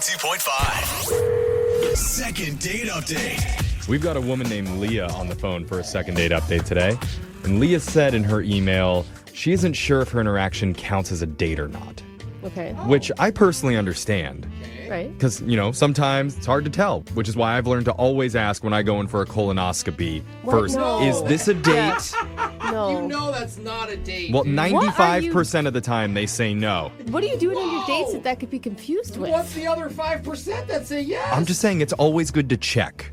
92.5. Second date update. We've got a woman named Leah on the phone for a second date update today. And Leah said in her email she isn't sure if her interaction counts as a date or not. Okay. Which I personally understand. Right. Because, sometimes it's hard to tell, which is why I've learned to always ask when I go in for a colonoscopy first, No. is this a date? No. You know that's not a date. Well, dude. 95% of the time they say no. What are you doing on your dates that could be confused with? What's the other 5% that say yes? I'm just saying it's always good to check,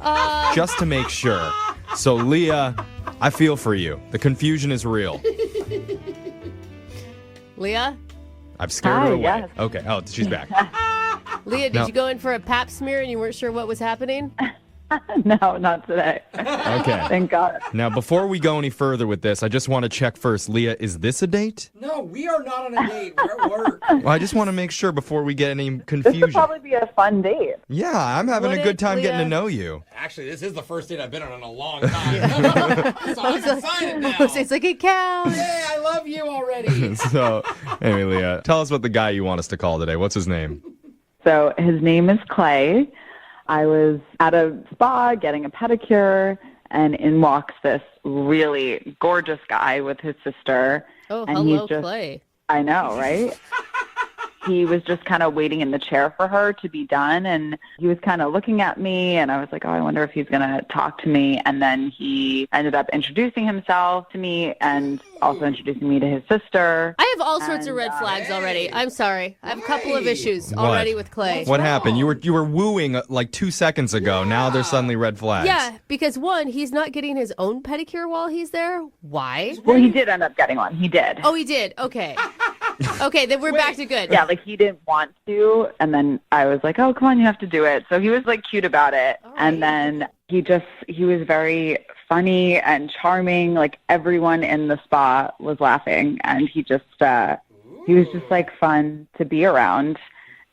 just to make sure. So, Leah, I feel for you. The confusion is real. Leah? I've scared her away. Yes. Okay. Oh, she's back. Leah, did you go in for a pap smear and you weren't sure what was happening? No, not today. Okay. Thank God. Now, before we go any further with this, I just want to check first. Leah, is this a date? No, we are not on a date. We're at work. Well, I just want to make sure before we get any This would confusion. probably be a fun date. Yeah, I'm having Would a good it, time getting to Leah? know you. Actually, this is the first date I've been on in a long time. So I can sign it now. It's like it counts. Hey, I love you already. So, anyway, Leah, tell us what the guy you want us to call today. What's his name? So his name is Clay. I was at a spa getting a pedicure, and in walks this really gorgeous guy with his sister. Oh, and hello, he's just, Clay. I know, right? He was just kind of waiting in the chair for her to be done, and he was kind of looking at me, and I was like, oh, I wonder if he's going to talk to me. And then he ended up introducing himself to me and also introducing me to his sister. I have all sorts of And, red flags already. hey. I'm sorry. I have a couple of Hey. issues What? already with Clay. What wrong? happened? You were wooing like 2 seconds ago. Now there's suddenly red flags. Yeah, because one, he's not getting his own pedicure while he's there. Why? Well, he did end up getting one. He did. Oh, he did. Okay. Okay, then we're back to good. Yeah, like he didn't want to, and then I was like, oh, come on, you have to do it. So he was like cute about it. All And right. then he was very funny and charming. Like everyone in the spa was laughing, and he was just like fun to be around.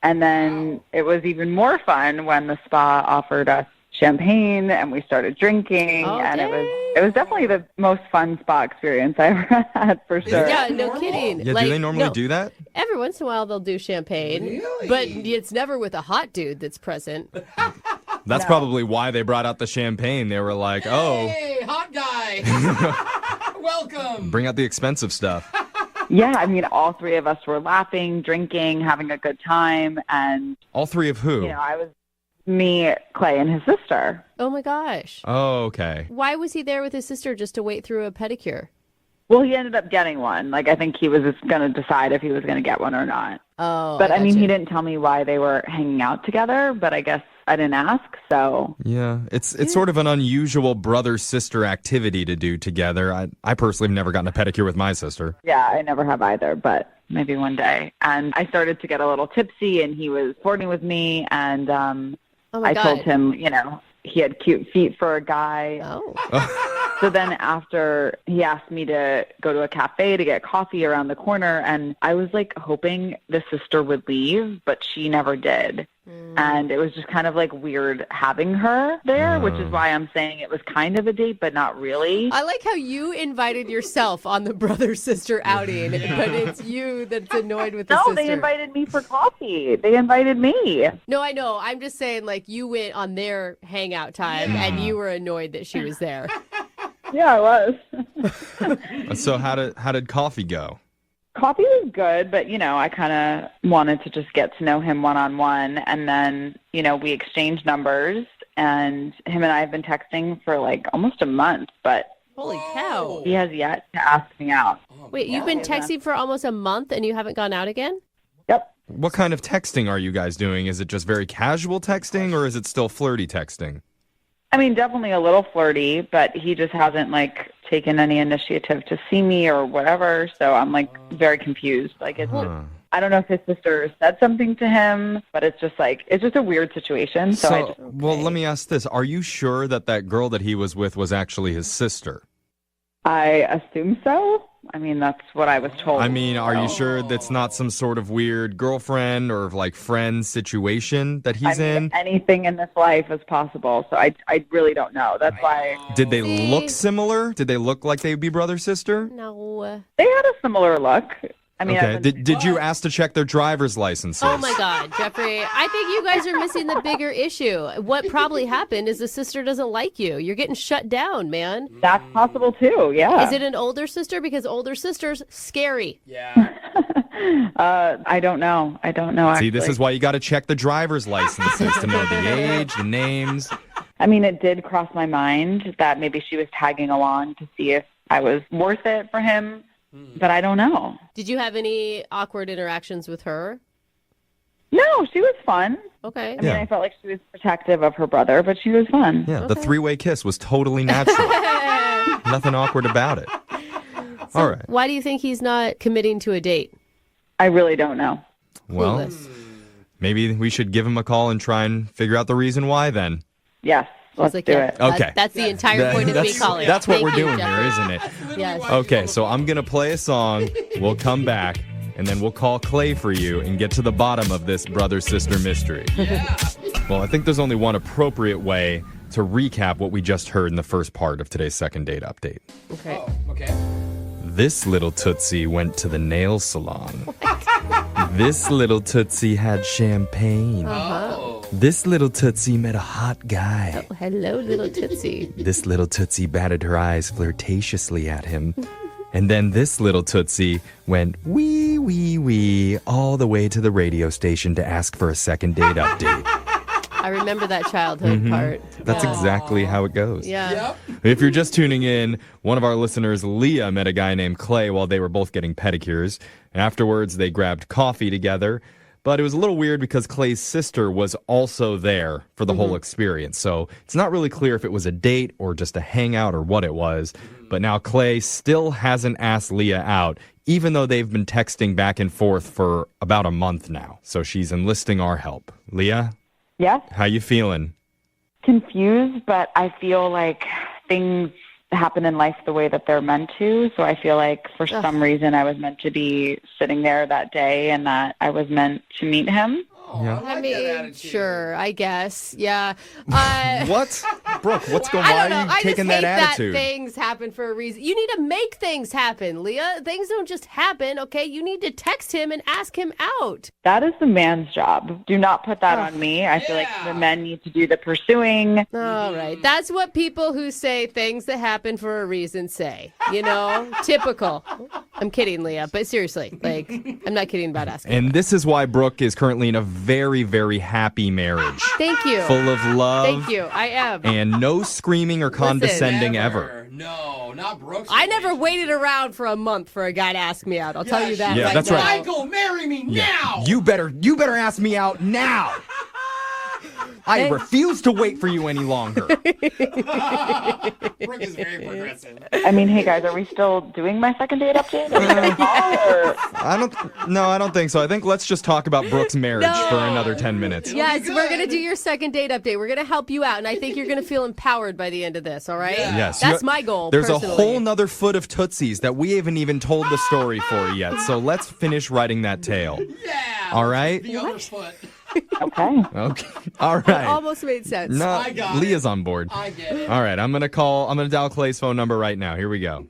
And then it was even more fun when the spa offered us champagne and we started drinking, Oh, and dang. it was definitely the most fun spa experience I ever had, for sure. Yeah, no normal? kidding. Yeah, Like, do they normally no, do that? Every once in a while they'll do champagne. Really? But it's never with a hot dude that's present. That's No. probably why they brought out the champagne. They were like, oh, Hey, hot guy. Welcome. bring out the expensive stuff. Yeah, I mean, all three of us were laughing, drinking, having a good time, and All three of who? I was me, Clay, and his sister. Oh my gosh. Oh, okay. Why was he there with his sister just to wait through a pedicure? Well, he ended up getting one. Like, I think he was just going to decide if he was going to get one or not. Oh, But I mean, gotcha. he didn't tell me why they were hanging out together, but I guess I didn't ask, so. Yeah, it's sort of an unusual brother-sister activity to do together. I personally have never gotten a pedicure with my sister. Yeah, I never have either, but maybe one day. And I started to get a little tipsy, and he was flirting with me, and Oh my I God. told him, he had cute feet for a guy. Oh. So then after he asked me to go to a cafe to get coffee around the corner, and I was like hoping the sister would leave, but she never did. And it was just kind of like weird having her there, which is why I'm saying it was kind of a date, but not really. I like how you invited yourself on the brother-sister outing, but it's you that's annoyed with the No, sister. they invited me for coffee. They invited me. No, I know. I'm just saying, like, you went on their hangout time, and you were annoyed that she was there. Yeah, I was. So how did coffee go? Coffee was good, but, I kind of wanted to just get to know him one-on-one. And then, we exchanged numbers, and him and I have been texting for like almost a month, but Holy cow. he has yet to ask me out. Wait, you've been texting for almost a month, and you haven't gone out again? Yep. What kind of texting are you guys doing? Is it just very casual texting, or is it still flirty texting? I mean, definitely a little flirty, but he just hasn't, taken any initiative to see me or whatever, so I'm, very confused. Like, it's just, I don't know if his sister said something to him, but it's just, a weird situation, so I just... Well, let me ask this. Are you sure that girl that he was with was actually his sister? I assume so. I mean, that's what I was told. I mean, are you sure that's not some sort of weird girlfriend or friend situation that he's in? Anything in this life is possible, so I really don't know. That's why Did they look similar? Did they look like they'd be brother sister? No. they had a similar look. I mean, Okay. I've been- Did you ask to check their driver's licenses? Oh my God, Jeffrey. I think you guys are missing the bigger issue. What probably happened is the sister doesn't like you. You're getting shut down, man. that's possible too. Yeah. Is it an older sister? Because older sisters, scary. Yeah. I don't know. Actually. See, this is why you got to check the driver's licenses to know the age, the names. I mean, it did cross my mind that maybe she was tagging along to see if I was worth it for him, but I don't know. Did you have any awkward interactions with her? No, she was fun. Okay. I mean, Yeah. I felt like she was protective of her brother, but she was fun. Yeah, the three-way kiss was totally natural. Nothing awkward about it. All right. Why do you think he's not committing to a date? I really don't know. Well, Clueless. maybe we should give him a call and try and figure out the reason why then. Yes, let's Like, do yeah, it. Okay. That's the entire point of me That's- calling. That's what Thank we're you, doing Jeffrey. here, isn't it? Yes. Okay, so I'm going to play a song. We'll come back, and then we'll call Clay for you and get to the bottom of this brother-sister mystery. Well, I think there's only one appropriate way to recap what we just heard in the first part of today's second date update. Okay. Oh, okay. This little Tootsie went to the nail salon. This little Tootsie had champagne. Oh. This little Tootsie met a hot guy. Oh, hello, little Tootsie. This little Tootsie batted her eyes flirtatiously at him. And then this little Tootsie went wee, wee, wee all the way to the radio station to ask for a second date update. I remember that childhood part. That's Yeah. exactly how it goes. Yeah. Yep. If you're just tuning in, one of our listeners, Leah, met a guy named Clay while they were both getting pedicures. Afterwards, they grabbed coffee together. But it was a little weird because Clay's sister was also there for the whole experience. So it's not really clear if it was a date or just a hangout or what it was. But now Clay still hasn't asked Leah out, even though they've been texting back and forth for about a month now. So she's enlisting our help. Leah, Yes, how you feeling? confused, but I feel like things happen in life the way that they're meant to. So I feel like for some reason I was meant to be sitting there that day and that I was meant to meet him. Oh, Yeah. I like I that mean, attitude. sure, I guess. Yeah. What? Brooke, what's going I on? don't Why know. are you I taking just hate that attitude? that things happen for a reason. You need to make things happen, Leah. Things don't just happen, okay? You need to text him and ask him out. That is the man's job. Do not put that on me. I feel like Yeah. the men need to do the pursuing. All right. That's what people who say things that happen for a reason say. You know? Typical. I'm kidding, Leah, but seriously, like, I'm not kidding about asking. And this is why Brooke is currently in a very, very happy marriage. Thank you. Full of love. Thank you. I am. And no screaming or condescending ever. No, not Brooks. I never waited around for a month for a guy to ask me out. I'll tell you that. Yeah, right that's now. right. Michael, marry me now. You better ask me out now. I refuse to wait for you any longer. Brooke is very progressive. I mean, hey guys, are we still doing my second date update? Are we gonna call or- I don't think so. I think let's just talk about Brooke's marriage for another 10 minutes. Yes, we're going to do your second date update. We're going to help you out, and I think you're going to feel empowered by the end of this, all right? Yeah. Yes. That's my goal, There's personally. a whole nother foot of Tootsies that we haven't even told the story for yet. So let's finish writing that tale. Yeah. All right? The other foot. Okay. Okay. All right. Almost made sense. No, I got it. Leah's on board. I get it. All right, I'm going to dial Clay's phone number right now. Here we go.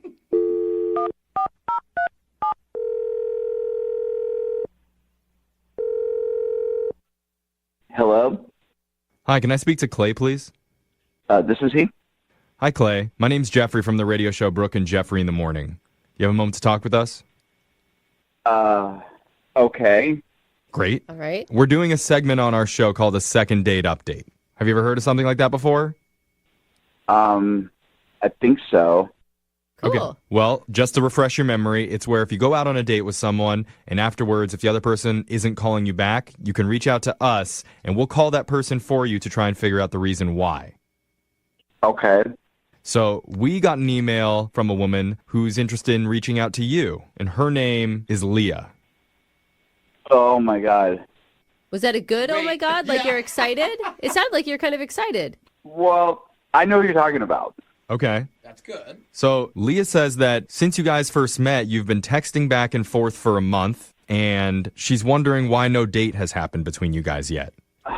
Hello, Hi, can I speak to Clay, please? this is he. Hi, Clay. My name's Jeffrey from the radio show Brooke and Jeffrey in the Morning. You have a moment to talk with us? Okay. Great. All right. We're doing a segment on our show called a second date update. Have you ever heard of something like that before? I think so. Cool. Okay. Well, just to refresh your memory, it's where if you go out on a date with someone and afterwards, if the other person isn't calling you back, you can reach out to us and we'll call that person for you to try and figure out the reason why. Okay. So we got an email from a woman who's interested in reaching out to you, and her name is Leah. Oh my God. Was that a good, oh my Wait, God, like yeah. you're excited? It sounded like you're kind of excited. Well, I know what you're talking about. Okay. That's good. So Leah says that since you guys first met, you've been texting back and forth for a month, and she's wondering why no date has happened between you guys yet.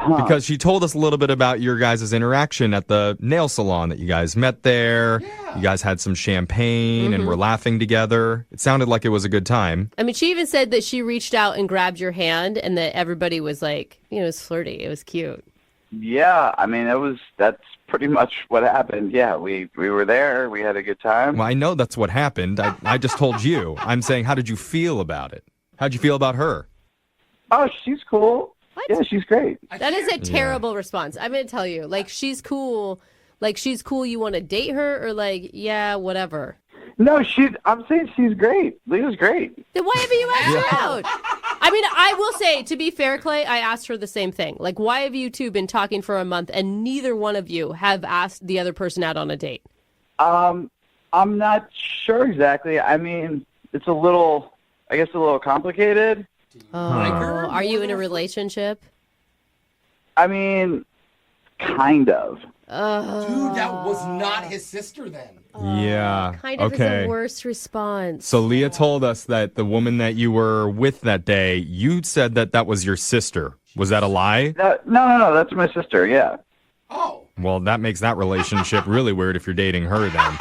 Because she told us a little bit about your guys' interaction at the nail salon that you guys met there. Yeah. You guys had some champagne and were laughing together. It sounded like it was a good time. I mean, she even said that she reached out and grabbed your hand and that everybody was like, it was flirty. It was cute. Yeah, I mean, that's pretty much what happened. Yeah, we were there. We had a good time. Well, I know that's what happened. I just told you. I'm saying, how did you feel about it? How'd you feel about her? Oh, she's cool. What? Yeah, she's great. That is a terrible response. I'm going to tell you. Like, she's cool. Like, she's cool. You want to date her? Or like, yeah, whatever. No, I'm saying she's great. Leah's great. Then why haven't you asked her out? I mean, I will say, to be fair, Clay, I asked her the same thing. Like, why have you two been talking for a month and neither one of you have asked the other person out on a date? I'm not sure exactly. I mean, it's a little complicated. Oh, Like her? are you in a relationship? I mean, kind of. Dude, that was not his sister then. Yeah. Kind of okay. is a worse response. So Leah told us that the woman that you were with that day, you said that was your sister. Was that a lie? No, that's my sister, yeah. Oh. Well, that makes that relationship really weird if you're dating her then.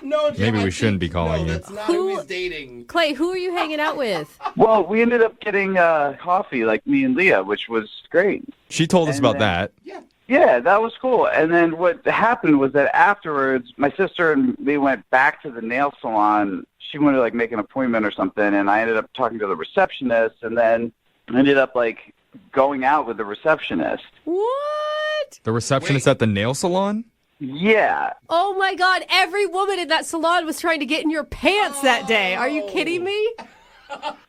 No, Jim, Maybe I we shouldn't think- be calling no, you. that's not who he's dating. Clay, who are you hanging out with? Well, we ended up getting coffee, like me and Leah, which was great. She told us And about then- that. Yeah. Yeah, that was cool. And then what happened was that afterwards, my sister and me went back to the nail salon. She wanted to, like, make an appointment or something, and I ended up talking to the receptionist, and then ended up, like, going out with the receptionist. What? The receptionist Wait. at the nail salon? Yeah. Oh my God, every woman in that salon was trying to get in your pants that day. Are you kidding me?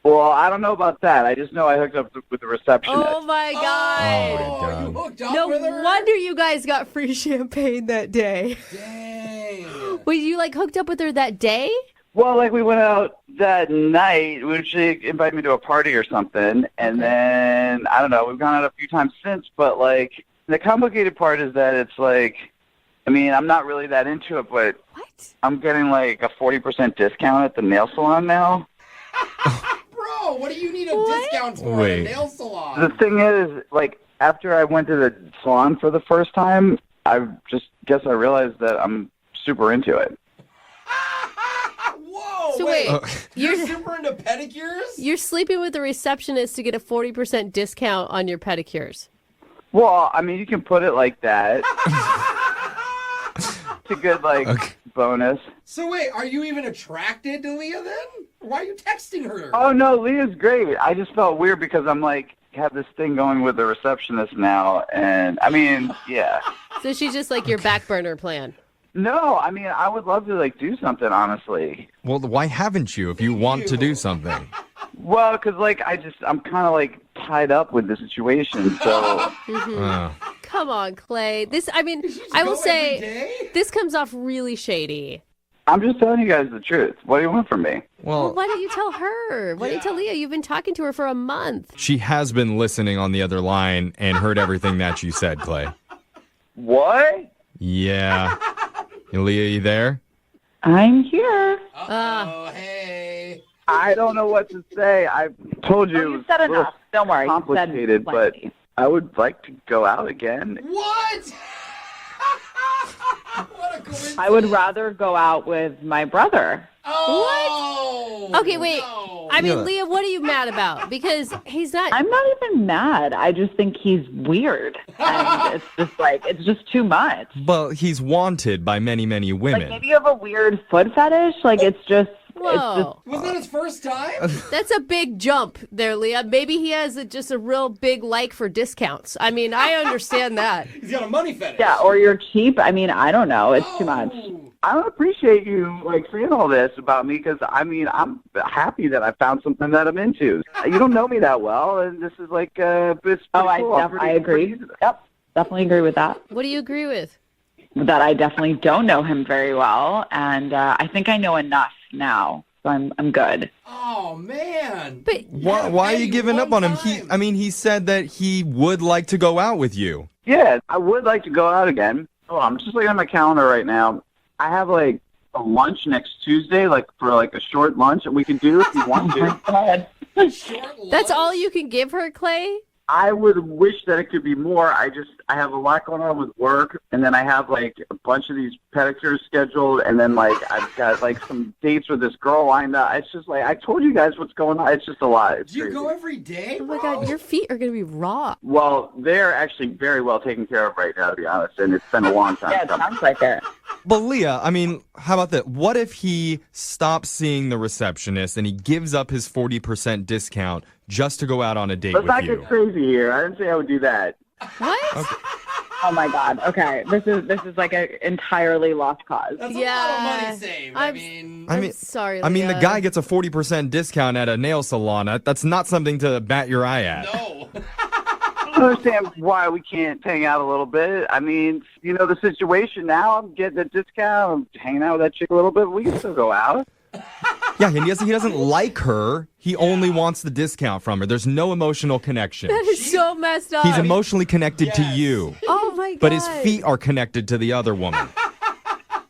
Well, I don't know about that. I just know I hooked up with the receptionist. Oh my God. Oh, my You God. hooked up No with her? wonder you guys got free champagne that day. Dang. Wait, you like hooked up with her that day? Well, like, we went out that night, which she invited me to a party or something, and then, I don't know, we've gone out a few times since, but, like, the complicated part is that it's, like, I mean, I'm not really that into it, but What? I'm getting, like, a 40% discount at the nail salon now. Bro, what do you need a What? discount for at Wait. a nail The salon? thing is, like, after I went to the salon for the first time, I just guess I realized that I'm super into it. Whoa, So wait. wait, You're you're super into pedicures? you're sleeping with the receptionist to get a 40% discount on your pedicures. Well, I mean, you can put it like that. It's a good, like, bonus. So wait, are you even attracted to Leah then? Why are you texting her? Oh, no, Leah's great. I just felt weird because I'm, like, have this thing going with the receptionist now, and, I mean, yeah. So she's just like your back burner plan. No, I mean, I would love to, like, do something, honestly. Well, why haven't you if you want to do something? Well, because, like, I'm kind of, like, tied up with the situation, so... Uh, Come on, Clay. I You just will go every say, day? this comes off really shady. I'm just telling you guys the truth. What do you want from me? Well, well, why don't you tell her? Why don't you tell Leah? You've been talking to her for a month. she has been listening on the other line and heard everything that you said, Clay. What? Yeah. Leah, you there? I'm here. Oh, hey. I don't know what to say. I told you, Oh, you said it was a little enough. Don't worry. You said complicated, but plenty. I would like to go out again. What? What a coincidence. I would rather go out with my brother. Oh, Okay, wait. no. I mean, Yeah. Leah, what are you mad about? Because he's not. I'm not even mad. I just think he's weird. And it's just like, it's just too much. But he's wanted by many, many women. Like, maybe you have a weird foot fetish. Like, it's just, Whoa. Was that his first time? That's a big jump there, Leah. Maybe he has just a real big like for discounts. I mean, I understand that. He's got a money fetish. yeah, or you're cheap. I mean, I don't know. It's too much. Oh. I don't appreciate you, like, saying all this about me because, I mean, I'm happy that I found something that I'm into. You don't know me that well, and this is, like, it's pretty Oh, I cool. I'm I agree. Yep, definitely agree with that. What do you agree with? That I definitely don't know him very well, and I think I know enough now, so I'm good. Oh, man. But Why are you giving up on him? He said that he would like to go out with you. Yeah, I would like to go out again. Oh, I'm just looking at my calendar right now. I have, like, a lunch next Tuesday, like, for, like, a short lunch that we can do if you want to. Short lunch? that's all you can give her, Clay? I would wish that it could be more. I have a lot going on with work, and then I have like a bunch of these pedicures scheduled, and then like I've got like some dates with this girl lined up. It's just like I told you guys what's going on. It's just a lot. It's Do you crazy. go every day? Oh my God, your feet are going to be raw. Well, they're actually very well taken care of right now, to be honest, and it's been a long time. Yeah, it sounds like it. But Leah, I mean, how about that? What if he stops seeing the receptionist and he gives up his 40% discount just to go out on a date Let's with not you? get crazy here. I didn't say I would do that. What? Okay. Oh my God. Okay, this is like an entirely lost cause. That's a Yeah. lot of money saved. I I'm- mean, I'm sorry, I mean, the Leah. guy gets a 40% discount at a nail salon. That's not something to bat your eye at. no. I don't understand why we can't hang out a little bit. I mean, you know the situation now. I'm getting a discount. I'm hanging out with that chick a little bit. We can still go out. Yeah, and he doesn't like her. He only wants the discount from her. There's no emotional connection. That is so messed up. He's emotionally connected to Yes. you, Oh my God. but his feet are connected to the other woman.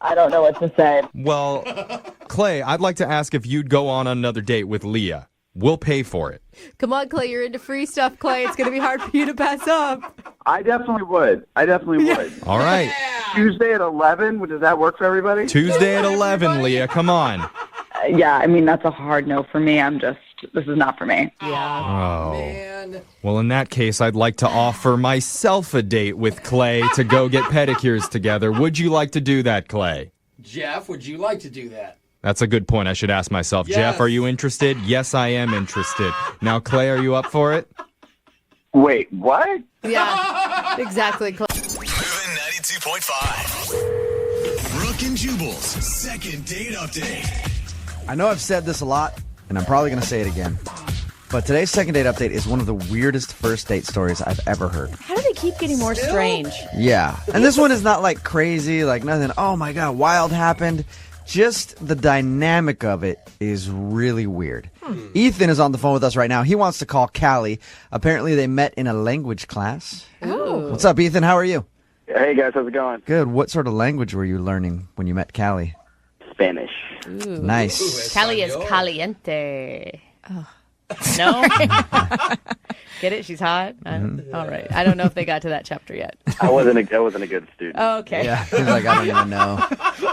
I don't know what to say. Well, Clay, I'd like to ask if you'd go on another date with Leah. We'll pay for it. Come on, Clay. You're into free stuff, Clay. It's going to be hard for you to pass up. I definitely would. would. All right. Tuesday at 11. Does that work for everybody? Tuesday at 11, Leah. Come on. Yeah, I mean, that's a hard no for me. This is not for me. Yeah. Oh. Man. Well, in that case, I'd like to offer myself a date with Clay to go get pedicures together. Would you like to do that, Clay? Jeff, would you like to do that? That's a good point. I should ask myself. Yes. Jeff, are you interested? Yes, I am interested. Now, Clay, are you up for it? Wait, what? Yeah. Exactly, Clay. Moving 92.5. Brooke and Jubal's second date update. I know I've said this a lot, and I'm probably going to say it again. But today's second date update is one of the weirdest first date stories I've ever heard. How do they keep getting more strange? Yeah. And this one is not like crazy, like nothing, oh my God, wild happened. Just the dynamic of it is really weird. Ethan is on the phone with us right now. He wants to call Callie. Apparently they met in a language class. Ooh. What's up, Ethan? How are you? Hey guys, how's it going? Good. What sort of language were you learning when you met Callie? Spanish. Nice. Cali is caliente. No? Get it? She's hot? All right. I don't know if they got to that chapter yet. I wasn't a good student. Oh, okay. Yeah, he's like, I don't even know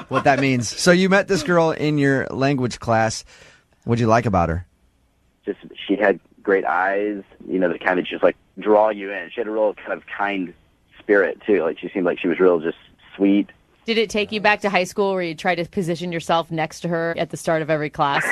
what that means. So you met this girl in your language class. What'd you like about her? Just she had great eyes, you know, that kind of just like draw you in. She had a real kind of kind spirit too. Like she seemed like she was real just sweet. Did it take you back to high school where you tried to position yourself next to her at the start of every class?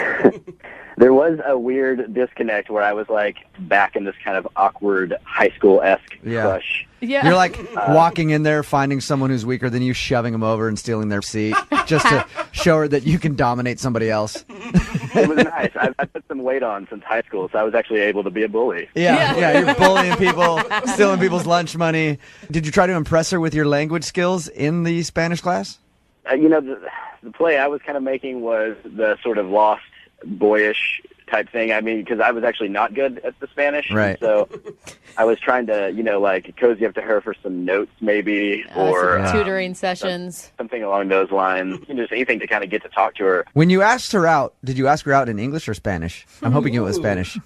There was a weird disconnect where I was like back in this kind of awkward high school-esque crush. Yeah. You're like walking in there, finding someone who's weaker than you, shoving them over and stealing their seat just to show her that you can dominate somebody else. It was nice. I put some weight on since high school, so I was actually able to be a bully. Yeah, you're bullying people, stealing people's lunch money. Did you try to impress her with your language skills in the Spanish class? You know, the play I was kind of making was the sort of lost boyish type thing. I mean, because I was actually not good at the Spanish. Right. So I was trying to, you know, like cozy up to her for some notes maybe or some tutoring sessions. something along those lines. You know, just anything to kind of get to talk to her. When you asked her out, did you ask her out in English or Spanish? I'm hoping it was Spanish.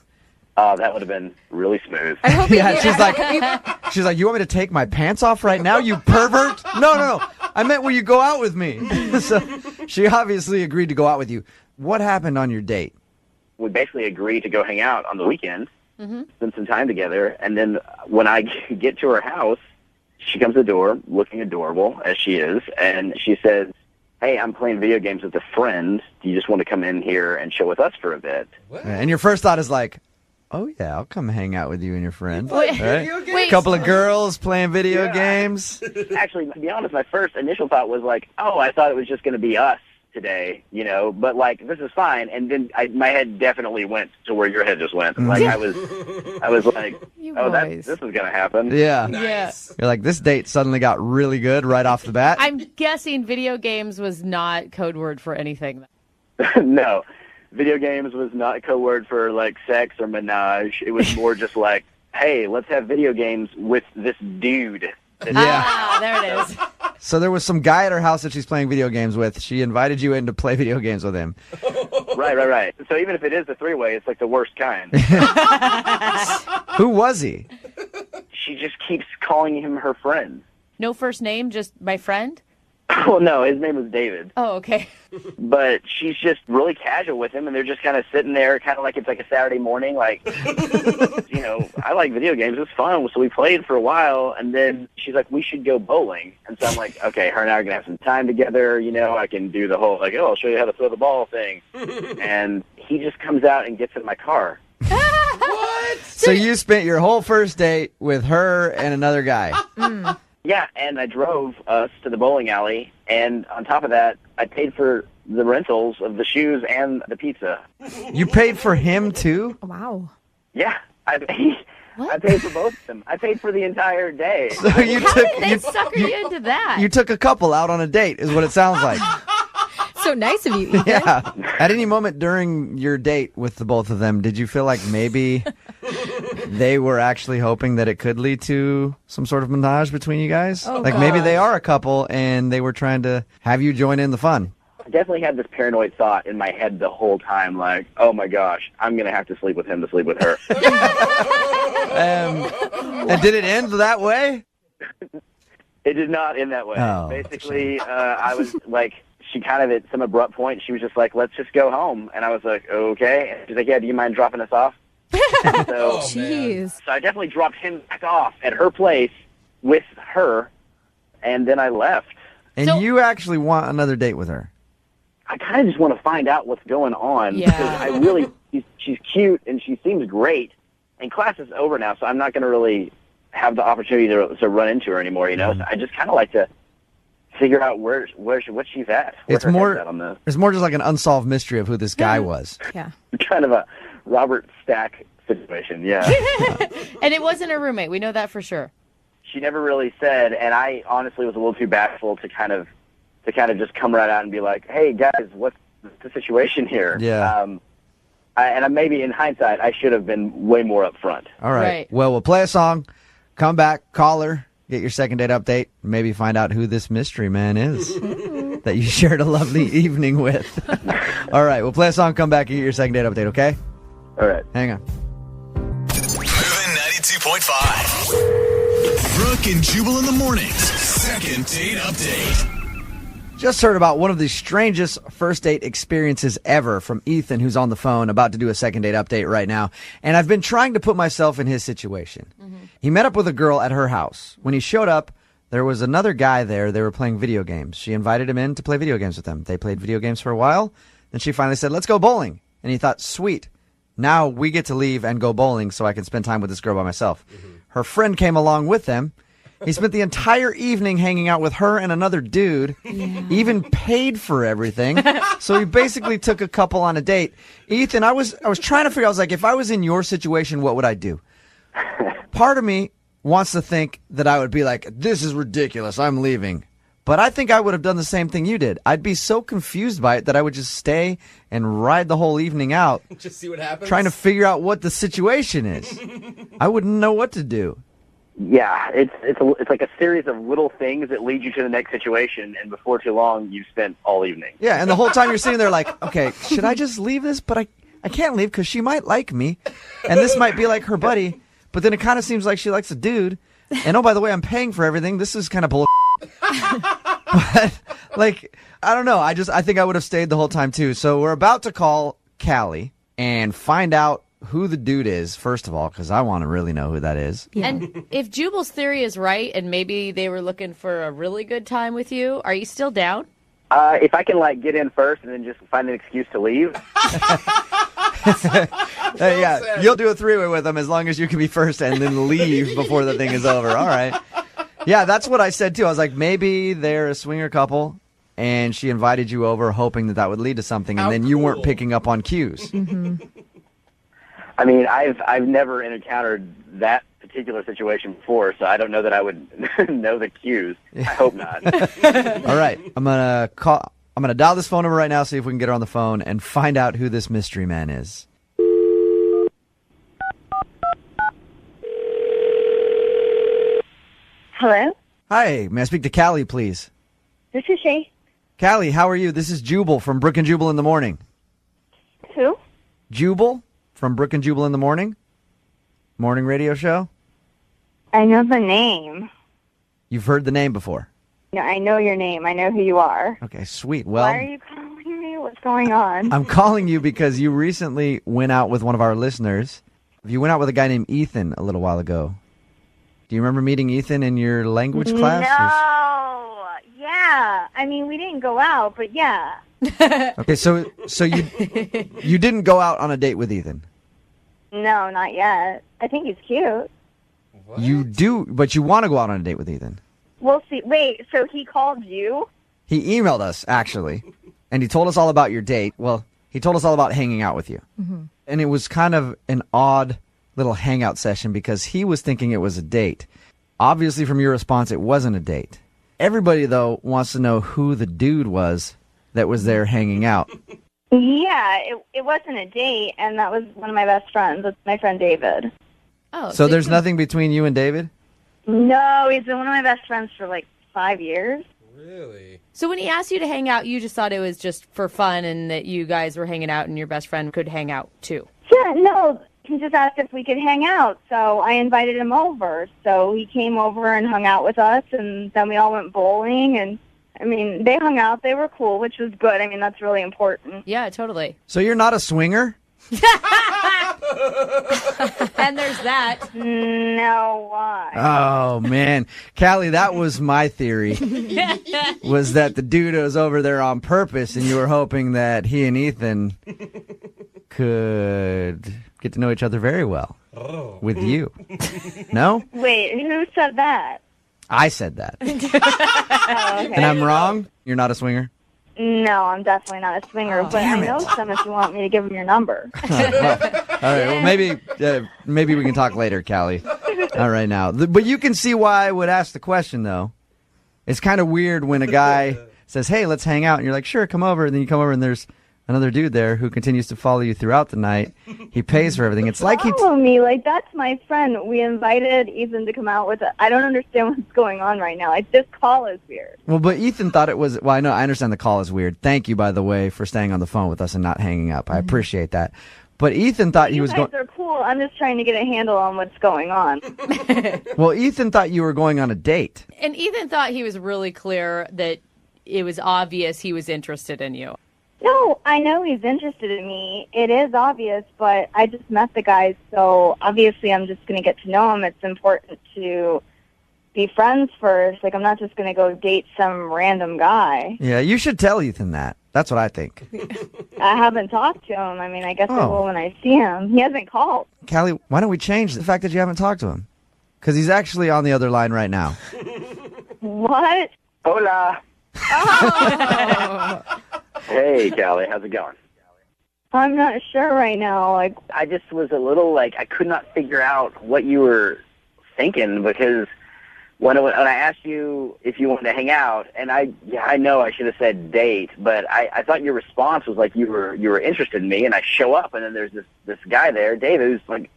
That would have been really smooth. Yeah, she's like, you want me to take my pants off right now, you pervert? No. I meant will you go out with me? So she obviously agreed to go out with you. What happened on your date? We basically agreed to go hang out on the weekend, spend some time together, and then when I get to her house, she comes to the door looking adorable, as she is, and she says, hey, I'm playing video games with a friend. Do you just want to come in here and chill with us for a bit? And your first thought is like, oh yeah, I'll come hang out with you and your friend. Wait, A couple of girls playing video games. Actually, to be honest, my first initial thought was like, oh, I thought it was just going to be us today, you know, but like, this is fine. And then my head definitely went to where your head just went. Like, I was like, this is going to happen. Yeah. Nice. You're like, this date suddenly got really good right off the bat. I'm guessing video games was not code word for anything. No, video games was not a code word for like sex or menage. It was more just like, hey, let's have video games with this dude. Ah, there it is. So there was some guy at her house that she's playing video games with. She invited you in to play video games with him. Right. So even if it is a three-way, it's like the worst kind. Who was he? she just keeps calling him her friend. No first name, just my friend? Well, no, his name was David. Oh, okay. But she's just really casual with him, and they're just kind of sitting there, kind of like it's like a Saturday morning, like, I like video games. It's fun. So we played for a while, and then she's like, we should go bowling. And so I'm like, okay, her and I are going to have some time together. I can do the whole, like, I'll show you how to throw the ball thing. And he just comes out and gets in my car. What? So you spent your whole first date with her and another guy. Yeah, and I drove us to the bowling alley, and on top of that, I paid for the rentals of the shoes and the pizza. You paid for him too? Wow. Yeah, I paid for both of them. I paid for the entire day. So you How took did they sucker you into that? you took a couple out on a date, is what it sounds like. So nice of you, Ethan. Yeah. At any moment during your date with the both of them, did you feel like maybe they were actually hoping that it could lead to some sort of menage between you guys? Oh, like maybe they are a couple and they were trying to have you join in the fun. I definitely had this paranoid thought in my head the whole time, like, oh my gosh, I'm going to have to sleep with him to sleep with her. And did it end that way? It did not end that way. Oh, Basically, I was like, she kind of at some abrupt point, she was just like, let's just go home. And I was like, okay. And she's like, yeah, do you mind dropping us off? So Jeez. I definitely dropped him back off at her place with her, and then I left. And you actually want another date with her? I kind of just want to find out what's going on. Yeah. Because I really, she's cute, and she seems great. And class is over now, so I'm not going to really have the opportunity to run into her anymore, So I just kind of like to figure out what she's at. It's her more head's at on this. it's more just like an unsolved mystery of who this guy was. Yeah. Kind of a Robert Stack situation, yeah. And it wasn't a roommate. We know that for sure. She never really said, and I honestly was a little too bashful to kind of just come right out and be like, hey, guys, what's the situation here? Yeah. And maybe in hindsight, I should have been way more upfront. All right. Right. Well, we'll play a song, come back, call her, get your second date update, maybe find out who this mystery man is that you shared a lovely evening with. All right. We'll play a song, come back, and get your second date update, okay? All right. Hang on. Moving 92.5. Brooke and Jubal in the mornings. Second date update. Just heard about one of the strangest first date experiences ever from Ethan, who's on the phone, about to do a second date update right now. And I've been trying to put myself in his situation. He met up with a girl at her house. When he showed up, there was another guy there. They were playing video games. She invited him in to play video games with them. They played video games for a while. Then she finally said, let's go bowling. And he thought, sweet. Now we get to leave and go bowling so I can spend time with this girl by myself. Her friend came along with them. He spent the entire evening hanging out with her and another dude, even paid for everything. So he basically took a couple on a date. Ethan, I was trying to figure out, I was like, if I was in your situation, what would I do? Part of me wants to think that I would be like, this is ridiculous, I'm leaving. But I think I would have done the same thing you did. I'd be so confused by it that I would just stay and ride the whole evening out, Just see what happens. trying to figure out what the situation is. I wouldn't know what to do. Yeah, it's like a series of little things that lead you to the next situation, and before too long, you've spent all evening. Yeah, and the whole time you're sitting there like, okay, should I just leave this? But I can't leave because she might like me, and this might be like her buddy, but then it kind of seems like she likes a dude. And oh, by the way, I'm paying for everything. This is kind of bull. But, like, I don't know. I think I would have stayed the whole time, too. So we're about to call Callie and find out who the dude is, first of all, because I want to really know who that is. And if Jubal's theory is right, and maybe they were looking for a really good time with you, are you still down? If I can get in first and then just find an excuse to leave. Yeah, you'll do a three-way with them as long as you can be first and then leave before the thing is over. All right. Yeah, that's what I said, too. I was like, maybe they're a swinger couple, and she invited you over hoping that would lead to something, and How then you weren't cool. picking up on cues. I mean, I've never encountered that particular situation before, so I don't know that I would know the cues. I hope not. All right, I'm gonna dial this phone number right now, see if we can get her on the phone and find out who this mystery man is. Hello, Hi, may I speak to Callie, please? this is she. Callie, how are you? This is Jubal from Brooke and Jubal in the Morning. Who? Jubal from Brooke and Jubal in the Morning? Morning radio show? I know the name. You've heard the name before. No, I know your name. I know who you are. Okay, sweet. Well, Why are you calling me? What's going on? I'm calling you because you recently went out with one of our listeners. You went out with a guy named Ethan a little while ago. Do you remember meeting Ethan in your language class? No. Yeah. I mean, we didn't go out, but yeah. Okay, so you didn't go out on a date with Ethan. No, not yet. I think he's cute. What? You do, but you want to go out on a date with Ethan. We'll see. Wait, so he called you? He emailed us, actually, and he told us all about your date. Well, he told us all about hanging out with you. Mm-hmm. And it was kind of an odd little hangout session because he was thinking it was a date. Obviously, from your response, it wasn't a date. Everybody, though, wants to know who the dude was that was there hanging out. Yeah, it wasn't a date, and that was one of my best friends. It's my friend David. Oh, So there's nothing between you and David? No, he's been one of my best friends for like 5 years. Really? So when he asked you to hang out, you just thought it was just for fun and that you guys were hanging out and your best friend could hang out too? Yeah, no, he just asked if we could hang out, so I invited him over. So he came over and hung out with us, and then we all went bowling, and I mean, they hung out, they were cool, which was good. I mean, that's really important. Yeah, totally. So you're not a swinger? And there's that. No, why? Oh, man. Callie, that was my theory, was that the dude was over there on purpose, and you were hoping that he and Ethan could get to know each other very well with you. No? Wait, who said that? I said that. Oh, okay. And I'm wrong? You're not a swinger? No, I'm definitely not a swinger, but I know some if you want me to give him your number. All right, well, maybe we can talk later, Callie. Not right now. But you can see why I would ask the question, though. It's kind of weird when a guy says, hey, let's hang out, and you're like, sure, come over, and then you come over, and there's another dude there who continues to follow you throughout the night. He pays for everything. It's like Follow me, like that's my friend. We invited Ethan to come out with us. I don't understand what's going on right now. Like this call is weird. Well, but Ethan thought it was, well, I understand the call is weird. Thank you, by the way, for staying on the phone with us and not hanging up. I appreciate that. But Ethan thought he was going. You guys are cool. I'm just trying to get a handle on what's going on. Well, Ethan thought you were going on a date. And Ethan thought he was really clear that it was obvious he was interested in you. No, I know he's interested in me. It is obvious, but I just met the guy, so obviously I'm just going to get to know him. It's important to be friends first. Like, I'm not just going to go date some random guy. Yeah, you should tell Ethan that. That's what I think. I haven't talked to him. I mean, I guess I will when I see him. He hasn't called. Callie, why don't we change the fact that you haven't talked to him? Because he's actually on the other line right now. What? Hola. Oh. Hey, Callie, how's it going? I'm not sure right now. Like, I just was a little, I could not figure out what you were thinking because when I asked you if you wanted to hang out, and I know I should have said date, but I thought your response was like you were interested in me, and I show up, and then there's this guy there, David, who's like,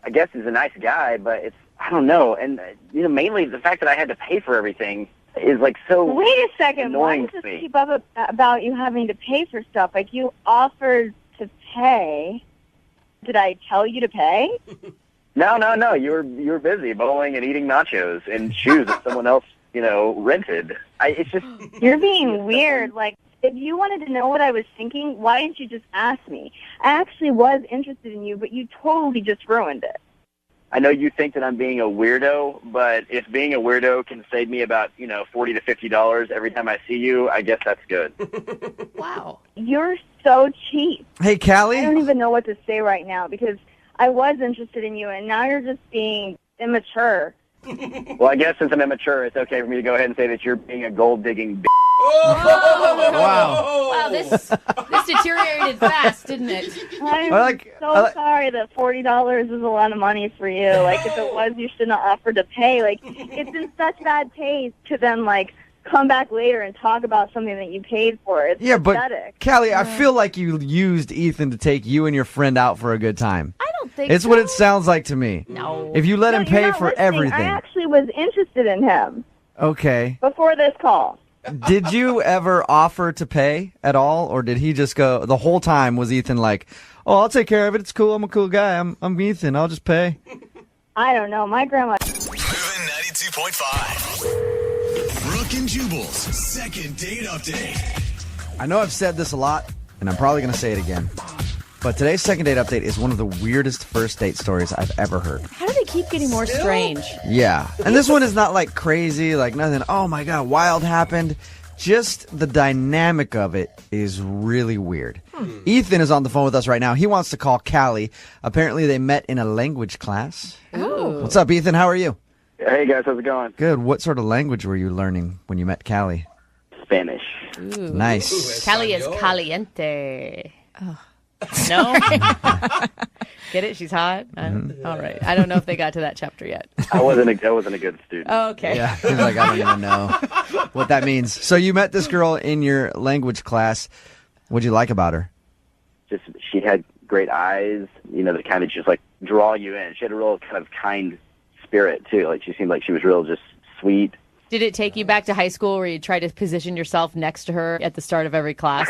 I guess he's a nice guy, but I don't know, and mainly the fact that I had to pay for everything is like so. Wait a second. Why annoying does to this me. keep up about you having to pay for stuff? Like, you offered to pay. Did I tell you to pay? No. You were busy bowling and eating nachos and shoes that someone else, rented. It's just You're being weird. Like, if you wanted to know what I was thinking, why didn't you just ask me? I actually was interested in you, but you totally just ruined it. I know you think that I'm being a weirdo, but if being a weirdo can save me about, $40 to $50 every time I see you, I guess that's good. Wow. You're so cheap. Hey, Callie? I don't even know what to say right now because I was interested in you, and now you're just being immature. Well, I guess since I'm immature, it's okay for me to go ahead and say that you're being a gold-digging b****. Wow, this deteriorated fast, didn't it? I'm sorry that $40 is a lot of money for you. Like, if it was, you shouldn't have offered to pay. Like, it's in such bad taste to then, come back later and talk about something that you paid for. It's pathetic. But Callie, I feel like you used Ethan to take you and your friend out for a good time. I don't think It's so. what it sounds like to me. No. If you let him No, you're pay not for listening. everything. I actually was interested in him Okay. before this call. Did you ever offer to pay at all, or did he just go the whole time? Was Ethan like, "Oh, I'll take care of it. It's cool. I'm a cool guy. I'm Ethan. I'll just pay." I don't know. My grandma. 92.5. Brooke and Jubal's second date update. I know I've said this a lot, and I'm probably going to say it again. But today's second date update is one of the weirdest first date stories I've ever heard. How do they keep getting more strange? Yeah. And this one is not like crazy, like nothing, oh my God, wild happened. Just the dynamic of it is really weird. Ethan is on the phone with us right now. He wants to call Callie. Apparently they met in a language class. Ooh. What's up, Ethan? How are you? Hey guys, how's it going? Good. What sort of language were you learning when you met Callie? Spanish. Nice. Cali is caliente. No? Get it? She's hot? All right. I don't know if they got to that chapter yet. I wasn't a good student. Oh, okay. Yeah, he's like, I don't even know what that means. So you met this girl in your language class. What'd you like about her? Just she had great eyes, the kind of just like draw you in. She had a real kind of kind spirit too. Like she seemed like she was real just sweet. Did it take you back to high school where you tried to position yourself next to her at the start of every class?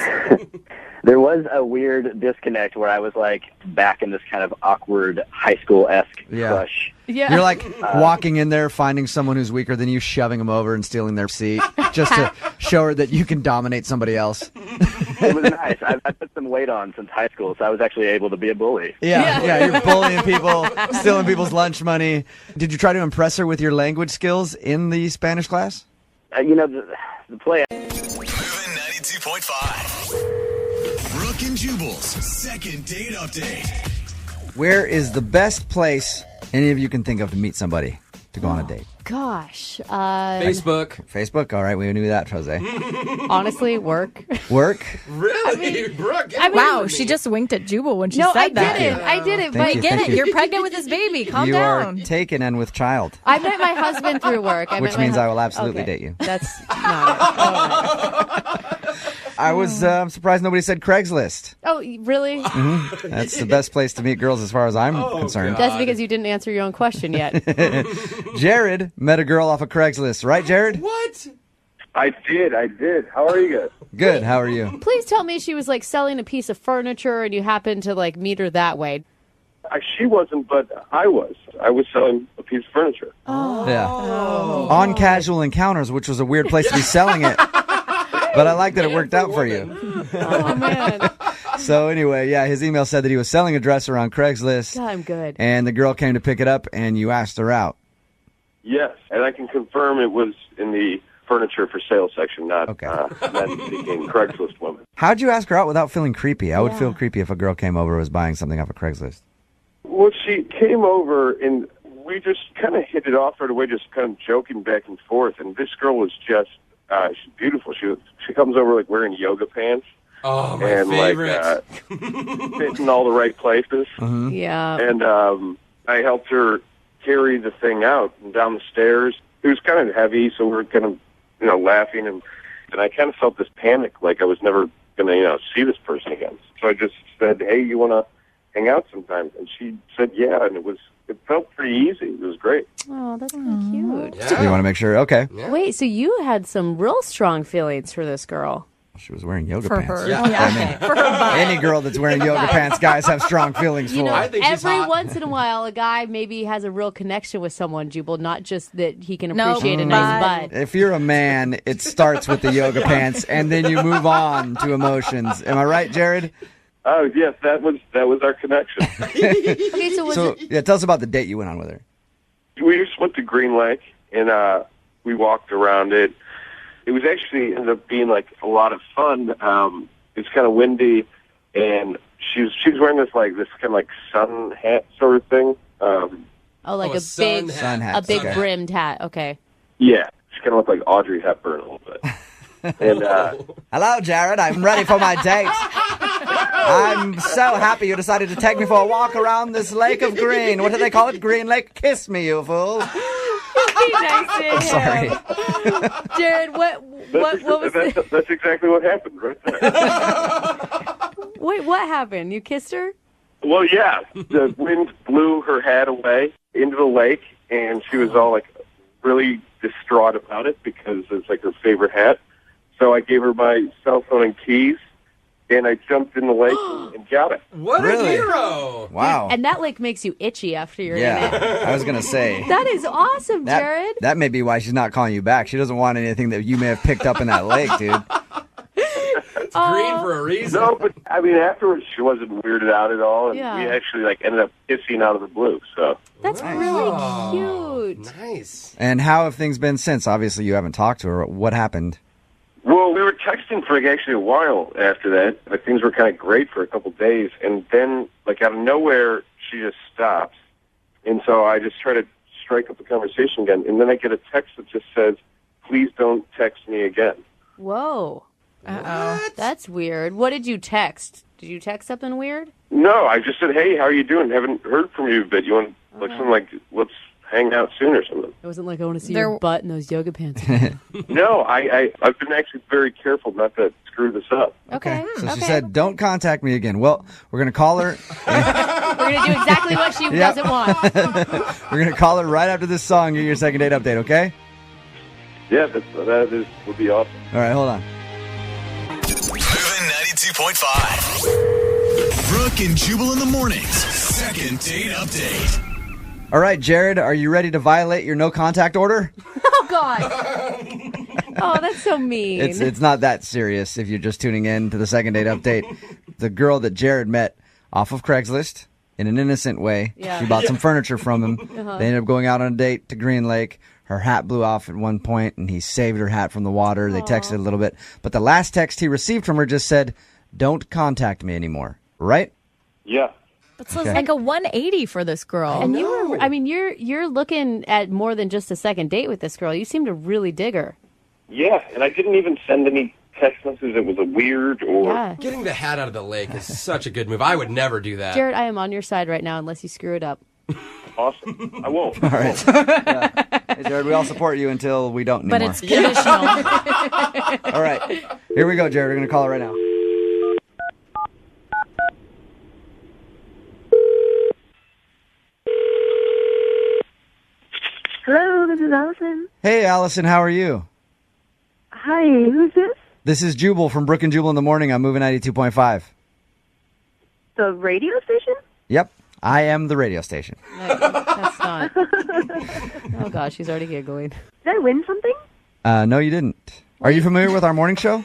There was a weird disconnect where I was like back in this kind of awkward high school-esque crush. Yeah. You're like walking in there, finding someone who's weaker than you, shoving them over and stealing their seat just to show her that you can dominate somebody else. It was nice. I put some weight on since high school, so I was actually able to be a bully. Yeah, you're bullying people, stealing people's lunch money. Did you try to impress her with your language skills in the Spanish class? The play. Moving 92.5. Brooke and Jubal's second date update. Where is the best place any of you can think of to meet somebody to go on a date? Gosh. Facebook. Facebook? All right, we knew that, Jose. Honestly, work. Work? Really? Brooke? Wow, she just winked at Jubal when she No, said that. I didn't. Thank But you, Get thank it? you. You're pregnant with this baby. Calm You down. are taken and with child. I met my husband through work. Which means I will absolutely date you. That's not it. I was I'm surprised nobody said Craigslist. Oh, really? That's the best place to meet girls as far as I'm concerned. That's because you didn't answer your own question yet. Jared met a girl off of Craigslist, right, Jared? What? I did. How are you guys? Good. How are you? Please tell me she was like selling a piece of furniture and you happened to like meet her that way. She wasn't, but I was. I was selling a piece of furniture. Yeah. On Casual Encounters, which was a weird place to be selling it. But I like that it worked out for you. Oh, man. So anyway, yeah, his email said that he was selling a dresser on Craigslist. God, I'm good. And the girl came to pick it up, and you asked her out. Yes, and I can confirm it was in the furniture for sale section, not seeking Craigslist women. How'd you ask her out without feeling creepy? I would feel creepy if a girl came over and was buying something off of Craigslist. Well, she came over, and we just kind of hit it off right away, just kind of joking back and forth. And this girl was just, she's beautiful. She comes over like wearing yoga pants. Oh, my and favorite. Like fit in all the right places. Yeah. And I helped her carry the thing out and down the stairs. It was kind of heavy, so we were kind of, laughing, and I kind of felt this panic, like I was never going to, see this person again. So I just said, "Hey, you want to hang out sometime?" And she said, "Yeah," and it felt pretty easy. It was great. Oh, that's so cute. Yeah. You want to make sure? Okay. Yeah. Wait, so you had some real strong feelings for this girl? She was wearing yoga For pants. her. Yeah. For her butt. Any girl that's wearing yoga pants, guys have strong feelings You for. know, I think she's every hot. once in a while, a guy maybe has a real connection with someone, Jubal, not just that he can No, appreciate a nice butt. If you're a man, it starts with the yoga pants, and then you move on to emotions. Am I right, Jared? Oh, yes, that was our connection. Okay, so was So, it... yeah, tell us about the date you went on with her. We just went to Green Lake, and we walked around it. It was actually ended up being like a lot of fun. It's kind of windy, and she was wearing this kind of like sun hat sort of thing. Oh, like Oh, a sun big, hat. Sun hat. a big Okay. brimmed hat. Okay. Yeah, she kind of looked like Audrey Hepburn a little bit. And Hello, Jared. I'm ready for my date. I'm so happy you decided to take me for a walk around this lake of green. What do they call it? Green Lake? Kiss me, you fool. Be nice to him. Sorry. Jared, what was the... that's exactly what happened right there. Wait, what happened? You kissed her? Well, yeah, the wind blew her hat away into the lake, and she was all like really distraught about it because it's like her favorite hat. So I gave her my cell phone and keys, and I jumped in the lake and got it. What Really? a hero! Wow. And that lake makes you itchy after you're in it. Yeah, I was going to say. That is awesome, That, Jared. that may be why she's not calling you back. She doesn't want anything that you may have picked up in that lake, dude. It's green for a reason. No, but I mean, afterwards she wasn't weirded out at all, and Yeah. we actually ended up kissing out of the blue. So That's really cute. Nice. And how have things been since? Obviously, you haven't talked to her. What happened? well, we were texting for actually a while after that. Like things were kind of great for a couple days, and then out of nowhere she just stops, and so I just try to strike up the conversation again, and then I get a text that just says, "Please don't text me again." Whoa. Uh-oh. That's weird. What did you text? Did you text something weird? No, I just said, "Hey, how are you doing? Haven't heard from you, but you want something like let's hang out soon or something." It wasn't like I want to see your butt in those yoga pants. No, I've been actually very careful not to screw this up. Okay. So she said, "Don't contact me again." Well, we're going to call her. We're going to do exactly what she Yep. doesn't want. We're going to call her right after this song. Get your second date update, okay? Yeah, would be awesome. All right, hold on. Moving 92.5. Brooke and Jubal in the mornings. Second date update. All right, Jared, are you ready to violate your no contact order? Oh, God. Oh, that's so mean. It's not that serious if you're just tuning in to the second date update. The girl that Jared met off of Craigslist in an innocent way. Yeah. She bought some furniture from him. Uh-huh. They ended up going out on a date to Green Lake. Her hat blew off at one point, and he saved her hat from the water. They texted a little bit. But the last text he received from her just said, "Don't contact me anymore." Right? Yeah. That's like a 180 for this girl. And you're looking at more than just a second date with this girl. You seem to really dig her. Yeah, and I didn't even send any text messages that was a weird or... Yeah. Getting the hat out of the lake is such a good move. I would never do that. Jared, I am on your side right now unless you screw it up. Awesome. I won't. All right. Yeah. Hey, Jared, we all support you until we don't anymore. But it's conditional. All right. Here we go, Jared. We're going to call her right now. Hello, this is Allison. Hey, Allison, how are you? Hi, who's this? This is Jubal from Brooke and Jubal in the Morning. I'm moving 92.5. The radio station? Yep. I am the radio station. That's not. Oh, gosh, she's already giggling. Did I win something? No, you didn't. Are you familiar with our morning show?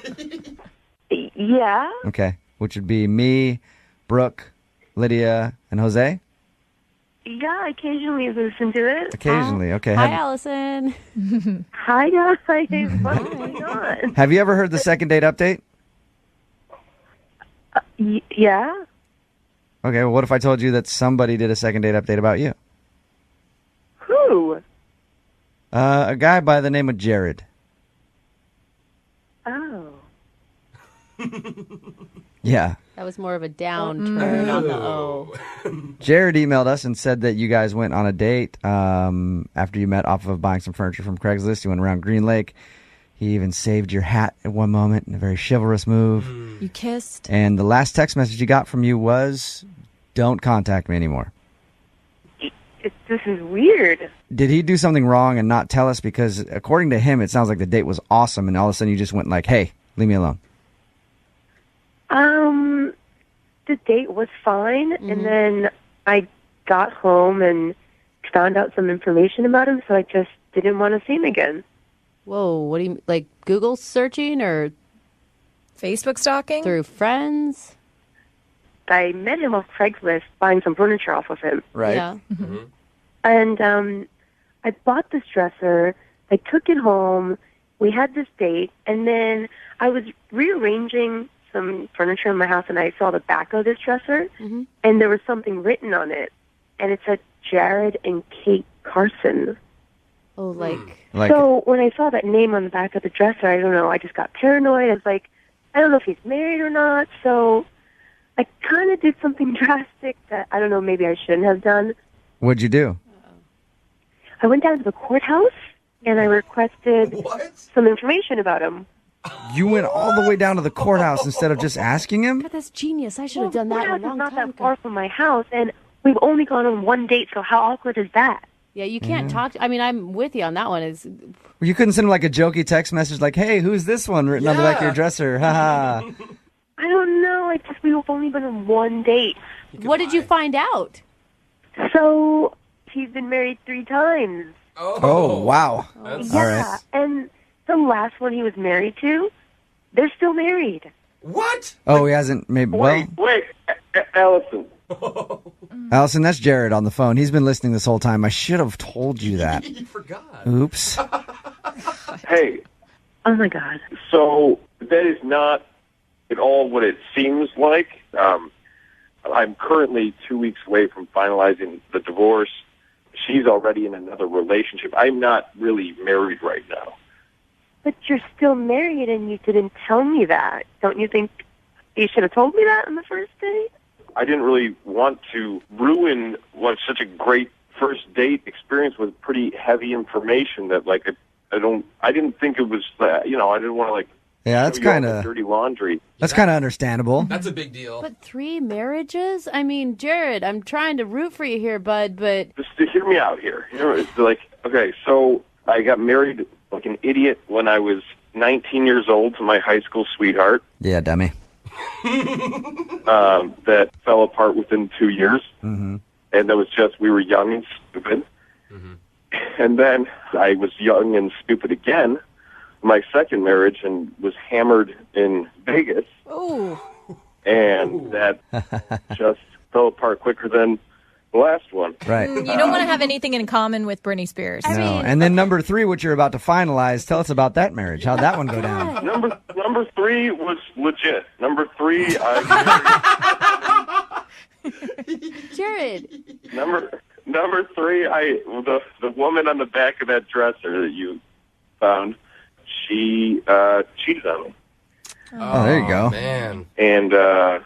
Yeah. Okay. Which would be me, Brooke, Lydia, and Jose? Yeah, I occasionally listen to it. Occasionally. Okay. Hi, Allison. Hi, guys. What's going on? Have you ever heard the second date update? Yeah. Okay, well, what if I told you that somebody did a second date update about you? Who? A guy by the name of Jared. Oh. Yeah. That was more of a downturn on the O. Jared emailed us and said that you guys went on a date after you met off of buying some furniture from Craigslist. You went around Green Lake. He even saved your hat at one moment in a very chivalrous move. You kissed. And the last text message he got from you was, "Don't contact me anymore." This is weird. Did he do something wrong and not tell us? Because according to him, it sounds like the date was awesome, and all of a sudden you just went like, "Hey, leave me alone." The date was fine, and then I got home and found out some information about him, so I just didn't want to see him again. Whoa, what do you, like Google searching or Facebook stalking? through friends? I met him off Craigslist buying some furniture off of him. Right. Yeah. And I bought this dresser. I took it home. We had this date, and then I was rearranging some furniture in my house, and I saw the back of this dresser, and there was something written on it, and it said Jared and Kate Carson. Oh, like So when I saw that name on the back of the dresser, I don't know, I just got paranoid. I was like, I don't know if he's married or not, so I kind of did something drastic that, I don't know, maybe I shouldn't have done. What'd you do? I went down to the courthouse, and I requested some information about him. You went all the way down to the courthouse instead of just asking him? God, that's genius. I should have done The that a courthouse long is not time that far from my house, and we've only gone on one date, so how awkward is that? Yeah, you can't talk. I mean, I'm with you on that one. You couldn't send him like a jokey text message like, "Hey, who's this one?" written on the back of your dresser. Ha ha. I don't know. We've only been on one date. What did you find out? So he's been married 3 times. Oh, wow. Yeah, All right. and the last one he was married to, they're still married. What? Oh, he hasn't maybe. Well, Wait, Allison. Allison, that's Jared on the phone. He's been listening this whole time. I should have told you that. You forgot. Oops. Hey, Oh, my God. so that is not at all what it seems like. I'm currently 2 weeks away from finalizing the divorce. She's already in another relationship. I'm not really married right now. But you're still married and you didn't tell me that. Don't you think you should have told me that on the first date? I didn't really want to ruin what's such a great first date experience with pretty heavy information that, like, I didn't think it was, I didn't want to, like, Yeah, that's show you all kind the of dirty laundry. that's kind of understandable. That's a big deal. But 3 marriages? I mean, Jared, I'm trying to root for you here, bud, but Just to hear me out here. It's like, okay, so I got married like an idiot when I was 19 years old to my high school sweetheart. Yeah, dummy. That fell apart within 2 years. Mm-hmm. And that was just, we were young and stupid. Mm-hmm. And then I was young and stupid again, my second marriage, and was hammered in Vegas. ooh. And that just fell apart quicker than the last one. Right. You don't want to have anything in common with Britney Spears. No. And then number 3, which you're about to finalize, tell us about that marriage. How'd that one go down? Number 3 was legit. Number 3, I Jared. number 3, the woman on the back of that dresser that you found, she cheated on me. Oh, there you go. Man. And I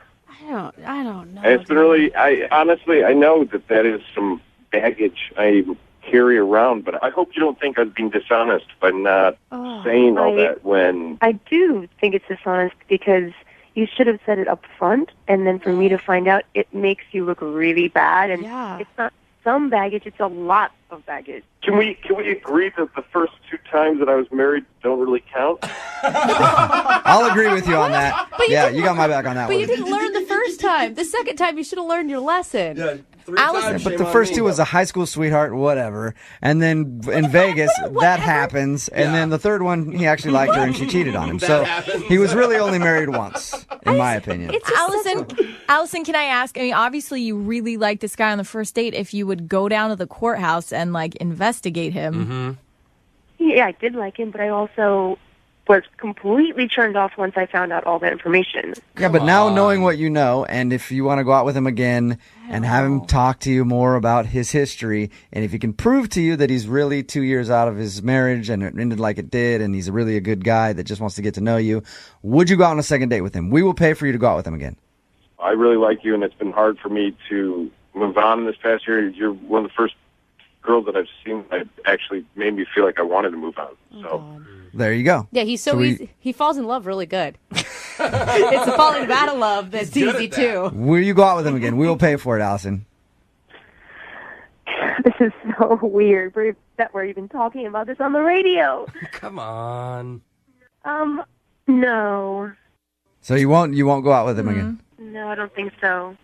don't know. it's been really, I know that is some baggage I carry around, but I hope you don't think I was being dishonest by not saying all that when... I do think it's dishonest because you should have said it up front, and then for me to find out, it makes you look really bad. And it's not some baggage, it's a lot of baggage. Can we agree that the first 2 times that I was married don't really count? I'll agree with you on that. Yeah, you got my back on that But one. you didn't learn the first time. The second time, you should have learned your lesson. Yeah, 3 Allison- times, But shame the on first me. 2 was a high school sweetheart, whatever. And then in Vegas, that happens. And then the third one, he actually liked her and she cheated on him. That So happens. he was really only married once, in my opinion. Allison, can I ask? I mean, obviously, you really like this guy on the first date. If you would go down to the courthouse and like investigate him, Mm-hmm. Yeah, I did like him, but I also was completely turned off once I found out all that information. Yeah, but now knowing what you know, and if you want to go out with him again and have him talk to you more about his history, and if he can prove to you that he's really 2 years out of his marriage and it ended like it did, and he's really a good guy that just wants to get to know you, would you go out on a second date with him? We will pay for you to go out with him again. I really like you, and it's been hard for me to move on this past year. You're one of the first girls that I've seen that actually made me feel like I wanted to move on. So there you go. Yeah, he's so easy. He falls in love really good. It's the falling out of love that's easy, too. Will you go out with him again? We will pay for it, Allison. This is so weird that we're even talking about this on the radio. Come on. No. So you won't go out with him again? No, I don't think so.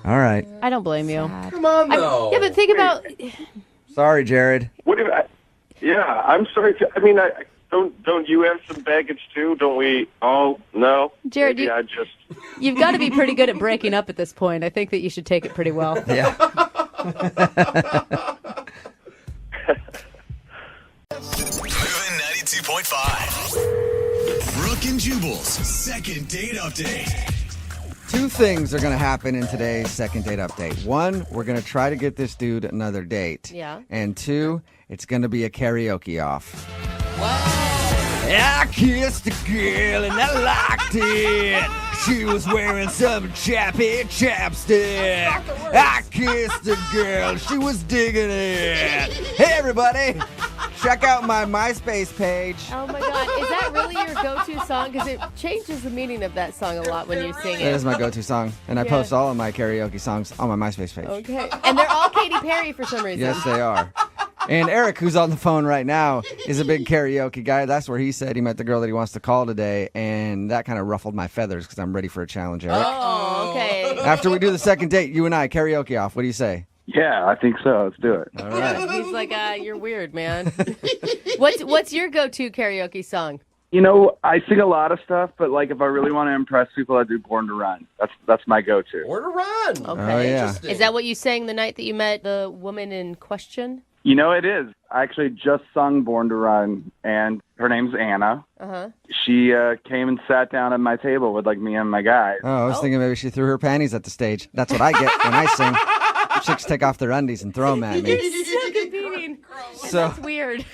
All right. I don't blame you. Come on, though. Yeah, but think about... Sorry, Jared. What do I'm sorry. Don't you have some baggage too? Don't we all? No, Jared, Maybe you've got to be pretty good at breaking up at this point. I think that you should take it pretty well. Yeah. Moving 92.5. Brooke and Jubal's second date update. 2 things are going to happen in today's second date update. 1, we're going to try to get this dude another date. Yeah. And 2, it's going to be a karaoke off. I kissed a girl and I liked it. She was wearing some chappy chapstick. I kissed a girl, she was digging it. Hey everybody, check out my MySpace page. Oh my God, is that really your go-to song? Because it changes the meaning of that song a lot when you sing That it. is my go-to song, and I post all of my karaoke songs on my MySpace page. Okay, and they're all Katy Perry for some reason. Yes, they are. And Eric, who's on the phone right now, is a big karaoke guy. That's where he said he met the girl that he wants to call today, and that kind of ruffled my feathers because I'm ready for a challenge, Eric. Oh, okay. After we do the second date, you and I karaoke off. What do you say? Yeah, I think so. Let's do it. All right. He's like, you're weird, man. What's your go-to karaoke song? You know, I sing a lot of stuff, but like if I really want to impress people, I do Born to Run. That's my go-to. Born to Run. Okay. Oh, yeah. Is that what you sang the night that you met the woman in question? You know, it is. I actually just sung Born to Run, and her name's Anna. Uh-huh. She came and sat down at my table with like me and my guys. Oh, I was thinking maybe she threw her panties at the stage. That's what I get when I sing. Chicks take off their undies and throw them at me. It's so competing. That's weird.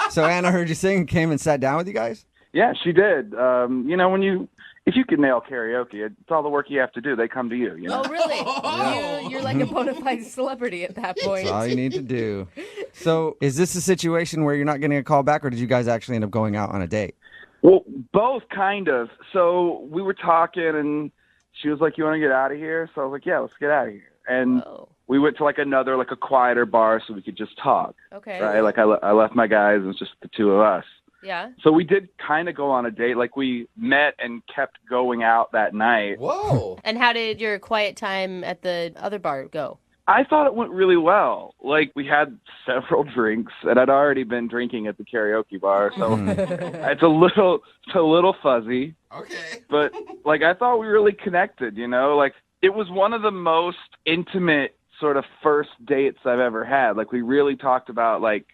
So Anna heard you sing and came and sat down with you guys? Yeah, she did. You know, if you can nail karaoke, it's all the work you have to do. They come to you. You know? Oh, really? You're like a bona fide celebrity at that point. That's all you need to do. So is this a situation where you're not getting a call back, or did you guys actually end up going out on a date? Well, both kind of. So we were talking, and she was like, "You want to get out of here?" So I was like, "Yeah, let's get out of here." And we went to like a quieter bar so we could just talk. Okay. Right? Like I left my guys, and it was just the two of us. Yeah. So we did kind of go on a date. Like we met and kept going out that night. Whoa. And how did your quiet time at the other bar go? I thought it went really well. Like we had several drinks, and I'd already been drinking at the karaoke bar, so it's a little fuzzy. Okay. But like I thought we really connected, you know? Like it was one of the most intimate sort of first dates I've ever had. Like we really talked about like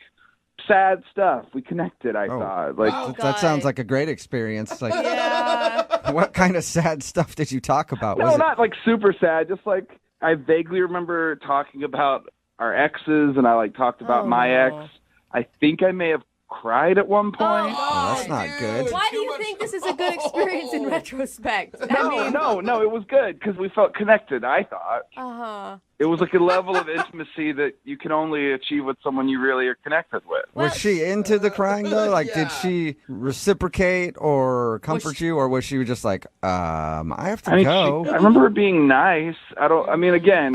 sad stuff. We connected, I thought. Like that sounds like a great experience. Like Yeah. what kind of sad stuff did you talk about? no, not like super sad, just like I vaguely remember talking about our exes, and I like talked about my ex. I think I may have cried at one point. Oh, that's not good. Why do you think this is a good experience in retrospect? No, it was good because we felt connected, I thought. Uh-huh. It was like a level of intimacy that you can only achieve with someone you really are connected with. Was she into the crying though? Like, did she reciprocate or comfort you, or was she just like, I have to go? I remember her being nice. Again,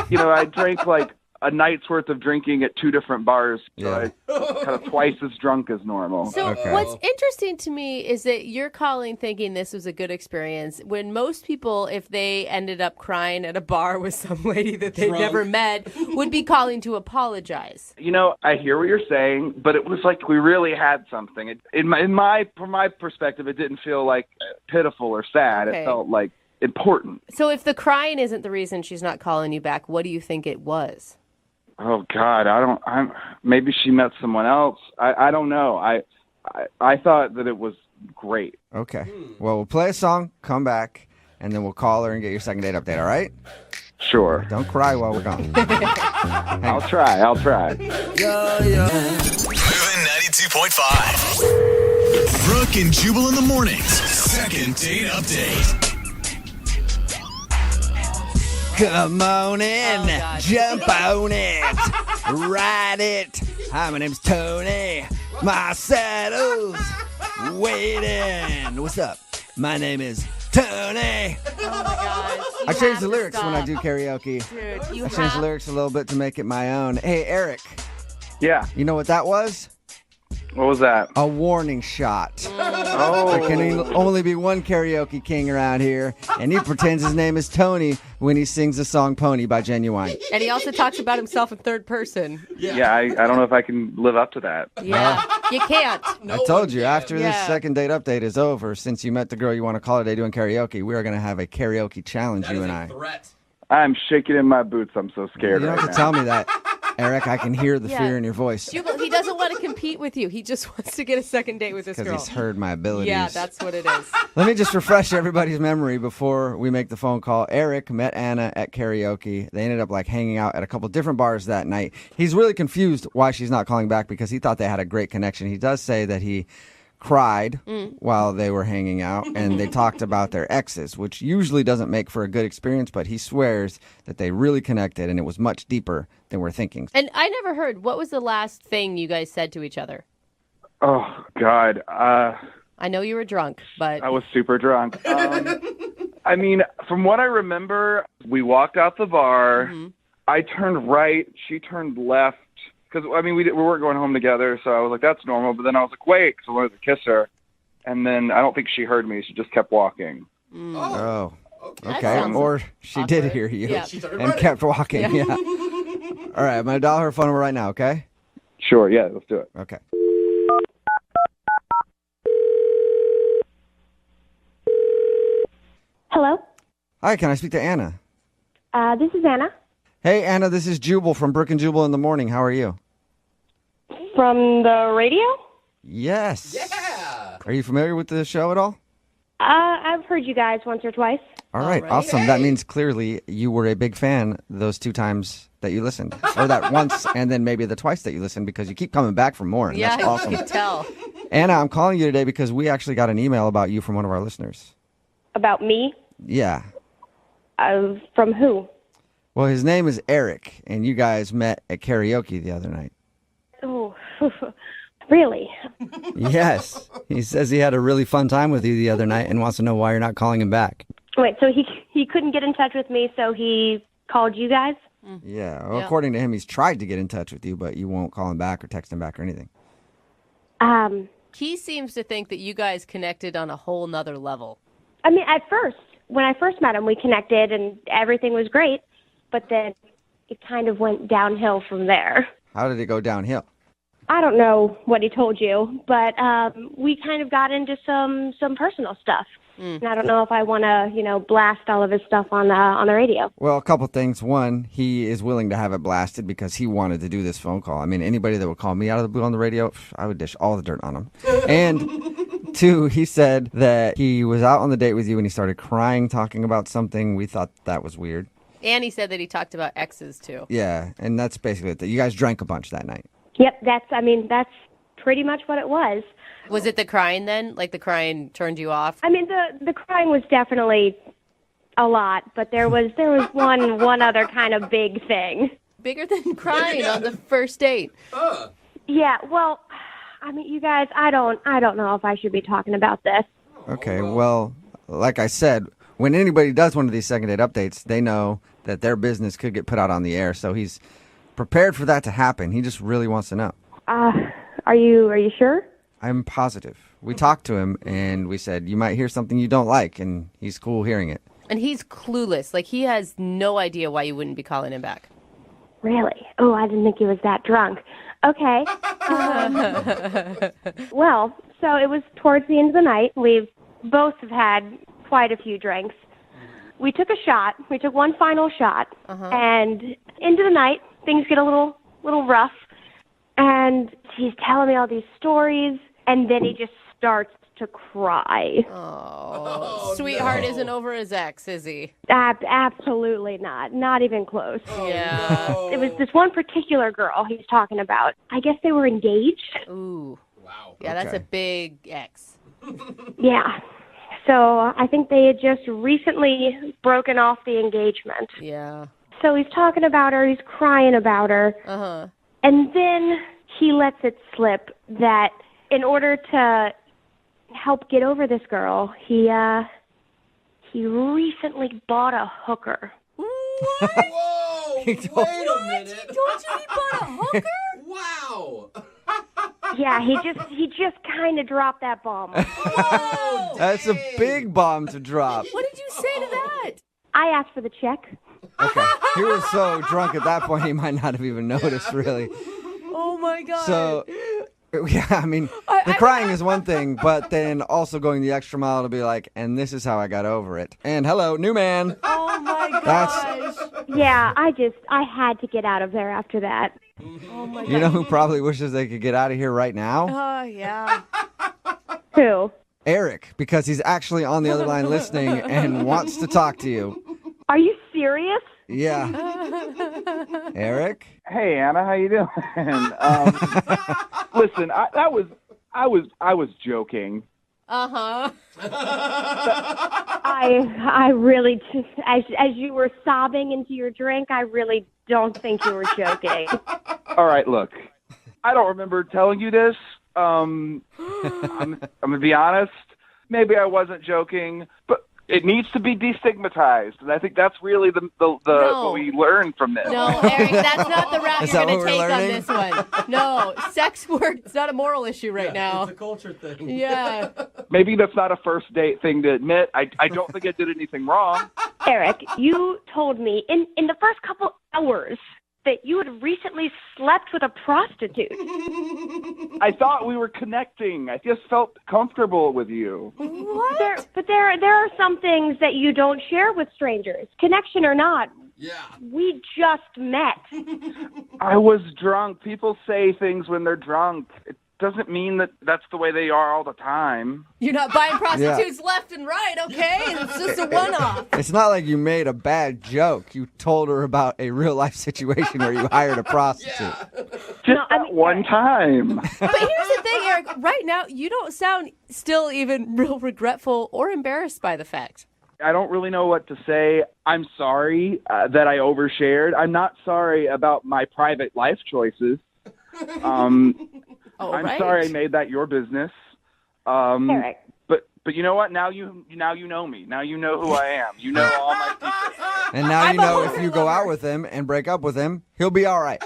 you know, I drank like a night's worth of drinking at two different bars, so I kind of twice as drunk as normal. So what's interesting to me is that you're calling thinking this was a good experience, when most people, if they ended up crying at a bar with some lady that they'd never met, would be calling to apologize. You know, I hear what you're saying, but it was like we really had something. From my perspective, it didn't feel like pitiful or sad. Okay. It felt like important. So if the crying isn't the reason she's not calling you back, what do you think it was? Oh God, maybe she met someone else. I don't know. I thought that it was great. Okay. Well, we'll play a song, come back, and then we'll call her and get your second date update, all right? Sure. Don't cry while we're gone. I'll try. Moving 92.5. Brooke and Jubal in the mornings. Second date update. Come on in, jump on it, ride it. Hi, my name's Tony. My saddle's waiting. What's up? My name is Tony. Oh my gosh. I change the lyrics when I do karaoke. Dude, I change the lyrics a little bit to make it my own. Hey, Eric. Yeah. You know what that was? What was that? A warning shot. Oh. There can only be one karaoke king around here, and he pretends his name is Tony when he sings the song Pony by Genuine. And he also talks about himself in third person. Yeah, I don't know if I can live up to that. Yeah, you can't. I told you, after this second date update is over, since you met the girl you want to call today doing karaoke, we are going to have a karaoke challenge, you and I. I'm shaking in my boots. I'm so scared. You don't have to tell me that, Eric. I can hear the fear in your voice. Jubal, he doesn't want to compete with you. He just wants to get a second date with this girl. Because he's heard my abilities. Yeah, that's what it is. Let me just refresh everybody's memory before we make the phone call. Eric met Anna at karaoke. They ended up hanging out at a couple different bars that night. He's really confused why she's not calling back because he thought they had a great connection. He does say that he cried while they were hanging out, and they talked about their exes, which usually doesn't make for a good experience, but he swears that they really connected, and it was much deeper than we're thinking. And I never heard, what was the last thing you guys said to each other? Oh, God. I know you were drunk, but... I was super drunk. From what I remember, we walked out the bar. I turned right. She turned left because I mean we weren't going home together, so I was like, that's normal. But then I was like, wait, because I wanted to kiss her, and then I don't think she heard me. She just kept walking. Oh. That Okay. sounds Or she did awkward. hear you Yeah. She started and running. kept walking. Yeah. All right. I'm going to dial her phone number right now, okay? Sure, yeah, let's do it. Okay. Hello? Hi, can I speak to Anna? This is Anna Hey, Anna, this is Jubal from Brooke and Jubal in the Morning. How are you? from the radio. Yes. Yeah. Are you familiar with the show at all? I've heard you guys once or twice. All right, awesome. That means clearly you were a big fan those 2 times that you listened. Or that once and then maybe the twice that you listened because you keep coming back for more. And Yeah, that's awesome. you can tell. Anna, I'm calling you today because we actually got an email about you from one of our listeners. About me? Yeah. From who? Well, his name is Eric, and you guys met at karaoke the other night. Oh, really? Yes. He says he had a really fun time with you the other night and wants to know why you're not calling him back. Wait, so he couldn't get in touch with me, so he called you guys? Yeah. Well, according to him, he's tried to get in touch with you, but you won't call him back or text him back or anything. He seems to think that you guys connected on a whole nother level. I mean, at first, when I first met him, we connected and everything was great, but then it kind of went downhill from there. How did it go downhill? I don't know what he told you, but we kind of got into some personal stuff. And I don't know if I want to, blast all of his stuff on the radio. Well, a couple things. One, he is willing to have it blasted because he wanted to do this phone call. I mean, anybody that would call me out of the blue on the radio, I would dish all the dirt on him. And 2, he said that he was out on the date with you and he started crying, talking about something. We thought that was weird. And he said that he talked about exes, too. Yeah, and that's basically it. You guys drank a bunch that night. Yep, that's pretty much what it was. Was it the crying then? Like the crying turned you off? I mean, the crying was definitely a lot, but there was one other kind of big thing. Bigger than crying on the first date. Yeah, well, I mean, you guys, I don't know if I should be talking about this. Okay, well, like I said, when anybody does one of these second date updates, they know that their business could get put out on the air, so he's prepared for that to happen. He just really wants to know. Are you sure? I'm positive. We talked to him, and we said, you might hear something you don't like, and he's cool hearing it. And he's clueless. Like, he has no idea why you wouldn't be calling him back. Really? Oh, I didn't think he was that drunk. Okay. Well, so it was towards the end of the night. We've both have had quite a few drinks. We took a shot. We took one final shot. And into the night, things get a little rough. And he's telling me all these stories, and then he just starts to cry. Oh, sweetheart isn't over his ex, is he? Absolutely not. Not even close. Yeah. It was this one particular girl he's talking about. I guess they were engaged. Ooh. Wow. Yeah, that's a big ex. Yeah. So I think they had just recently broken off the engagement. Yeah. So he's talking about her. He's crying about her. Uh-huh. And then he lets it slip that in order to help get over this girl, he recently bought a hooker. Whoa! Wait a minute. Told you he bought a hooker? Wow. Yeah, he just kind of dropped that bomb. Whoa, That's a big bomb to drop. What did you say to that? I asked for the check. Okay. He was so drunk at that point, he might not have even noticed, really. Oh, my God. So, yeah, I mean, the crying is one thing, but then also going the extra mile to be like, and this is how I got over it. And hello, new man. Oh, my That's, gosh. Yeah, I had to get out of there after that. Oh, my God. you know who probably wishes they could get out of here right now? Oh, yeah. Who? Eric, because he's actually on the other line listening and wants to talk to you. Are you serious? Yeah. Eric? Hey, Anna, how you doing? Listen, I was joking. Uh-huh. I really, as you were sobbing into your drink, I really don't think you were joking. All right, look, I don't remember telling you this. I'm gonna be honest. Maybe I wasn't joking, but It needs to be destigmatized, and I think that's really the what we learn from this. No, Eric, that's not the route Is you're that going to what take we're on learning? this one. No, sex work, it's not a moral issue right now. It's a culture thing. Yeah. Maybe that's not a first date thing to admit. I don't think I did anything wrong. Eric, you told me in the first couple hours that you had recently slept with a prostitute. I thought we were connecting. I just felt comfortable with you. What? There are some things that you don't share with strangers, connection or not. Yeah. We just met. I was drunk. People say things when they're drunk. It doesn't mean that that's the way they are all the time. You're not buying prostitutes left and right, okay? It's just a one-off. It's not like you made a bad joke. You told her about a real-life situation where you hired a prostitute. Just one time. But here's the thing, Eric. Right now, you don't sound still even real regretful or embarrassed by the fact. I don't really know what to say. I'm sorry that I overshared. I'm not sorry about my private life choices. I'm sorry I made that your business. Eric. But you know what? Now you know me. Now you know who I am. You know all my secrets. And now you know if you go out with him and break up with him, he'll be all right.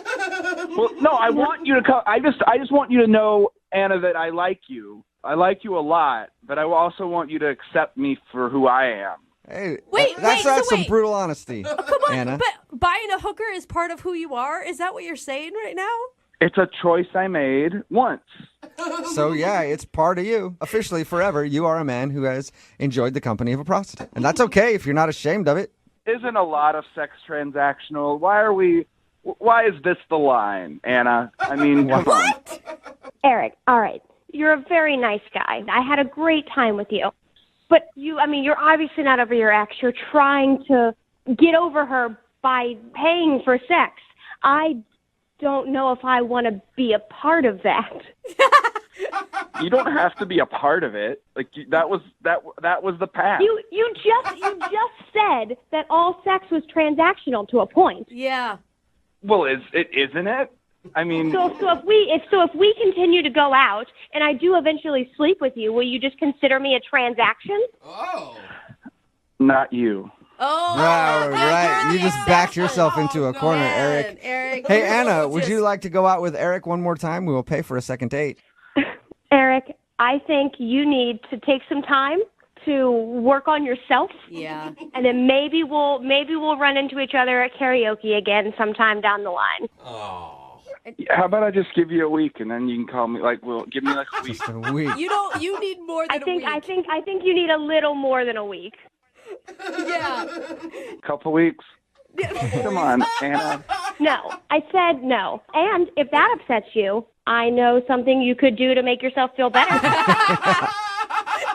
Well, no, I want you to come. I just want you to know, Anna, that I like you. I like you a lot, but I also want you to accept me for who I am. Hey, Wait, that's some wait. brutal honesty. Oh, come on, Anna. but buying a hooker is part of who you are? Is that what you're saying right now? It's a choice I made once. So, yeah, it's part of you. Officially, forever, you are a man who has enjoyed the company of a prostitute. And that's okay if you're not ashamed of it. Isn't a lot of sex transactional? Why is this the line, Anna? I mean, come on. Eric, all right. You're a very nice guy. I had a great time with you. But you're obviously not over your ex. You're trying to get over her by paying for sex. I don't know if I want to be a part of that. You don't have to be a part of it. Like that was the past. You just said that all sex was transactional to a point. Yeah. Well, isn't it? I mean, So if we continue to go out and I do eventually sleep with you, will you just consider me a transaction? Oh. not you. Oh, right. You just backed yourself into a corner, man, Eric. Hey, Anna, would you like to go out with Eric one more time? We will pay for a second date. Eric, I think you need to take some time to work on yourself. Yeah. And then maybe we'll run into each other at karaoke again sometime down the line. Oh. How about I just give you a week and then you can call me give me like a week. Just a week. You need more than a week. I think you need a little more than a week. Yeah. Couple weeks. Come on, Anna. No, I said no. And if that upsets you, I know something you could do to make yourself feel better.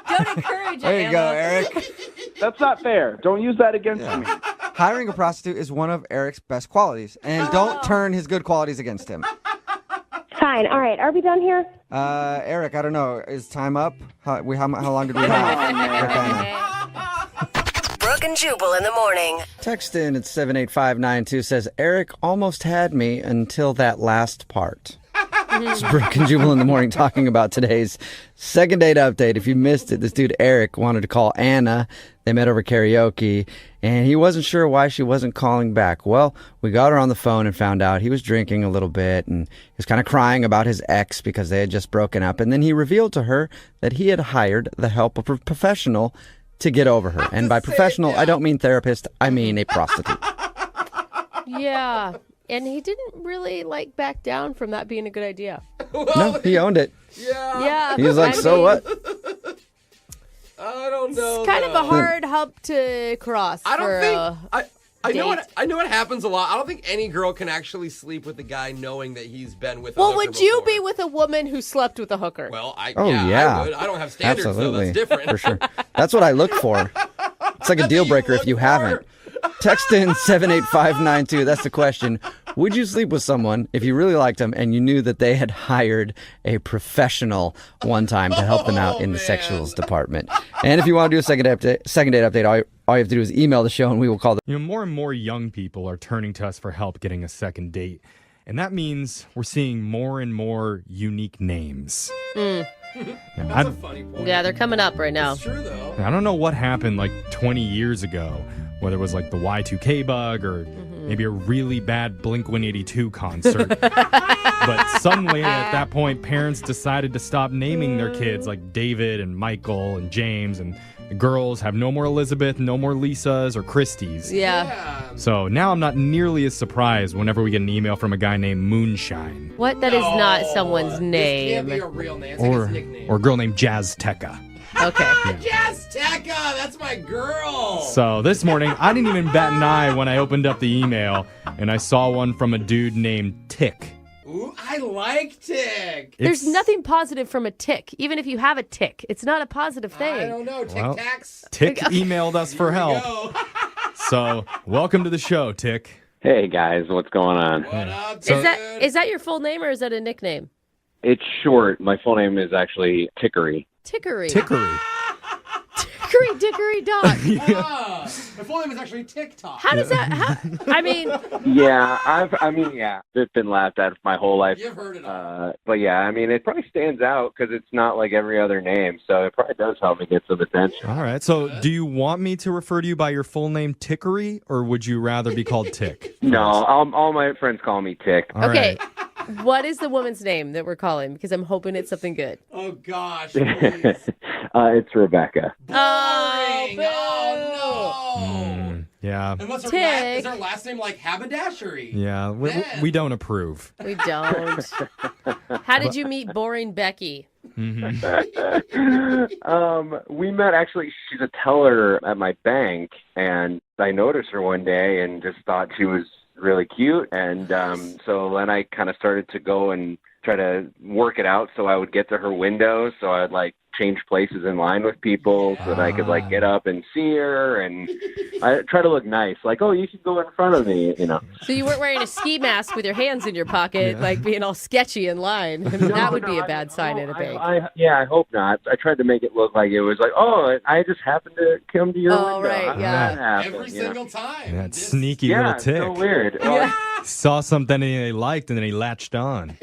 Don't encourage it, There you go, Eric. That's not fair. Don't use that against me. Hiring a prostitute is one of Eric's best qualities, and don't turn his good qualities against him. Fine. All right. Are we done here? Eric, I don't know. Is time up? How long did we have? Brooke and Jubal in the morning. Text in at 78592 says, Eric almost had me until that last part. It's Brooke and Jubal in the morning talking about today's second date update. If you missed it, this dude Eric wanted to call Anna. They met over karaoke, and he wasn't sure why she wasn't calling back. Well, we got her on the phone and found out he was drinking a little bit, and he was kind of crying about his ex because they had just broken up. And then he revealed to her that he had hired the help of a professional to get over her. And by professional, I don't mean therapist. I mean a prostitute. Yeah. And he didn't really back down from that being a good idea. No, he owned it. Yeah. He was like, what? I don't know. It's kind of a hard hump to cross. I don't for think I know date. what happens a lot. I don't think any girl can actually sleep with a guy knowing that he's been with. Well, would you be with a woman who slept with a hooker? Well, yeah. I would. I don't have standards, Absolutely. so that's different. For sure. That's what I look for. It's like a deal breaker if you haven't. Text in 78592. That's the question. Would you sleep with someone if you really liked them and you knew that they had hired a professional one time to help them out in the sexuals department? And if you want to do a second date update, all you have to do is email the show and we will call them. More and more young people are turning to us for help getting a second date. And that means we're seeing more and more unique names. Mm. That's a funny point. Yeah, they're coming up right now. It's true, though. And I don't know what happened like 20 years ago, whether it was like the Y2K bug or maybe a really bad Blink-182 concert. But suddenly at that point, parents decided to stop naming their kids like David and Michael and James, and the girls have no more Elizabeth, no more Lisas or Christies. Yeah. So now I'm not nearly as surprised whenever we get an email from a guy named Moonshine. What? That is not someone's name. This can't be a real name. It's like his nickname. Or a girl named Jazz Tekka. Okay. Yes, Tekka! That's my girl! So this morning, I didn't even bat an eye when I opened up the email, and I saw one from a dude named Tick. Ooh, I like Tick. There's nothing positive from a tick. Even if you have a tick, it's not a positive thing. I don't know. Well, Tic-tacs? Tick emailed us for help. So welcome to the show, Tick. Hey guys, what's going on? What up, So- Is that your full name or is that a nickname? It's short. My full name is actually Tickery. Tickery. Tickery. Tickery dickory dock. Ah, the full name is actually TikTok. How does that? I mean, Yeah, it's been laughed at my whole life. You've heard it all. But yeah, I mean, it probably stands out because it's not like every other name, so it probably does help me get some attention. All right. So do you want me to refer to you by your full name, Tickery, or would you rather be called Tick? No, all my friends call me Tick. All okay. What is the woman's name that we're calling? Because I'm hoping it's something good. Oh, gosh. It's Rebecca. Boring. Oh, no. Yeah. And what's her Tick. is her last name like Haberdashery? Yeah. We don't approve. We don't. How did you meet boring Becky? We met actually. She's a teller at my bank, and I noticed her one day and just thought she was really cute. And so then I kind of started to go and try to work it out so I would get to her window. So I'd like change places in line with people so that I could like get up and see her. And I try to look nice, like, oh, you should go in front of me, you know. So you weren't wearing a ski mask with your hands in your pocket, like being all sketchy in line. I mean, that would be a bad sign in a bank. I hope not. I tried to make it look like it was like, oh, I just happened to come to your window. Right, yeah. That happened, Every you know? single time. That sneaky little it's Tick. so weird. Saw something he liked and then he latched on.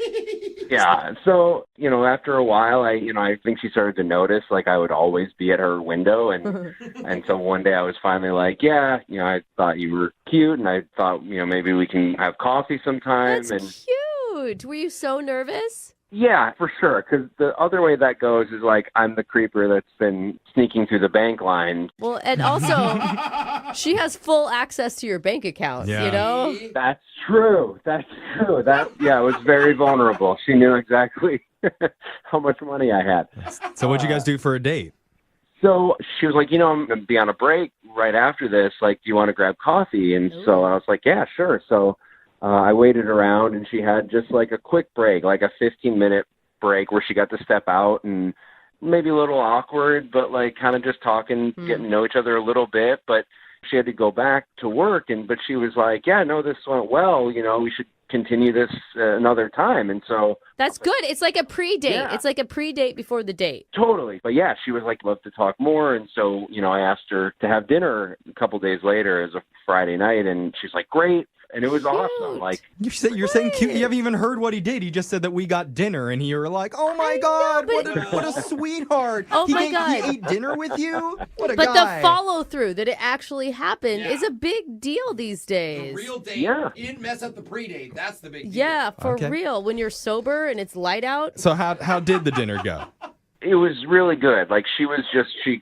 Yeah. So, after a while, I think she started to notice, like, I would always be at her window. And so one day I was finally like, yeah, I thought you were cute. And I thought, maybe we can have coffee sometime. That's cute. Were you so nervous? Yeah, for sure. Because the other way that goes is like I'm the creeper that's been sneaking through the bank line. Well, and also, she has full access to your bank account, Yeah. you know? That's true. That, it was very vulnerable. She knew exactly how much money I had. So what'd you guys do for a date? So she was like, I'm going to be on a break right after this. Like, do you want to grab coffee? And so I was like, yeah, sure. So I waited around, and she had just like a quick break, like a 15-minute break where she got to step out, and maybe a little awkward, but like kind of just talking, getting to know each other a little bit. But she had to go back to work, but she was like, yeah, no, this went well. We should continue this another time. And so That's good. It's like a pre-date. Yeah. It's like a pre-date before the date. totally. But yeah, she was like, love to talk more. And so, I asked her to have dinner a couple days later as a Friday night, and she's like, great. And it was awesome. Like, You're saying cute. You haven't even heard what he did. He just said that we got dinner, and you were like, "Oh my God, what a sweetheart! Oh my He God. ate dinner with you. What a But guy!" the follow-through that it actually happened is a big deal these days. The real date. Yeah. You didn't mess up the pre-date. That's the big deal. Yeah, for Okay. real. When you're sober and it's light out. So how did the dinner go? it was really good. Like, she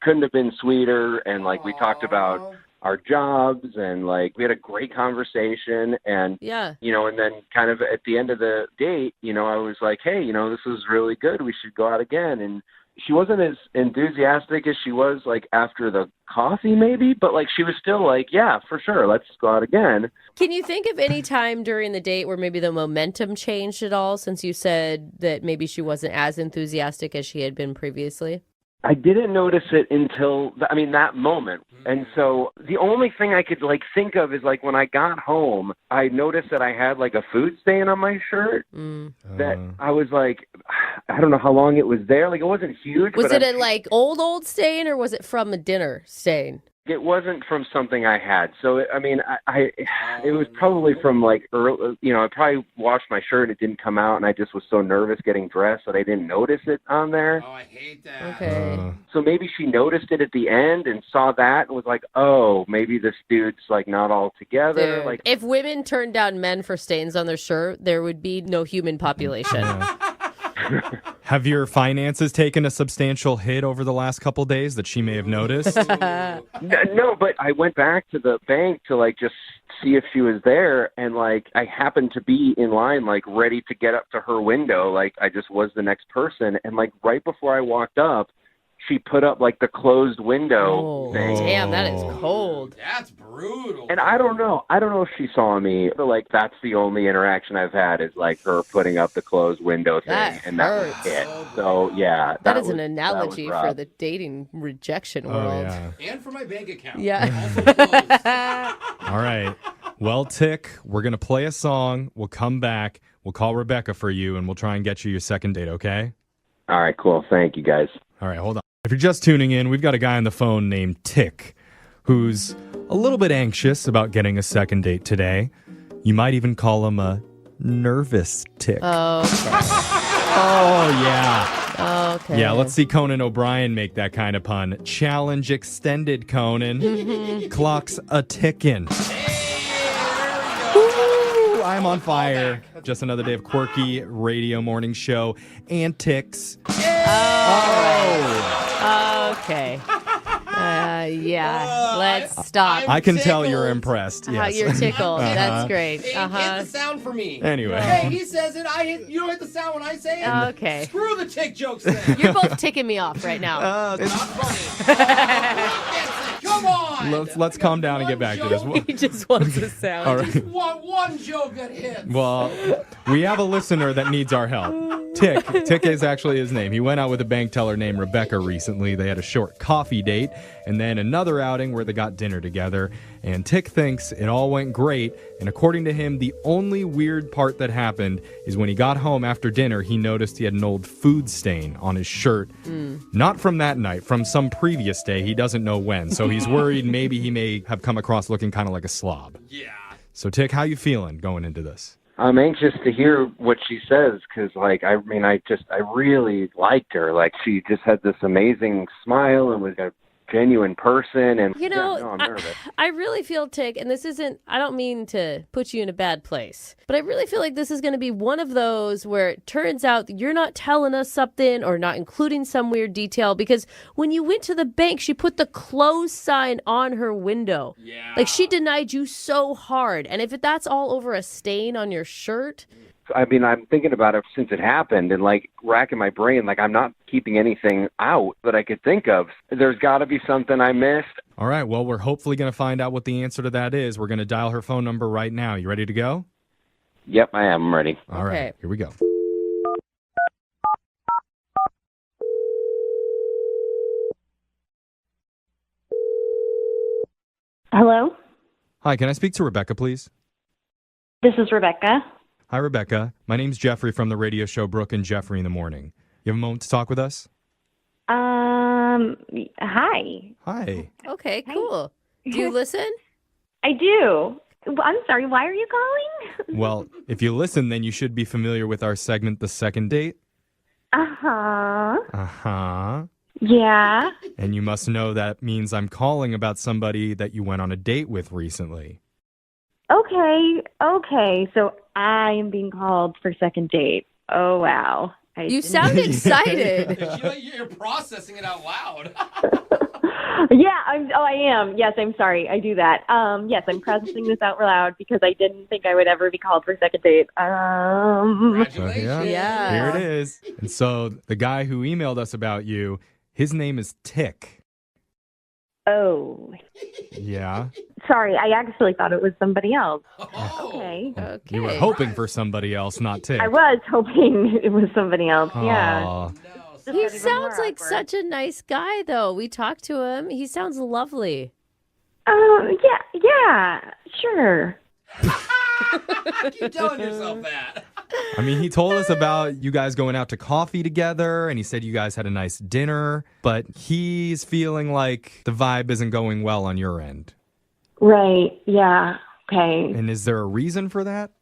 couldn't have been sweeter. And like, we talked about our jobs, and like we had a great conversation, and Yeah. and then kind of at the end of the date, I was like, hey, this was really good, we should go out again. And she wasn't as enthusiastic as she was like after the coffee maybe, but like she was still like, yeah, for sure, let's go out again. Can you think of any time during the date where maybe the momentum changed at all, since you said that maybe she wasn't as enthusiastic as she had been previously? I didn't notice it until, that moment. And so the only thing I could like think of is like when I got home, I noticed that I had like a food stain on my shirt that I was like, I don't know how long it was there. Like, it wasn't huge. Was but it a like old stain, or was it from a dinner stain? It wasn't from something I had. So, it was probably from like early, I probably washed my shirt. It didn't come out, and I just was so nervous getting dressed that I didn't notice it on there. Oh, I hate that. Okay. So maybe she noticed it at the end and saw that and was like, oh, maybe this dude's like not all together. Dude, Like, if women turned down men for stains on their shirt, there would be no human population. Have your finances taken a substantial hit over the last couple days that she may have noticed? no, but I went back to the bank to like just see if she was there, and like I happened to be in line, like ready to get up to her window, like I just was the next person, and like right before I walked up, she put up like the closed window thing. Damn, that is cold. That's brutal. And I don't know if she saw me, but like that's the only interaction I've had is like her putting up the closed window thing, That and that was it. So yeah, That is was- an analogy that was for rough. the dating rejection world. yeah. And for my bank account. Yeah. All right. Well, Tick, we're going to play a song. We'll come back. We'll call Rebecca for you, and we'll try and get you your second date, okay? All right, cool. Thank you, guys. All right, hold on. If you're just tuning in, we've got a guy on the phone named Tick who's a little bit anxious about getting a second date today. You might even call him a nervous Tick. Oh, okay. Oh, yeah. Okay. Yeah, let's see Conan O'Brien make that kind of pun. Challenge extended, Conan. Clock's a tickin'. Woo, I'm on fire. Just another day of quirky radio morning show antics. Okay. Yeah. Let's stop. I can tell you're impressed. Yes. You're tickled. Uh-huh. That's great. Hit the sound for me. Anyway. Hey, he says it. You don't hit the sound when I say it. Okay. Screw the tick jokes then. You're both ticking me off right now. It's not funny. Come on. Let's calm down and get back to this. He just wants a sound. All right. Just want one joke that hits. Well, we have a listener that needs our help. Tick. Tick is actually his name. He went out with a bank teller named Rebecca recently. They had a short coffee date and then another outing where they got dinner together. And Tick thinks it all went great. And according to him, the only weird part that happened is when he got home after dinner, he noticed he had an old food stain on his shirt. Not from that night, from some previous day. He doesn't know when. So he's worried maybe he may have come across looking kind of like a slob. Yeah. So Tick, how you feeling going into this? I'm anxious to hear what she says because, like, I really liked her. Like, she just had this amazing smile and was a genuine person. And I'm nervous. I really feel, Tick, and this isn't, I don't mean to put you in a bad place, but I really feel like this is going to be one of those where it turns out that you're not telling us something or not including some weird detail, because when you went to the bank, she put the close sign on her window. Yeah. Like, she denied you so hard. And if that's all over a stain on your shirt... I mean, I'm thinking about it since it happened and, like, racking my brain. Like, I'm not keeping anything out that I could think of. There's got to be something I missed. All right, well, we're hopefully going to find out what the answer to that is. We're going to dial her phone number right now. You ready to go? Yep, I am. I'm ready. All right, here we go. Hello, Hi, can I speak to Rebecca, please? this is Rebecca. Hi, Rebecca. My name's Jeffrey from the radio show Brooke and Jeffrey in the Morning. You have a moment to talk with us? Hi. Hi. Okay, cool. Do you listen? I do. I'm sorry, why are you calling? Well, if you listen, then you should be familiar with our segment, The Second Date. Uh-huh. Uh-huh. Yeah. And you must know that means I'm calling about somebody that you went on a date with recently. Okay. So I am being called for second date. Oh, wow. You sound excited. You're processing it out loud. Yeah, I am. Yes, I'm sorry. I do that. Yes, I'm processing this out loud because I didn't think I would ever be called for a second date. So, Yeah. Here it is. And so the guy who emailed us about you, his name is Tick. Oh. Yeah. Sorry, I actually thought it was somebody else. Oh. Okay. You were hoping for somebody else, not Tick. I was hoping it was somebody else. Yeah. Aw. He sounds like such a nice guy, though. We talked to him. He sounds lovely. Yeah, sure. Keep telling yourself that. I mean, he told us about you guys going out to coffee together, and he said you guys had a nice dinner, but he's feeling like the vibe isn't going well on your end. Right. Yeah. Okay. And is there a reason for that?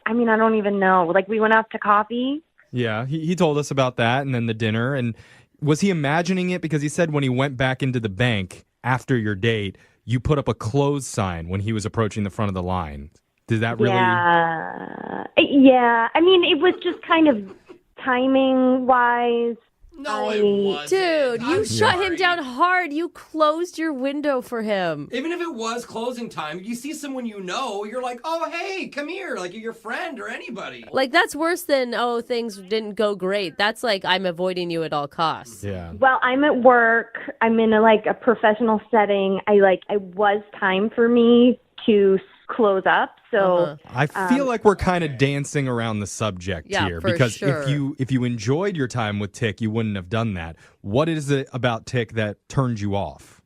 I mean, I don't even know. Like, we went out to coffee. Yeah, he told us about that, and then the dinner. And was he imagining it? Because he said when he went back into the bank after your date, you put up a close sign when he was approaching the front of the line. Did that really? Yeah. I mean, it was just kind of timing-wise. No, it wasn't. Dude, you shut him down hard. You closed your window for him. Even if it was closing time, you see someone you know, you're like, oh, hey, come here. Like, you're your friend or anybody. Like, that's worse than, oh, things didn't go great. That's like, I'm avoiding you at all costs. Yeah. Well, I'm at work. I'm in a professional setting. It was time for me to close up. So I feel like we're kind of dancing around the subject here for because sure. if you enjoyed your time with Tick, you wouldn't have done that. What is it about Tick that turned you off?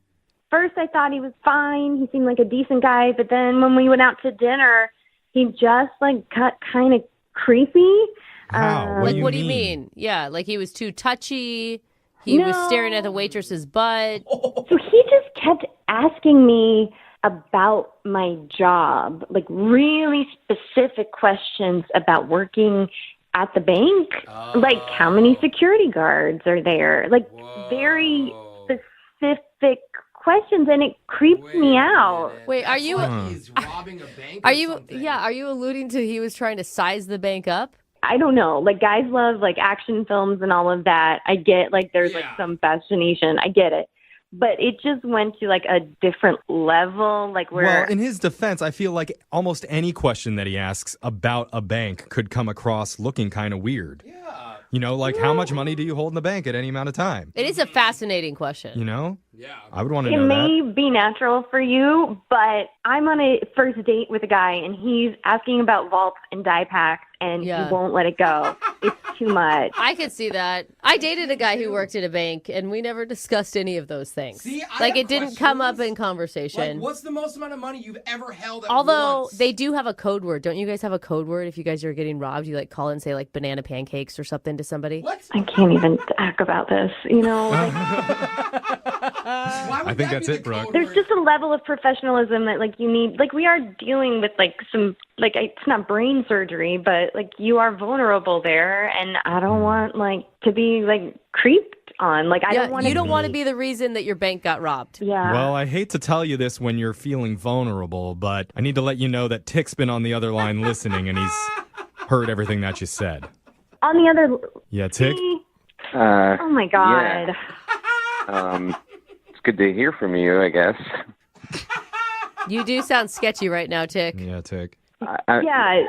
first I thought he was fine. He seemed like a decent guy. But then when we went out to dinner, he just got kind of creepy. How? What do you mean? Yeah, like he was too touchy. He was staring at the waitress's butt. So he just kept asking me about my job, like really specific questions about working at the bank. Like how many security guards are there? Like very specific questions, and it creeped me out. Wait, are you He's robbing a bank are you are you alluding to he was trying to size the bank up? I don't know. Like guys love action films and all of that. I get there's some fascination. I get it. But it just went to a different level, where... Well, in his defense, I feel like almost any question that he asks about a bank could come across looking kind of weird. Yeah. You know, how much money do you hold in the bank at any amount of time? It is a fascinating question. You know? Yeah. I would want to It know may that. be natural for you, but I'm on a first date with a guy, and he's asking about vaults and die packs, and he won't let it go. It's too much. I could see that. I dated a guy who worked at a bank, and we never discussed any of those things. See, I have it didn't come up in conversation. What's the most amount of money you've ever held at Although once? they do have a code word. Don't you guys have a code word if you guys are getting robbed? You call and say banana pancakes or something to somebody? What? I can't even talk about this, I think that's it, Brooke. There's just a level of professionalism that you need. We are dealing with some it's not brain surgery, but you are vulnerable there, and I don't want to be creeped on. I don't want you don't want to be the reason that your bank got robbed. Yeah. Well, I hate to tell you this when you're feeling vulnerable, but I need to let you know that Tick's been on the other line listening, and he's heard everything that you said. On the other... Yeah, Tick? Oh, my God. Yeah. It's good to hear from you, I guess. You do sound sketchy right now, Tick. Yeah, Tick. Yeah.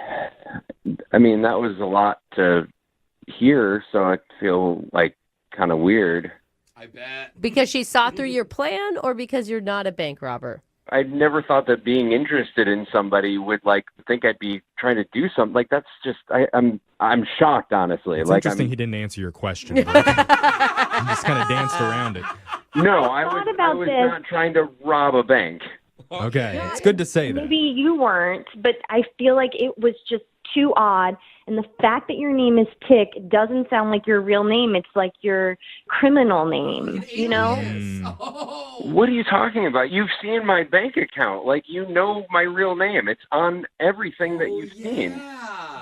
I mean, that was a lot to hear, so I feel kind of weird. I bet. Because she saw through your plan, or because you're not a bank robber? I never thought that being interested in somebody would think I'd be trying to do something. That's just I'm shocked, honestly. It's interesting he didn't answer your question. He just kind of danced around it. No, I was not trying to rob a bank. Okay, it's good to say that. Maybe you weren't, but I feel like it was just too odd. And the fact that your name is Tick doesn't sound like your real name. It's like your criminal name, What are you talking about? You've seen my bank account. You know my real name. It's on everything that you've seen.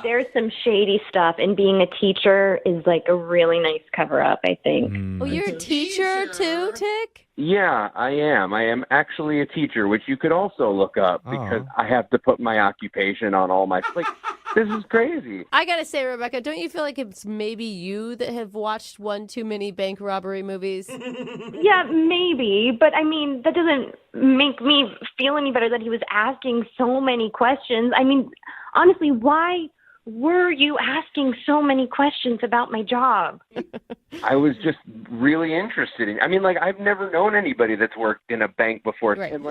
There's some shady stuff, and being a teacher is a really nice cover-up, I think. Oh, you're a teacher too, Tick? Yeah, I am. I am actually a teacher, which you could also look up because I have to put my occupation on all my... this is crazy. I gotta say, Rebecca, don't you feel like it's maybe you that have watched one too many bank robbery movies? Yeah, maybe. But, I mean, that doesn't make me feel any better that he was asking so many questions. I mean, honestly, why were you asking so many questions about my job? I was just really interested in... I've never known anybody that's worked in a bank before. Right. And,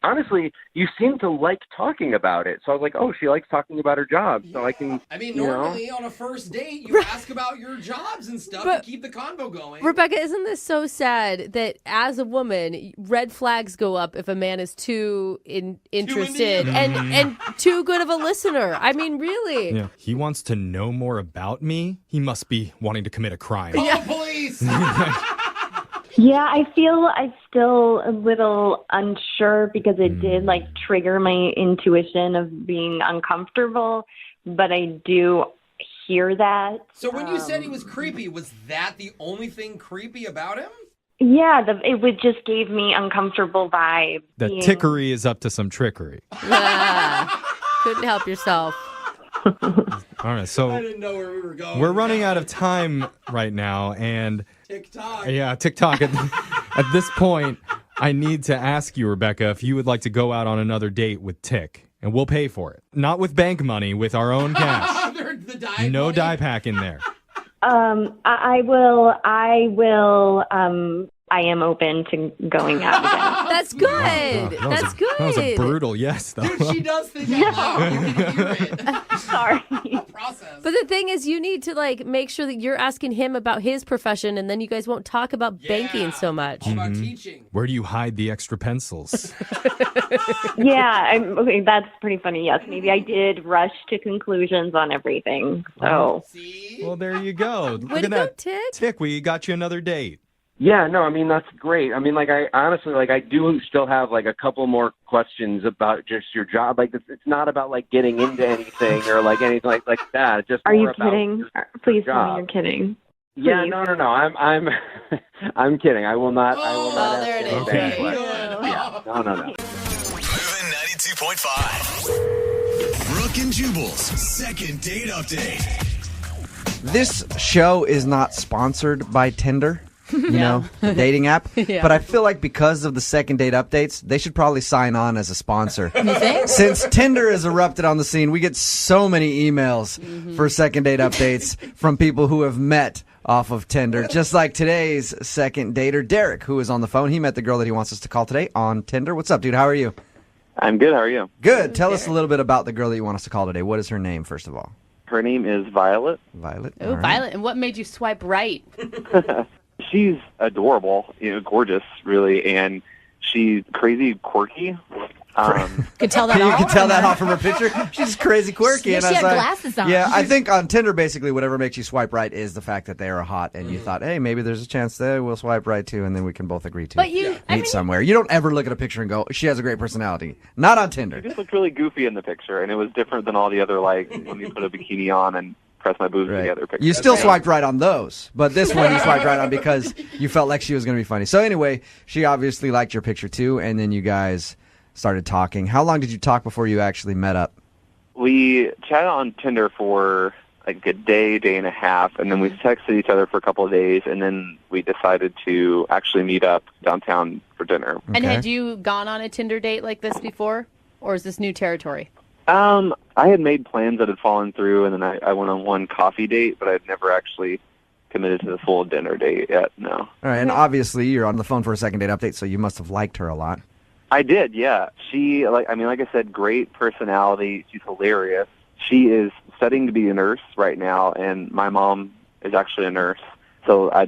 honestly, you seem to like talking about it. So I was like, oh, she likes talking about her job. So I can, normally on a first date, you ask about your jobs and stuff to keep the convo going. Rebecca, isn't this so sad that as a woman, red flags go up if a man is too interested and too good of a listener? I mean, really. Yeah. He wants to know more about me? He must be wanting to commit a crime. Call the police! Yeah, I feel I'm still a little unsure because it did like trigger my intuition of being uncomfortable, but I do hear that. So when you said he was creepy, was that the only thing creepy about him? Yeah, it would just gave me uncomfortable vibe. The tickery is up to some trickery. Couldn't help yourself. All right, so I didn't know where we were going. we're running out of time right now, and TikTok. Yeah, TikTok. At this point, I need to ask you, Rebecca, if you would like to go out on another date with Tick, and we'll pay for it. Not with bank money, with our own cash. The dye No money? dye pack in there. I will. I am open to going out again. That's good. Wow, That's good. That was a brutal yes, though. Dude, she does think out loud. You can hear it. Sorry. Process. But the thing is, you need to like make sure that you're asking him about his profession, and then you guys won't talk about banking so much. All about teaching. Where do you hide the extra pencils? Yeah, okay, that's pretty funny. Yes, maybe I did rush to conclusions on everything. So Well, there you go. Look Way at to go, that. Tick. Tick, we got you another date. Yeah, no, I mean, that's great. I mean, like, I honestly, like, I do still have, like, a couple more questions about just your job. Like, it's not about, like, getting into anything or, like, anything like that. It's just are more you about kidding? your Please tell me job. you're kidding. Yeah, Please. no. I'm I'm kidding. I will not. I will not. Oh, there it ask is. any Okay. questions. Yeah. No. Moving 92.5. Brooke and Jubal's second date update. This show is not sponsored by Tinder, you know, dating app. Yeah. But I feel like because of the second date updates, they should probably sign on as a sponsor. You think? Since Tinder has erupted on the scene, we get so many emails for second date updates from people who have met off of Tinder. Just like today's second dater, Derek, who is on the phone. He met the girl that he wants us to call today on Tinder. What's up, dude? How are you? I'm good. How are you? Good. Tell us a little bit about the girl that you want us to call today. What is her name, first of all? Her name is Violet. Violet. Oh, All right. Violet. And what made you swipe right? She's adorable, gorgeous, really, and she's crazy quirky. Could tell that You off. can tell that off from her picture. She's crazy quirky. Yeah, and she I was had like, glasses on. Yeah, I think on Tinder, basically, whatever makes you swipe right is the fact that they are hot, and you thought, hey, maybe there's a chance that we'll swipe right too, and then we can both agree to But you, meet somewhere. You don't ever look at a picture and go, she has a great personality. Not on Tinder. She just looked really goofy in the picture, and it was different than all the other, like, when you put a bikini on and press my boobs together pictures. You still swiped right on those, but this one you swiped right on because you felt like she was going to be funny. So anyway, she obviously liked your picture too, and then you guys started talking. How long did you talk before you actually met up? We chatted on Tinder for like a day and a half, and then we texted each other for a couple of days, and then we decided to actually meet up downtown for dinner. And had you gone on a Tinder date like this before, or is this new territory? I had made plans that had fallen through, and then I went on one coffee date, but I'd never actually committed to the full dinner date yet, no. All right, and obviously you're on the phone for a second date update, so you must have liked her a lot. I did, yeah. She, like I said, great personality. She's hilarious. She is studying to be a nurse right now, and my mom is actually a nurse. So I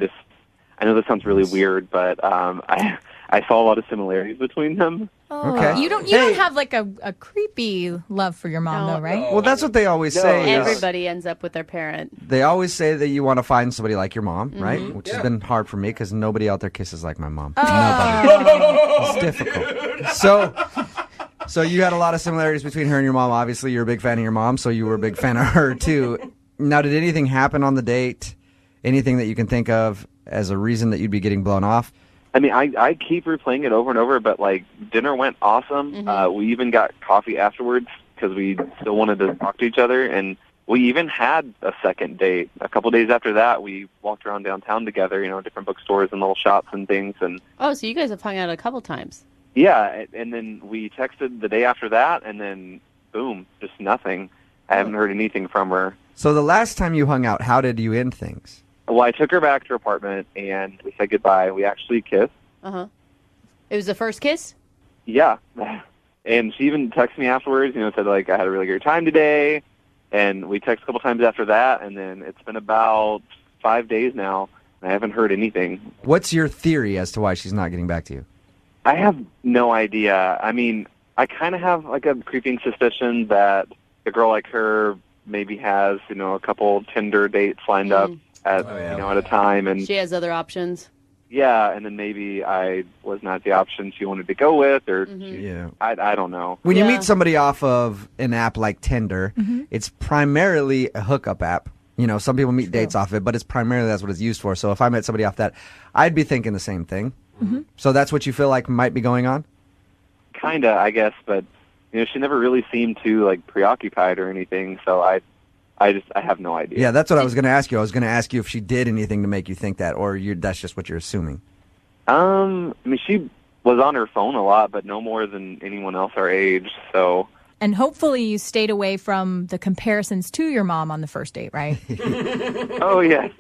know this sounds really weird, but I saw a lot of similarities between them. Oh, Okay. You don't have like a creepy love for your mom though, right? Well, that's what they always say. is- Everybody ends up with their parent. They always say that you want to find somebody like your mom, right? Mhm. Which has been hard for me because nobody out there kisses like my mom. Nobody. It's difficult. So you had a lot of similarities between her and your mom. Obviously, you're a big fan of your mom, so you were a big fan of her too. Now, did anything happen on the date? Anything that you can think of as a reason that you'd be getting blown off? I mean, I keep replaying it over and over, but, like, dinner went awesome. We even got coffee afterwards because we still wanted to talk to each other, and we even had a second date. A couple days after that, we walked around downtown together, different bookstores and little shops and things. And Oh, so you guys have hung out a couple times. yeah, and then we texted the day after that, and then, boom, just nothing. I haven't heard anything from her. So the last time you hung out, how did you end things? Well, I took her back to her apartment, and we said goodbye. We actually kissed. Uh-huh. It was the first kiss? Yeah. And she even texted me afterwards, said, like, I had a really great time today. And we texted a couple times after that, and then it's been about 5 days now, and I haven't heard anything. What's your theory as to why she's not getting back to you? I have no idea. I mean, I kind of have, like, a creeping suspicion that a girl like her maybe has, a couple Tinder dates lined up at at a time, and She has other options. yeah, and then maybe I was not the option she wanted to go with, or I don't know. When you meet somebody off of an app like Tinder, Mm-hmm. it's primarily a hookup app. Some people meet dates off it, but it's primarily that's what it's used for. So if I met somebody off that, I'd be thinking the same thing. Mm-hmm. So that's what you feel like might be going on? Kinda, I guess, but she never really seemed too like preoccupied or anything. So I have no idea. Yeah, that's what I was going to ask you. I was going to ask you if she did anything to make you think that, or that's just what you're assuming. She was on her phone a lot, but no more than anyone else our age. So. And hopefully you stayed away from the comparisons to your mom on the first date, right? Oh, yes.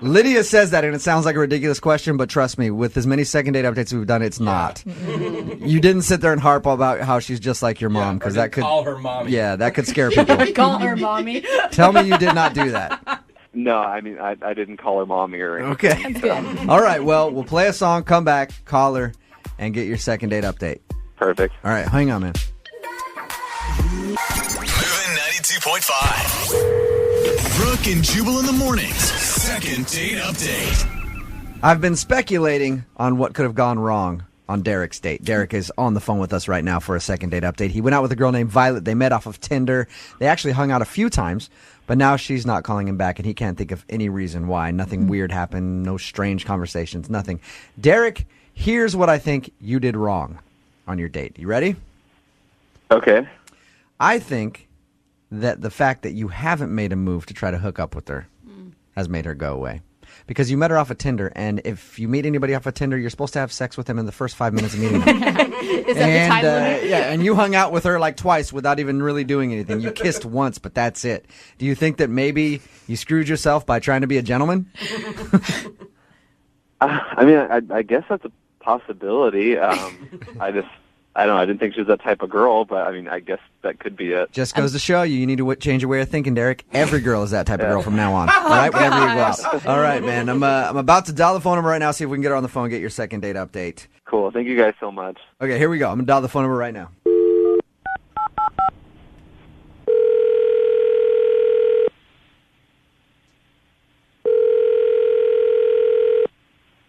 Lydia says that, and it sounds like a ridiculous question, but trust me, with as many second date updates we've done, it's not. You didn't sit there and harp about how she's just like your mom, because that could call her mommy. Yeah, that could scare people. Call her mommy. Tell me you did not do that. No, I didn't call her mommy or anything. Okay. All right, well, we'll play a song, come back, call her, and get your second date update. Perfect. All right, hang on, man. Moving 92.5. Brooke and Jubal in the mornings. Second date update. I've been speculating on what could have gone wrong on Derek's date. Derek is on the phone with us right now for a second date update. He went out with a girl named Violet. They met off of Tinder. They actually hung out a few times, but now she's not calling him back, and he can't think of any reason why. Nothing weird happened, no strange conversations, nothing. Derek, here's what I think you did wrong on your date. You ready? Okay. I think that the fact that you haven't made a move to try to hook up with her has made her go away. Because you met her off of Tinder, and if you meet anybody off of Tinder, you're supposed to have sex with them in the first 5 minutes of meeting them. Is that the time limit? Yeah, and you hung out with her like twice without even really doing anything. You kissed once, but that's it. Do you think that maybe you screwed yourself by trying to be a gentleman? I guess that's a possibility. I don't know. I didn't think she was that type of girl, but I guess that could be it. Just goes to show you, you need to change your way of thinking, Derek. Every girl is that type of girl from now on. All right, whenever you go out. All right, man. I'm about to dial the phone number right now, see if we can get her on the phone, get your second date update. Cool. Thank you guys so much. Okay, here we go. I'm going to dial the phone number right now.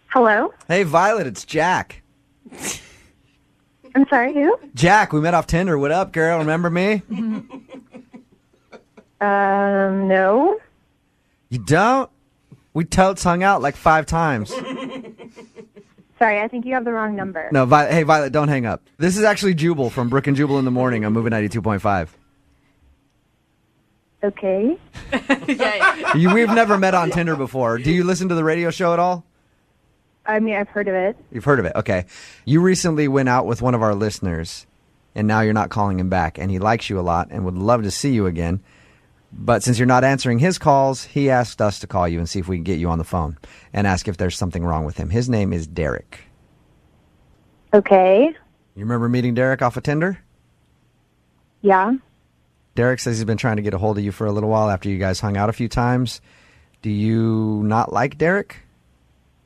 Hello? Hey, Violet, it's Jack. I'm sorry, who? Jack, we met off Tinder. What up, girl? Remember me? No. You don't? We totes hung out like 5 times. Sorry, I think you have the wrong number. No, hey, Violet, don't hang up. This is actually Jubal from Brooke and Jubal in the morning on Moving 92.5. Okay. We've never met on Tinder before. Do you listen to the radio show at all? I mean, I've heard of it. You've heard of it. Okay. You recently went out with one of our listeners, and now you're not calling him back, and he likes you a lot and would love to see you again. But since you're not answering his calls, he asked us to call you and see if we can get you on the phone and ask if there's something wrong with him. His name is Derek. Okay. You remember meeting Derek off of Tinder? Yeah. Derek says he's been trying to get a hold of you for a little while after you guys hung out a few times. Do you not like Derek?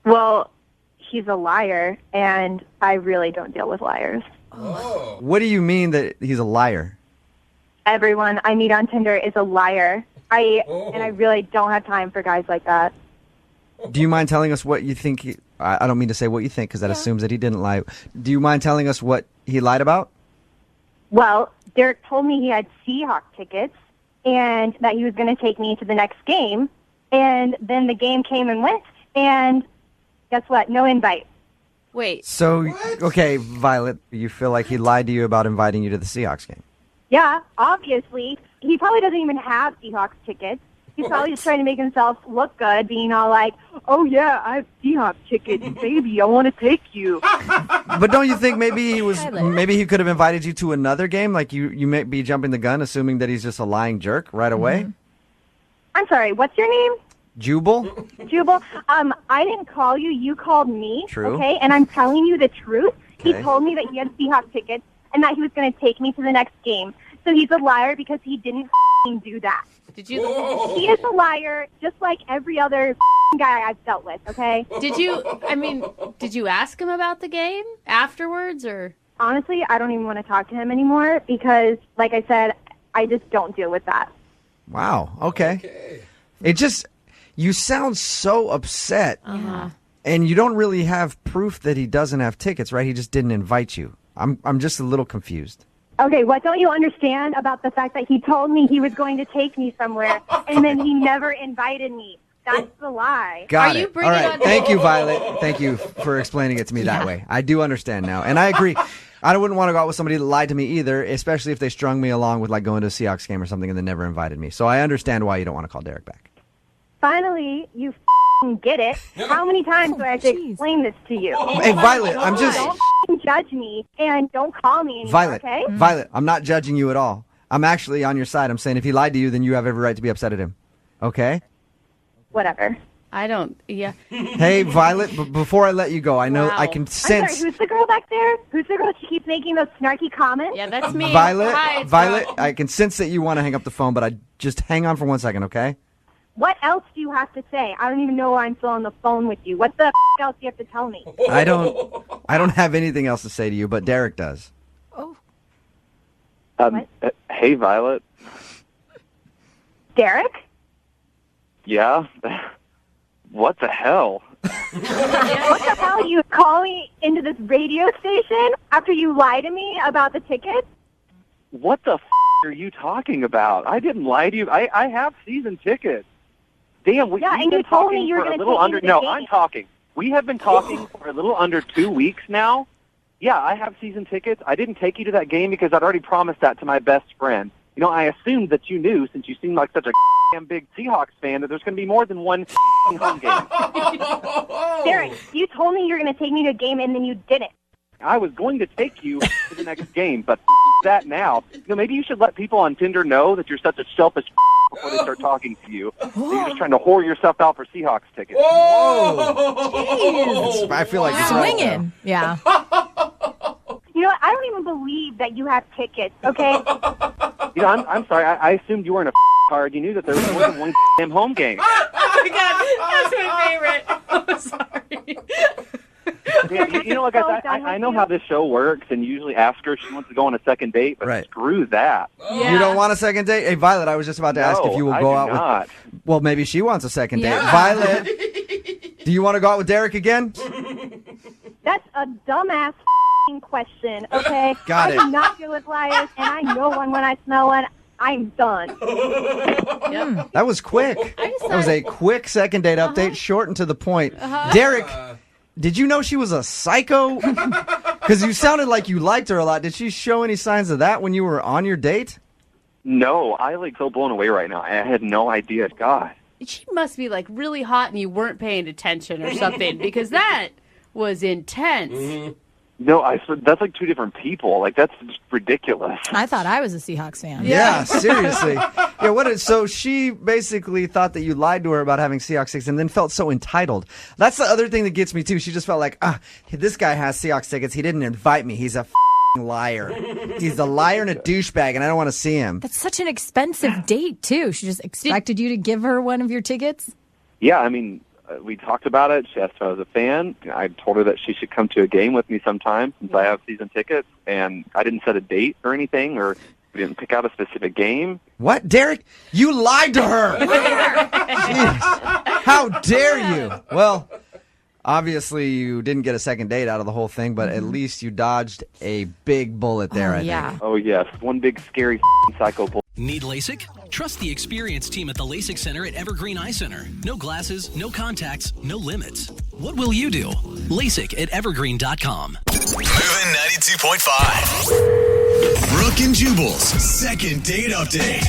Well, he's a liar, and I really don't deal with liars. Oh. What do you mean that he's a liar? Everyone I meet on Tinder is a liar. And I really don't have time for guys like that. Do you mind telling us what you think? I don't mean to say what you think because that assumes that he didn't lie. Do you mind telling us what he lied about? Well, Derek told me he had Seahawks tickets and that he was going to take me to the next game. And then the game came and went, and guess what? No invite. Wait. So, okay, Violet, you feel like he lied to you about inviting you to the Seahawks game? Yeah, obviously. He probably doesn't even have Seahawks tickets. He's probably just trying to make himself look good, being all like, oh, yeah, I have Seahawks tickets, baby, I want to take you. But don't you think maybe he could have invited you to another game? Like you may be jumping the gun, assuming that he's just a lying jerk right away? Mm-hmm. I'm sorry, what's your name? Jubal? Jubal, I didn't call you. You called me. True. Okay, and I'm telling you the truth. Okay. He told me that he had Seahawks tickets and that he was going to take me to the next game. So he's a liar because he didn't do that. Did you? He is a liar, just like every other guy I've dealt with. Okay. Did you ask him about the game afterwards, or? Honestly, I don't even want to talk to him anymore because, like I said, I just don't deal with that. Wow. Okay. It just, you sound so upset. And you don't really have proof that he doesn't have tickets, right? He just didn't invite you. I'm just a little confused. Okay, what don't you understand about the fact that he told me he was going to take me somewhere, and then he never invited me? That's the lie. Got it. All right. Thank you, Violet. Thank you for explaining it to me that way. I do understand now. And I agree. I wouldn't want to go out with somebody that lied to me either, especially if they strung me along with like going to a Seahawks game or something and they never invited me. So I understand why you don't want to call Derek back. Finally, you get it. How many times do I have to explain this to you? Hey, Violet, I'm just... Don't judge me and don't call me anymore, Violet, okay? Violet, I'm not judging you at all. I'm actually on your side. I'm saying if he lied to you, then you have every right to be upset at him. Okay? Whatever. I don't, yeah. Hey, Violet, before I let you go, I know I can I'm sense... sorry, who's the girl back there? Who's the girl? She keeps making those snarky comments? Yeah, that's me. Violet, Hi, it's Violet, Brooke. I can sense that you want to hang up the phone, but I just hang on for 1 second, okay? What else do you have to say? I don't even know why I'm still on the phone with you. What the else do you have to tell me? I don't have anything else to say to you, but Derek does. Hey, Violet. Derek? Yeah? What the hell? What the hell? You call me into this radio station after you lie to me about the tickets? What the are you talking about? I didn't lie to you. I have season tickets. Damn, we've and been you told me talking you were for a going to little take under. me to No, the I'm game. talking. We have been talking for a little under 2 weeks now. Yeah, I have season tickets. I didn't take you to that game because I'd already promised that to my best friend. You know, I assumed that you knew, since you seem like such a damn big Seahawks fan, that there's going to be more than one home game. Derek, you told me you were going to take me to a game and then you didn't. I was going to take you to the next game, but that now. You know, maybe you should let people on Tinder know that you're such a selfish before they start talking to you. That you're just trying to whore yourself out for Seahawks tickets. Jeez. I feel like it's Swinging. Yeah. You know what? I don't even believe that you have tickets, okay? You know, I'm sorry. I assumed you weren't a card. You knew that there was more than one damn home game. Oh my God, that's my favorite. I'm sorry. You know what, guys? I know how this show works, and usually ask her if she wants to go on a second date, but screw that. You don't want a second date? Hey, Violet, I was just about to ask if you will go out not. with... Well, maybe she wants a second date. Violet, do you want to go out with Derek again? That's a dumbass question, okay? Got I it. do not deal with liars, and I know one when I smell one. I'm done. That was quick. That was a quick second date update, short and to the point. Derek, did you know she was a psycho? Because you sounded like you liked her a lot. Did she show any signs of that when you were on your date? No, I so blown away right now. I had no idea. God. She must be like really hot and you weren't paying attention or something because that was intense. No, that's like two different people. Like, that's just ridiculous. I thought I was a Seahawks fan. Yeah, seriously. Yeah, so she basically thought that you lied to her about having Seahawks tickets and then felt so entitled. That's the other thing that gets me, too. She just felt like, this guy has Seahawks tickets. He didn't invite me. He's a liar. He's a liar and a douchebag, and I don't want to see him. That's such an expensive date, too. She just expected you to give her one of your tickets? Yeah, I mean, we talked about it. She asked if I was a fan. I told her that she should come to a game with me sometime since I have season tickets. And I didn't set a date or anything, or we didn't pick out a specific game. What? Derek, you lied to her. Jeez. How dare you? Well, obviously you didn't get a second date out of the whole thing, but at least you dodged a big bullet there, I think. Oh, yes. One big scary psycho bull. Need LASIK? Trust the experienced team at the LASIK Center at Evergreen Eye Center. No glasses, no contacts, no limits. What will you do? LASIK at evergreen.com. Moving 92.5. Brooke and Jubal's second date update.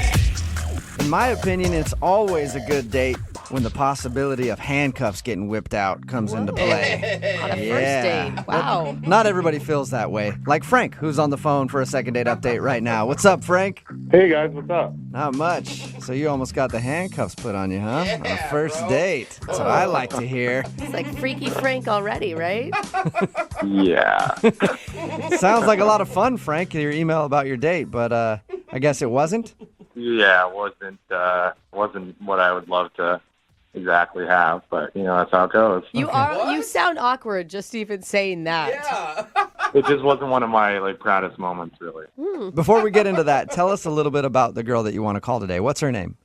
In my opinion, it's always a good date when the possibility of handcuffs getting whipped out comes into play. On a first date. Wow. Not everybody feels that way. Like Frank, who's on the phone for a second date update right now. What's up, Frank? Hey, guys. What's up? Not much. So you almost got the handcuffs put on you, huh? On a first date. That's what I like to hear. It's like Freaky Frank already, right? Yeah. Sounds like a lot of fun, Frank, your email about your date, but I guess it wasn't? Yeah, it wasn't what I would love to exactly have, but that's how it goes. You sound awkward just even saying that. Yeah. It just wasn't one of my proudest moments, really. Before we get into that, tell us a little bit about the girl that you want to call today. What's her name?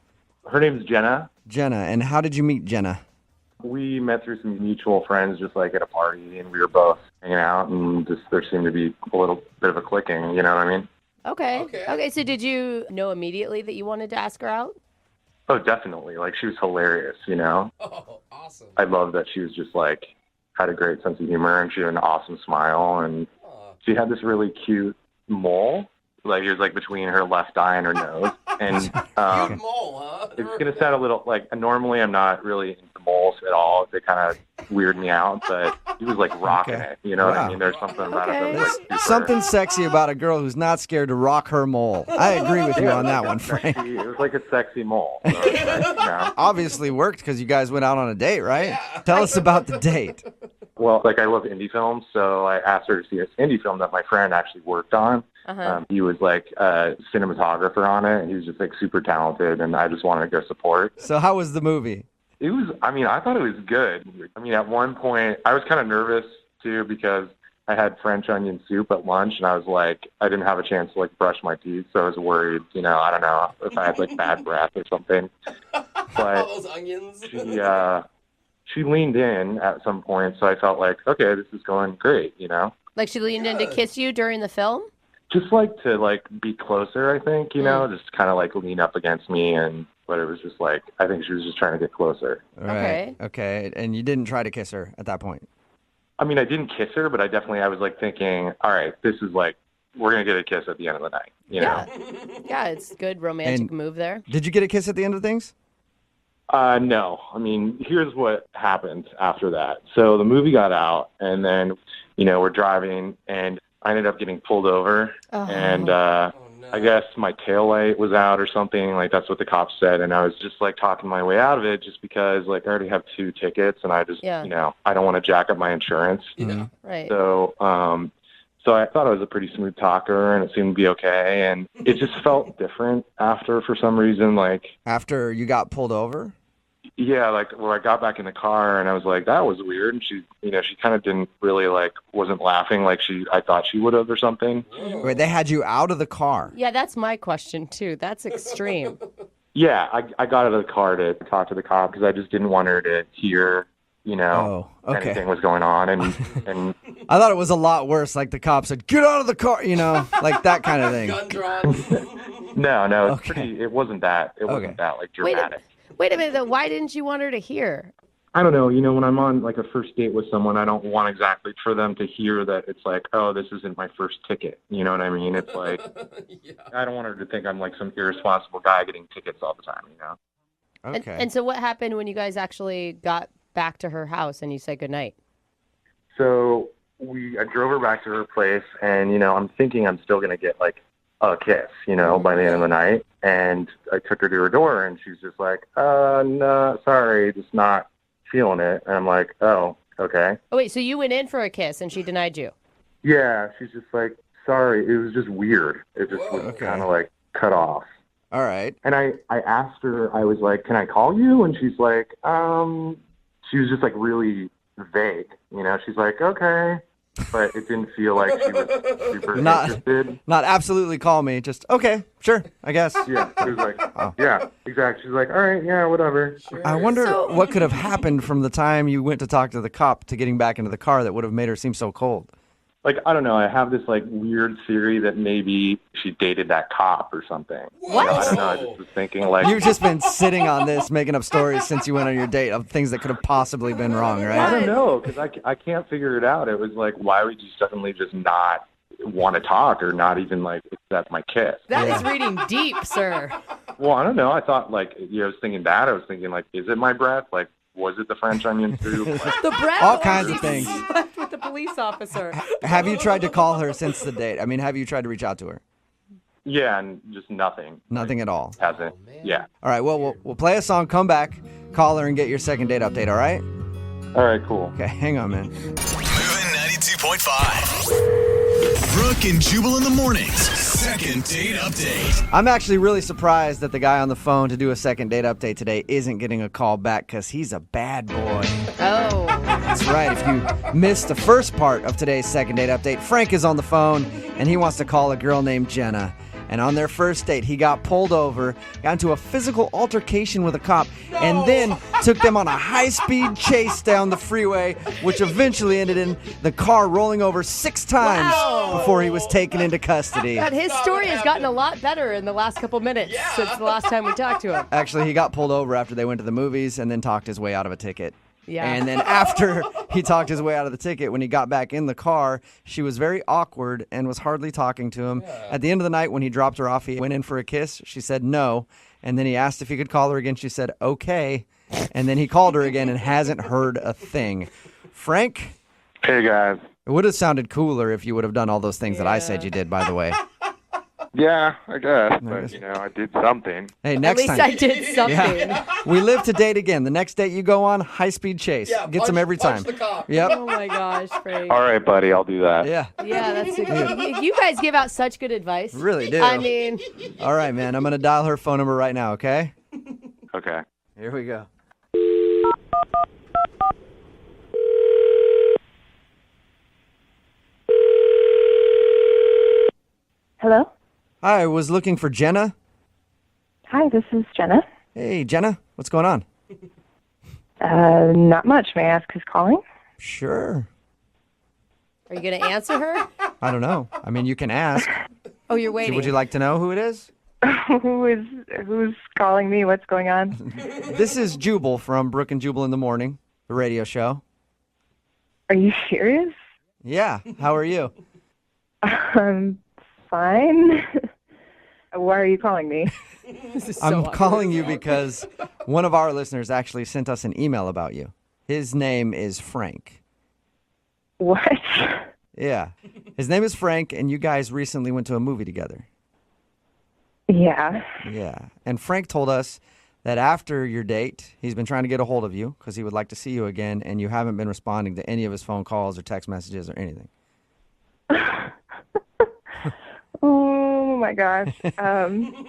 Her name's Jenna. Jenna. And how did you meet Jenna? We met through some mutual friends just like at a party, and we were both hanging out, and just there seemed to be a little bit of a clicking, you know what I mean? Okay, so did you know immediately that you wanted to ask her out? Oh, definitely. Like, she was hilarious, you know? Oh, awesome. I love that she was just like, had a great sense of humor, and she had an awesome smile, and she had this really cute mole. Like, it was like between her left eye and her nose. And it's going to sound a little like, normally I'm not really into moles at all. They kind of weird me out, but he was like rocking it. You know what I mean? There's something about it that was like super... Something sexy about a girl who's not scared to rock her mole. I agree with you on that one, Frank. It was like a sexy mole. So it was like, you know. Obviously worked because you guys went out on a date, right? Tell us about the date. Well, like, I love indie films, so I asked her to see this indie film that my friend actually worked on. He was like a cinematographer on it, and he was just like super talented, and I just wanted to go support. So how was the movie? It was, I mean, I thought it was good. I mean, at one point, I was kind of nervous, too, because I had French onion soup at lunch, and I was like, I didn't have a chance to, like, brush my teeth, so I was worried, you know, I don't know, if I had, like, bad breath or something. But all those onions. she leaned in at some point, so I felt like, okay, this is going great, you know? Like, she leaned in to kiss you during the film? Just like to like be closer, I think, you know, just kind of like lean up against me, but it was just like, I think she was just trying to get closer. Right. Okay. And you didn't try to kiss her at that point? I mean, I didn't kiss her, but I was like thinking, all right, this is like, we're going to get a kiss at the end of the night, you know? Yeah, it's a good romantic move there. Did you get a kiss at the end of things? No. I mean, here's what happened after that. So the movie got out, and then, you know, we're driving, and I ended up getting pulled over, and I guess my taillight was out or something. Like, that's what the cops said, and I was just, like, talking my way out of it just because, like, I already have 2 tickets, and I just, you know, I don't want to jack up my insurance. Yeah. Right. So I thought I was a pretty smooth talker, and it seemed to be okay, and it just felt different after for some reason, like... After you got pulled over? Yeah, like, where I got back in the car, and I was like, that was weird. And she, you know, she kind of didn't really, like, wasn't laughing like I thought she would have or something. Wait, they had you out of the car? Yeah, that's my question, too. That's extreme. Yeah, I got out of the car to talk to the cop because I just didn't want her to hear, you know, anything was going on. And I thought it was a lot worse. Like, the cop said, get out of the car, you know, like that kind of thing. Gun drawn. No, it's pretty, it wasn't that. It wasn't that, like, dramatic. Wait a minute, though. Why didn't you want her to hear? I don't know. You know, when I'm on, like, a first date with someone, I don't want exactly for them to hear that it's like, oh, this isn't my first ticket. You know what I mean? It's like, I don't want her to think I'm, like, some irresponsible guy getting tickets all the time, you know? Okay. And so what happened when you guys actually got back to her house and you said goodnight? So I drove her back to her place, and, you know, I'm thinking I'm still going to get, like, a kiss, you know, by the end of the night. And I took her to her door, and she's just like, no, sorry, just not feeling it. And I'm like, oh, okay. Oh, wait, so you went in for a kiss and she denied you? Yeah, she's just like, sorry, it was just weird. It just was kind of like cut off. All right. And I asked her, I was like, can I call you? And she's like, she was just like really vague, you know, she's like, okay. But it didn't feel like she was super interested. Not absolutely call me, just, okay, sure, I guess. Yeah, she was like, yeah, exactly. She's like, all right, yeah, whatever. Sure. I wonder what could have happened from the time you went to talk to the cop to getting back into the car that would have made her seem so cold. Like, I don't know, I have this, like, weird theory that maybe she dated that cop or something. What? You know, I don't know, I just was thinking, like... You've just been sitting on this, making up stories since you went on your date of things that could have possibly been wrong, right? I don't know, because I can't figure it out. It was like, why would you suddenly just not want to talk or not even, like, accept my kiss? That is reading deep, sir. Well, I don't know, I thought, like, you know, I was thinking that. I was thinking, like, is it my breath? Like, was it the French onion soup? The breath? All kinds of things. Slept with the police officer. Have you tried to call her since the date? I mean, have you tried to reach out to her? Yeah, and just nothing. Nothing at all? Hasn't. Yeah. All right, well, we'll play a song, come back, call her, and get your second date update, all right? All right, cool. Okay, hang on, man. Moving 92.5. Brooke and Jubal in the mornings. Second date update. I'm actually really surprised that the guy on the phone to do a second date update today isn't getting a call back because he's a bad boy. Oh. That's right. If you missed the first part of today's second date update, Frank is on the phone and he wants to call a girl named Jenna. And on their first date, he got pulled over, got into a physical altercation with a cop, and then took them on a high-speed chase down the freeway, which eventually ended in the car rolling over 6 times before he was taken into custody. But his story has gotten a lot better in the last couple minutes since the last time we talked to him. Actually, he got pulled over after they went to the movies and then talked his way out of a ticket. Yeah. And then after he talked his way out of the ticket, when he got back in the car, she was very awkward and was hardly talking to him. At the end of the night, when he dropped her off, he went in for a kiss. She said no. And then he asked if he could call her again. She said, okay. And then he called her again and hasn't heard a thing. Frank? Hey, guys. It would have sounded cooler if you would have done all those things that I said you did, by the way. Yeah, I guess. But, I did something. Hey, next time. At least I did something. Yeah. We live to date again. The next date you go on, high-speed chase. Gets him every time. The cop. Yep. Oh, my gosh, Frank. All right, buddy, I'll do that. Yeah. Yeah, that's you guys give out such good advice. Really do. I mean, All right, man. I'm going to dial her phone number right now, okay? Okay. Here we go. Hello? Hi, I was looking for Jenna. Hi, this is Jenna. Hey, Jenna. What's going on? Not much. May I ask who's calling? Sure. are you going to answer her? I don't know. I mean, you can ask. Oh, you're waiting. Would you like to know who it is? Who's calling me? What's going on? This is Jubal from Brooke and Jubal in the Morning, the radio show. Are you serious? Yeah. How are you? I'm fine. Why are you calling me? I'm calling you because one of our listeners actually sent us an email about you. His name is Frank. What? Yeah. His name is Frank, and you guys recently went to a movie together. Yeah. Yeah. And Frank told us that after your date, he's been trying to get a hold of you because he would like to see you again, and you haven't been responding to any of his phone calls or text messages or anything. Oh, my gosh.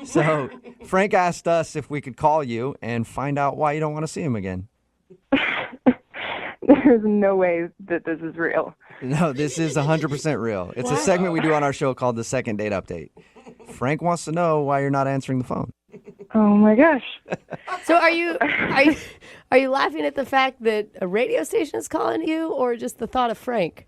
So Frank asked us if we could call you and find out why you don't want to see him again. There's no way that this is real. No, this is 100% real. It's a segment we do on our show called the Second Date Update. Frank wants to know why you're not answering the phone. Oh my gosh. So are you laughing at the fact that a radio station is calling you, or just the thought of Frank?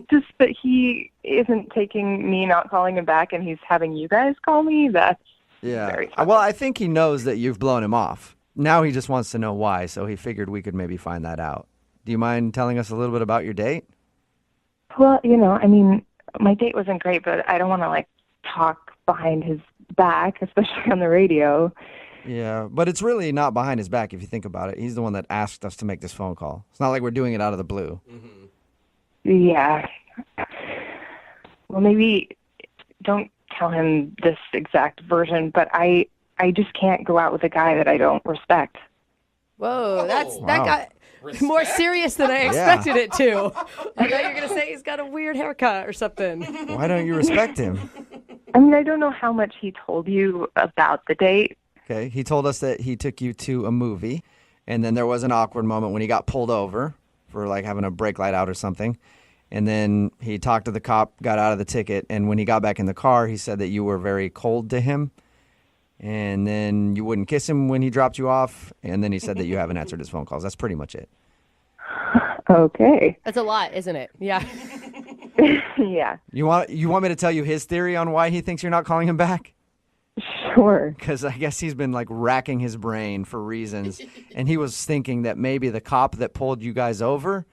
Just that he isn't taking me not calling him back and he's having you guys call me? That's very funny. Well, I think he knows that you've blown him off. Now he just wants to know why, so he figured we could maybe find that out. Do you mind telling us a little bit about your date? Well, I mean, my date wasn't great, but I don't want to, talk behind his back, especially on the radio. Yeah, but it's really not behind his back if you think about it. He's the one that asked us to make this phone call. It's not like we're doing it out of the blue. Yeah. Well, maybe don't tell him this exact version, but I just can't go out with a guy that I don't respect. Whoa, that got more serious than I expected it to. I thought you were going to say he's got a weird haircut or something. Why don't you respect him? I mean, I don't know how much he told you about the date. Okay, he told us that he took you to a movie, and then there was an awkward moment when he got pulled over for having a brake light out or something. And then he talked to the cop, got out of the ticket, and when he got back in the car, he said that you were very cold to him. And then you wouldn't kiss him when he dropped you off, and then he said that you haven't answered his phone calls. That's pretty much it. Okay. That's a lot, isn't it? Yeah. Yeah. You want me to tell you his theory on why he thinks you're not calling him back? Sure. Because I guess he's been racking his brain for reasons, and he was thinking that maybe the cop that pulled you guys over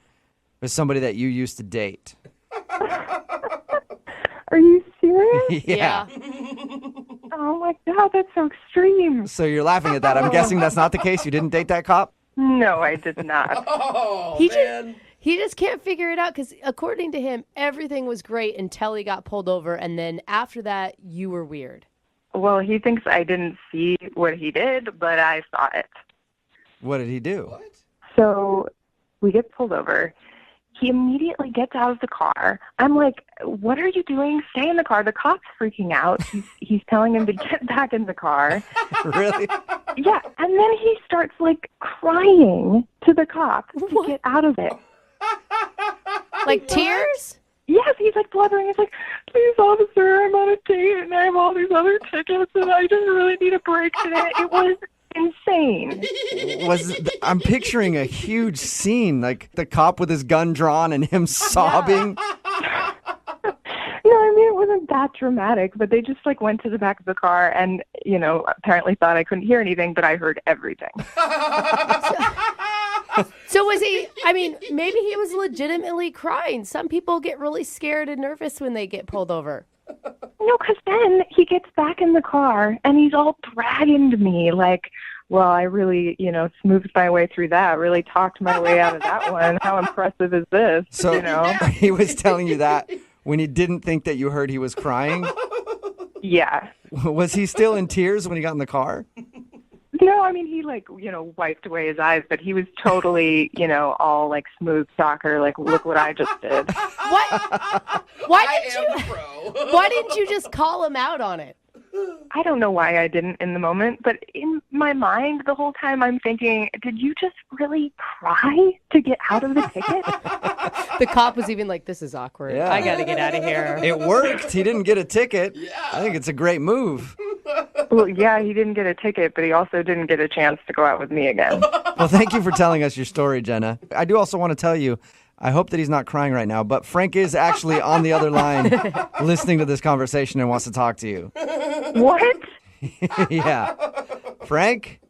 was somebody that you used to date. Are you serious? Yeah. Oh my God, that's so extreme. So you're laughing at that. I'm guessing that's not the case. You didn't date that cop? No, I did not. He just can't figure it out because according to him, everything was great until he got pulled over, and then after that, you were weird. Well, he thinks I didn't see what he did, but I saw it. What did he do? So we get pulled over. He immediately gets out of the car. I'm like, what are you doing? Stay in the car. The cop's freaking out. He's telling him to get back in the car. Really? Yeah. And then he starts crying to the cop to get out of it. Like tears? Yes, he's blubbering. He's like, please, officer, I'm on a date and I have all these other tickets and I just really need a break today. It was insane. I'm picturing a huge scene, like the cop with his gun drawn and him sobbing. No, I mean, it wasn't that dramatic, but they just like went to the back of the car and, apparently thought I couldn't hear anything, but I heard everything. So was he, maybe he was legitimately crying. Some people get really scared and nervous when they get pulled over. No, because then he gets back in the car and he's all bragging to me like, well, I really, smoothed my way through that, really talked my way out of that one. How impressive is this? So he was telling you that when he didn't think that you heard he was crying? Yeah. Was he still in tears when he got in the car? No, I mean, he wiped away his eyes, but he was totally, all like smooth talker, like, look what I just did. Why didn't you just call him out on it? I don't know why I didn't in the moment, but in my mind the whole time I'm thinking, did you just really cry to get out of the ticket? The cop was even like, this is awkward. Yeah. I got to get out of here. It worked. He didn't get a ticket. Yeah. I think it's a great move. Well, yeah, he didn't get a ticket, but he also didn't get a chance to go out with me again. Well, thank you for telling us your story, Jenna. I do also want to tell you, I hope that he's not crying right now, but Frank is actually on the other line listening to this conversation and wants to talk to you. What? Yeah. Frank?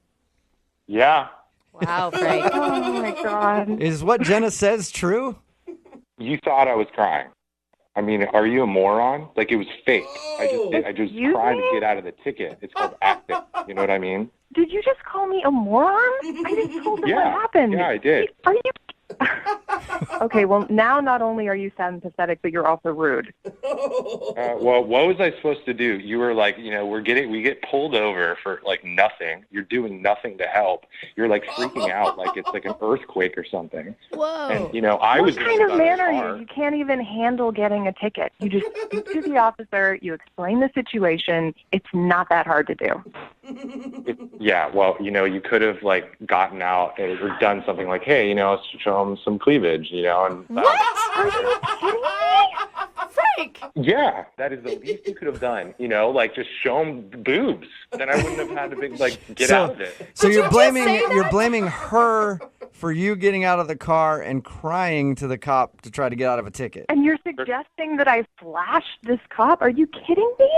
Yeah. Wow, Frank. Oh, my God. Is what Jenna says true? You thought I was crying. I mean, are you a moron? Like, it was fake. I just tried to get out of the ticket. It's called acting. You know what I mean? Did you just call me a moron? I just told them what happened. Yeah, I did. Are you... Okay, well, now not only are you sad and pathetic, but you're also rude. Well, what was I supposed to do? You were like, we get pulled over for like nothing. You're doing nothing to help. You're like freaking out like it's like an earthquake or something. Whoa. And, I was What kind of man are you? You can't even handle getting a ticket. You just speak to the officer, you explain the situation. It's not that hard to do. Yeah, well, you could have like gotten out or done something like, hey, let's show them some cleavage, and What? Are you kidding me? Frank! Yeah, that is the least you could have done, like just show them boobs. Then I wouldn't have had to get out of it. So you're blaming her for you getting out of the car and crying to the cop to try to get out of a ticket. And you're suggesting that I flashed this cop? Are you kidding me?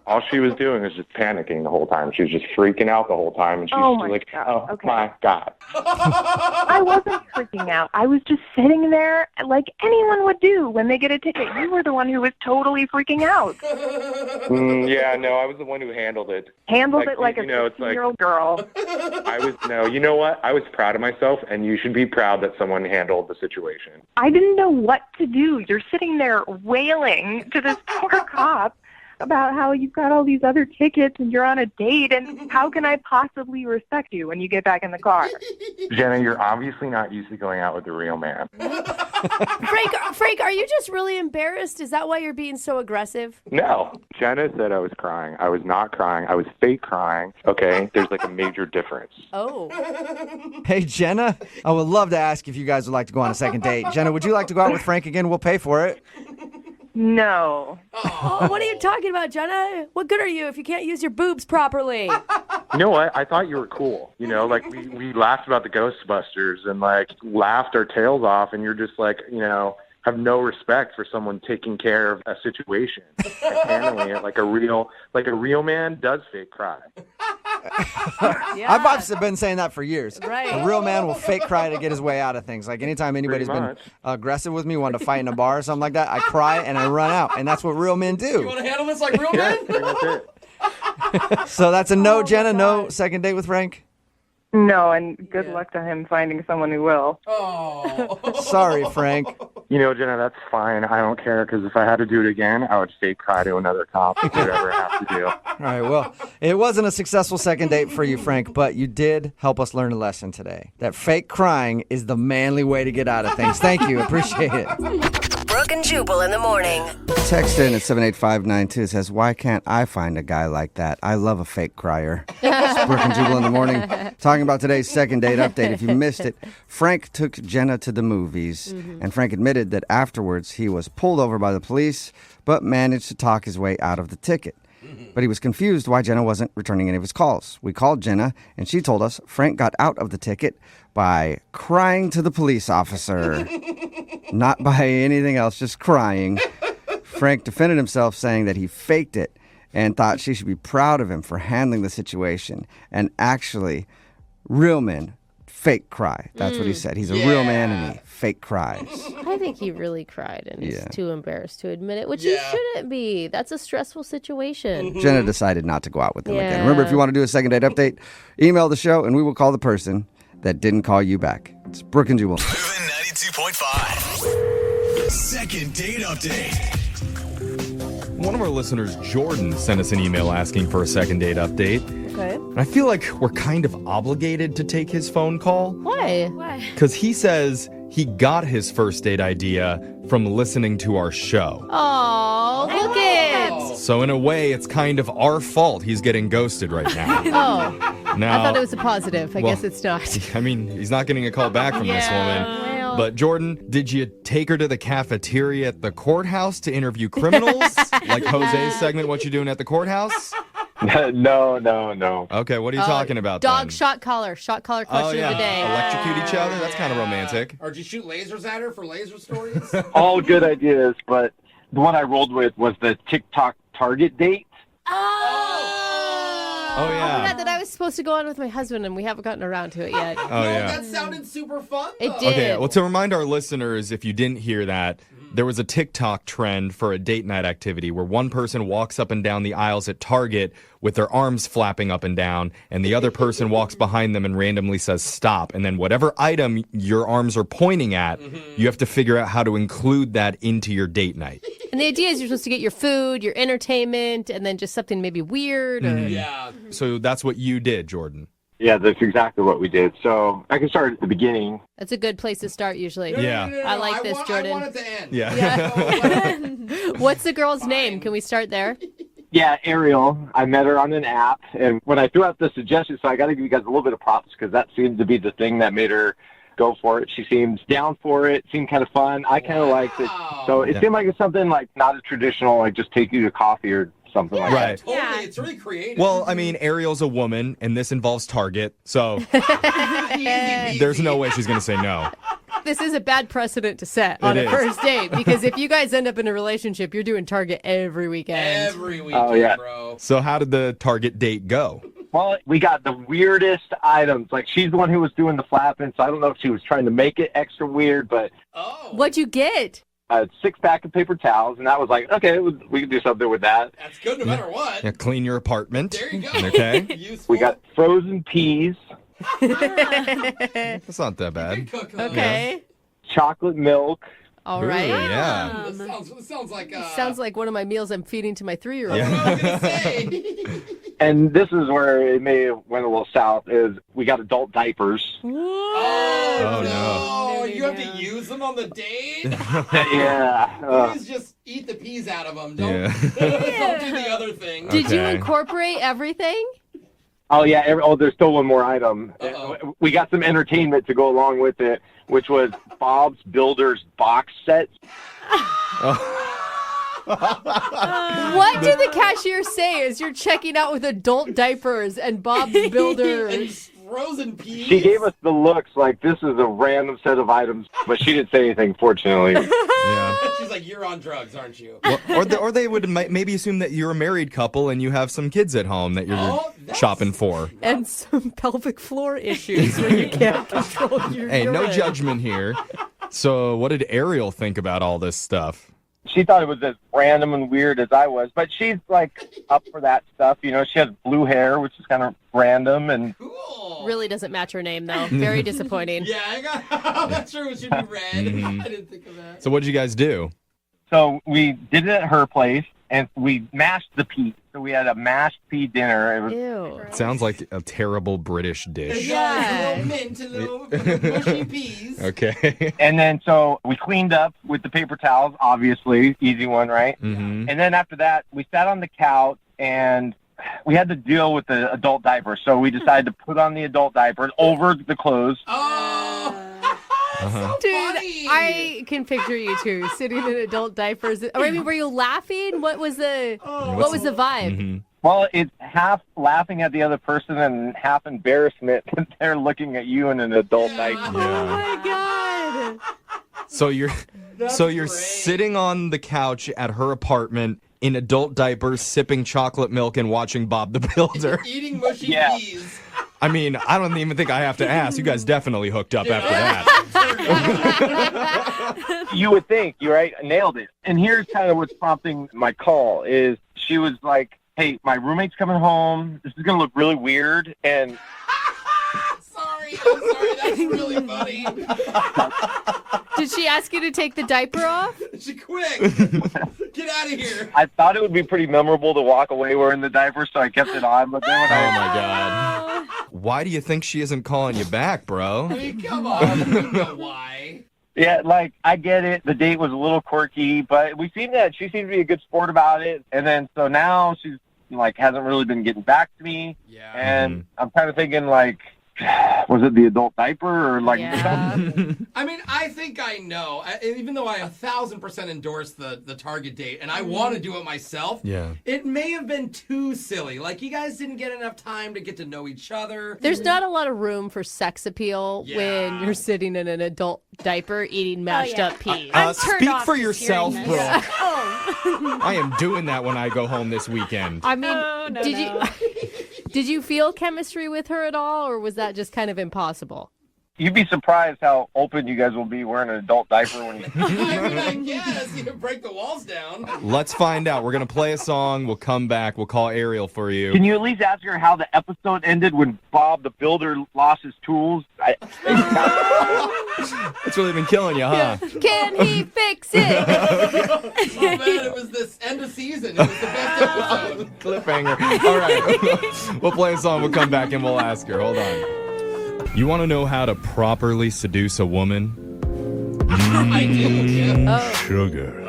All she was doing was just panicking the whole time. She was just freaking out the whole time, and she was just like, "Oh my God!" I wasn't freaking out. I was just sitting there like anyone would do when they get a ticket. You were the one who was totally freaking out. Yeah, no, I was the one who handled it. Handled it like a 16-year-old girl. You know what? I was proud of myself, and you should be proud that someone handled the situation. I didn't know what to do. You're sitting there wailing to this poor cop about how you've got all these other tickets and you're on a date, and how can I possibly respect you when you get back in the car? Jenna, you're obviously not used to going out with a real man. Frank, are you just really embarrassed? Is that why you're being so aggressive? No. Jenna said I was crying. I was not crying. I was fake crying. Okay? There's like a major difference. Oh. Hey, Jenna, I would love to ask if you guys would like to go on a second date. Jenna, would you like to go out with Frank again? We'll pay for it. No. Oh, what are you talking about, Jenna? What good are you if you can't use your boobs properly? You know what? I thought you were cool. Like we laughed about the Ghostbusters and like laughed our tails off, and you're just like, have no respect for someone taking care of a situation and handling it like a real man does fake cry. I've been saying that for years. Right. A real man will fake cry to get his way out of things. Like anytime anybody's been aggressive with me, wanted to fight in a bar or something like that, I cry and I run out. And that's what real men do. You want to handle this like real men? That's it. So that's a no, Jenna? No second date with Frank? No, and good luck to him finding someone who will. Oh. Sorry, Frank. Jenna, that's fine. I don't care, because if I had to do it again, I would fake cry to another cop, whatever I have to do. All right, well, it wasn't a successful second date for you, Frank, but you did help us learn a lesson today. That fake crying is the manly way to get out of things. Thank you. Appreciate it. Brooke Brooke and Jubal in the morning. Text in at 78592 says, why can't I find a guy like that? I love a fake crier. It's Brooke and Jubal in the morning. Talking about today's second date update. If you missed it, Frank took Jenna to the movies. And Frank admitted that afterwards he was pulled over by the police, but managed to talk his way out of the ticket. But he was confused why Jenna wasn't returning any of his calls. We called Jenna, and she told us Frank got out of the ticket by crying to the police officer. Not by anything else, just crying. Frank defended himself, saying that he faked it and thought she should be proud of him for handling the situation. And actually, real men fake cry. That's what he said. He's a real man and he fake cries. I think he really cried and he's too embarrassed to admit it, which he shouldn't be. That's a stressful situation. Jenna decided not to go out with him again. Remember, if you want to do a second date update, email the show and we will call the person that didn't call you back. It's Brooke and Jubal. Moving 92.5. Second date update. One of our listeners, Jordan, sent us an email asking for a second date update. Okay. And I feel like we're kind of obligated to take his phone call. Why? Because he says he got his first date idea from listening to our show. Oh, look it. So in a way, it's kind of our fault he's getting ghosted right now. Oh, Now, I thought it was a positive. I guess it's not. I mean, he's not getting a call back from this woman. But Jordan, did you take her to the cafeteria at the courthouse to interview criminals? Like Jose's segment, What You Doing at the Courthouse? No. Okay, what are you talking about Dog then? shot collar question of the day. Electrocute each other? That's kind of romantic. Or did you shoot lasers at her for laser stories? All good ideas, but the one I rolled with was the TikTok Target date. Oh, yeah. I forgot that I was supposed to go on with my husband, and we haven't gotten around to it yet. Oh, yeah. That sounded super fun, It though. did. Okay, well, to remind our listeners, if you didn't hear that, there was a TikTok trend for a date night activity where one person walks up and down the aisles at Target with their arms flapping up and down, and the other person walks behind them and randomly says stop. And then whatever item your arms are pointing at, you have to figure out how to include that into your date night. And the idea is you're supposed to get your food, your entertainment, and then just something maybe weird. Or... So that's what you did, Jordan. Yeah, that's exactly what we did. So I can start at the beginning. That's a good place to start usually. No. I like this, Jordan. I want it to end. Yeah. What's the girl's name? Can we start there? Yeah, Ariel. I met her on an app, and when I threw out the suggestion, so I got to give you guys a little bit of props because that seemed to be the thing that made her go for it. She seemed down for it, seemed kind of fun. I kind of liked it. So it seemed like it's something like not a traditional, like just take you to coffee or something like Right. that. Totally. It's really creative. Well, I mean, Ariel's a woman, and this involves Target, so there's no way she's going to say no. This is a bad precedent to set on a first date because if you guys end up in a relationship, you're doing Target every weekend. Every weekend, bro. So how did the Target date go? Well, we got the weirdest items. Like, she's the one who was doing the flapping, so I don't know if she was trying to make it extra weird, but... What'd you get? A 6-pack of paper towels, and that was like, okay, we can do something with that. That's good no matter what. Yeah, clean your apartment. There you go. Okay. We got frozen peas. That's not that bad. Okay. Chocolate milk. All right. Yeah. This sounds like... Sounds like one of my meals I'm feeding to my 3-year-old. And this is where it may have went a little south, is we got adult diapers. Oh, no. Oh, you have to use them on the date? Yeah. Please just eat the peas out of them. Don't, Yeah. don't do the other thing. Did you incorporate everything? Oh, yeah. There's still one more item. We got some entertainment to go along with it, which was Bob's Builders box set. What did the cashier say as you're checking out with adult diapers and Bob's Builders? Frozen peas? She gave us the looks like this is a random set of items, but she didn't say anything, fortunately. Yeah. She's like, you're on drugs, aren't you? Well, or they would maybe assume that you're a married couple and you have some kids at home that you're shopping for. And some pelvic floor issues where you can't control your Hey, no urine. judgment here. So what did Ariel think about all this stuff? She thought it was as random and weird as I was, but she's like up for that stuff. You know, she has blue hair, which is kind of random, and Really doesn't match her name, though. Very disappointing. Yeah, that's true. It should be red. Mhm. I didn't think of that. So what did you guys do? so we did it at her place, and we mashed the peas. so we had a mashed pea dinner. It was Ew. It sounds like a terrible British dish. Yeah. A little mint, a little mushy peas. Okay. And then so we cleaned up with the paper towels, obviously, easy one, right? Mm-hmm. And then after that, we sat on the couch and we had to deal with the adult diaper. So we decided to put on the adult diaper over the clothes. Uh-huh. Dude, I can picture you two sitting in adult diapers. I mean, were you laughing? What was the vibe? Mm-hmm. Well, it's half laughing at the other person and half embarrassment that they're looking at you in an adult diaper. Oh my god. So you're sitting on the couch at her apartment in adult diapers, sipping chocolate milk and watching Bob the Builder. Eating mushy peas. I mean, I don't even think I have to ask. You guys definitely hooked up after that. You would think, you're right, nailed it. And here's kind of what's prompting my call is she was like, hey, my roommate's coming home. This is going to look really weird. And I'm sorry, that's really funny. Did she ask you to take the diaper off? Quick, get out of here. I thought it would be pretty memorable to walk away wearing the diaper, so I kept it on. But then when Oh my god. Why do you think she isn't calling you back, bro? I mean, come on. You know why. Yeah, like, I get it. The date was a little quirky, but she seemed to be a good sport about it. And then, so now she's, like, hasn't really been getting back to me. Yeah. And I'm kind of thinking, like, was it the adult diaper or, like, I mean, I think I know. Even though I 1,000% endorse the Target date, and I want to do it myself, it may have been too silly. Like, you guys didn't get enough time to get to know each other. There's not a lot of room for sex appeal when you're sitting in an adult diaper eating mashed up peas. Speak for yourself, Brooke. Yeah. I am doing that when I go home this weekend. I mean, did you feel chemistry with her at all, or was that just kind of impossible? You'd be surprised how open you guys will be wearing an adult diaper when you... I guess you can break the walls down. Let's find out. We're going to play a song. We'll come back. We'll call Ariel for you. Can you at least ask her how the episode ended when Bob the Builder lost his tools? It's really been killing you, huh? Can he fix it? Oh, man, it was this end of season. It was the best episode. Cliffhanger. All right. We'll play a song. We'll come back and we'll ask her. Hold on. You want to know how to properly seduce a woman? I do, yeah. Sugar.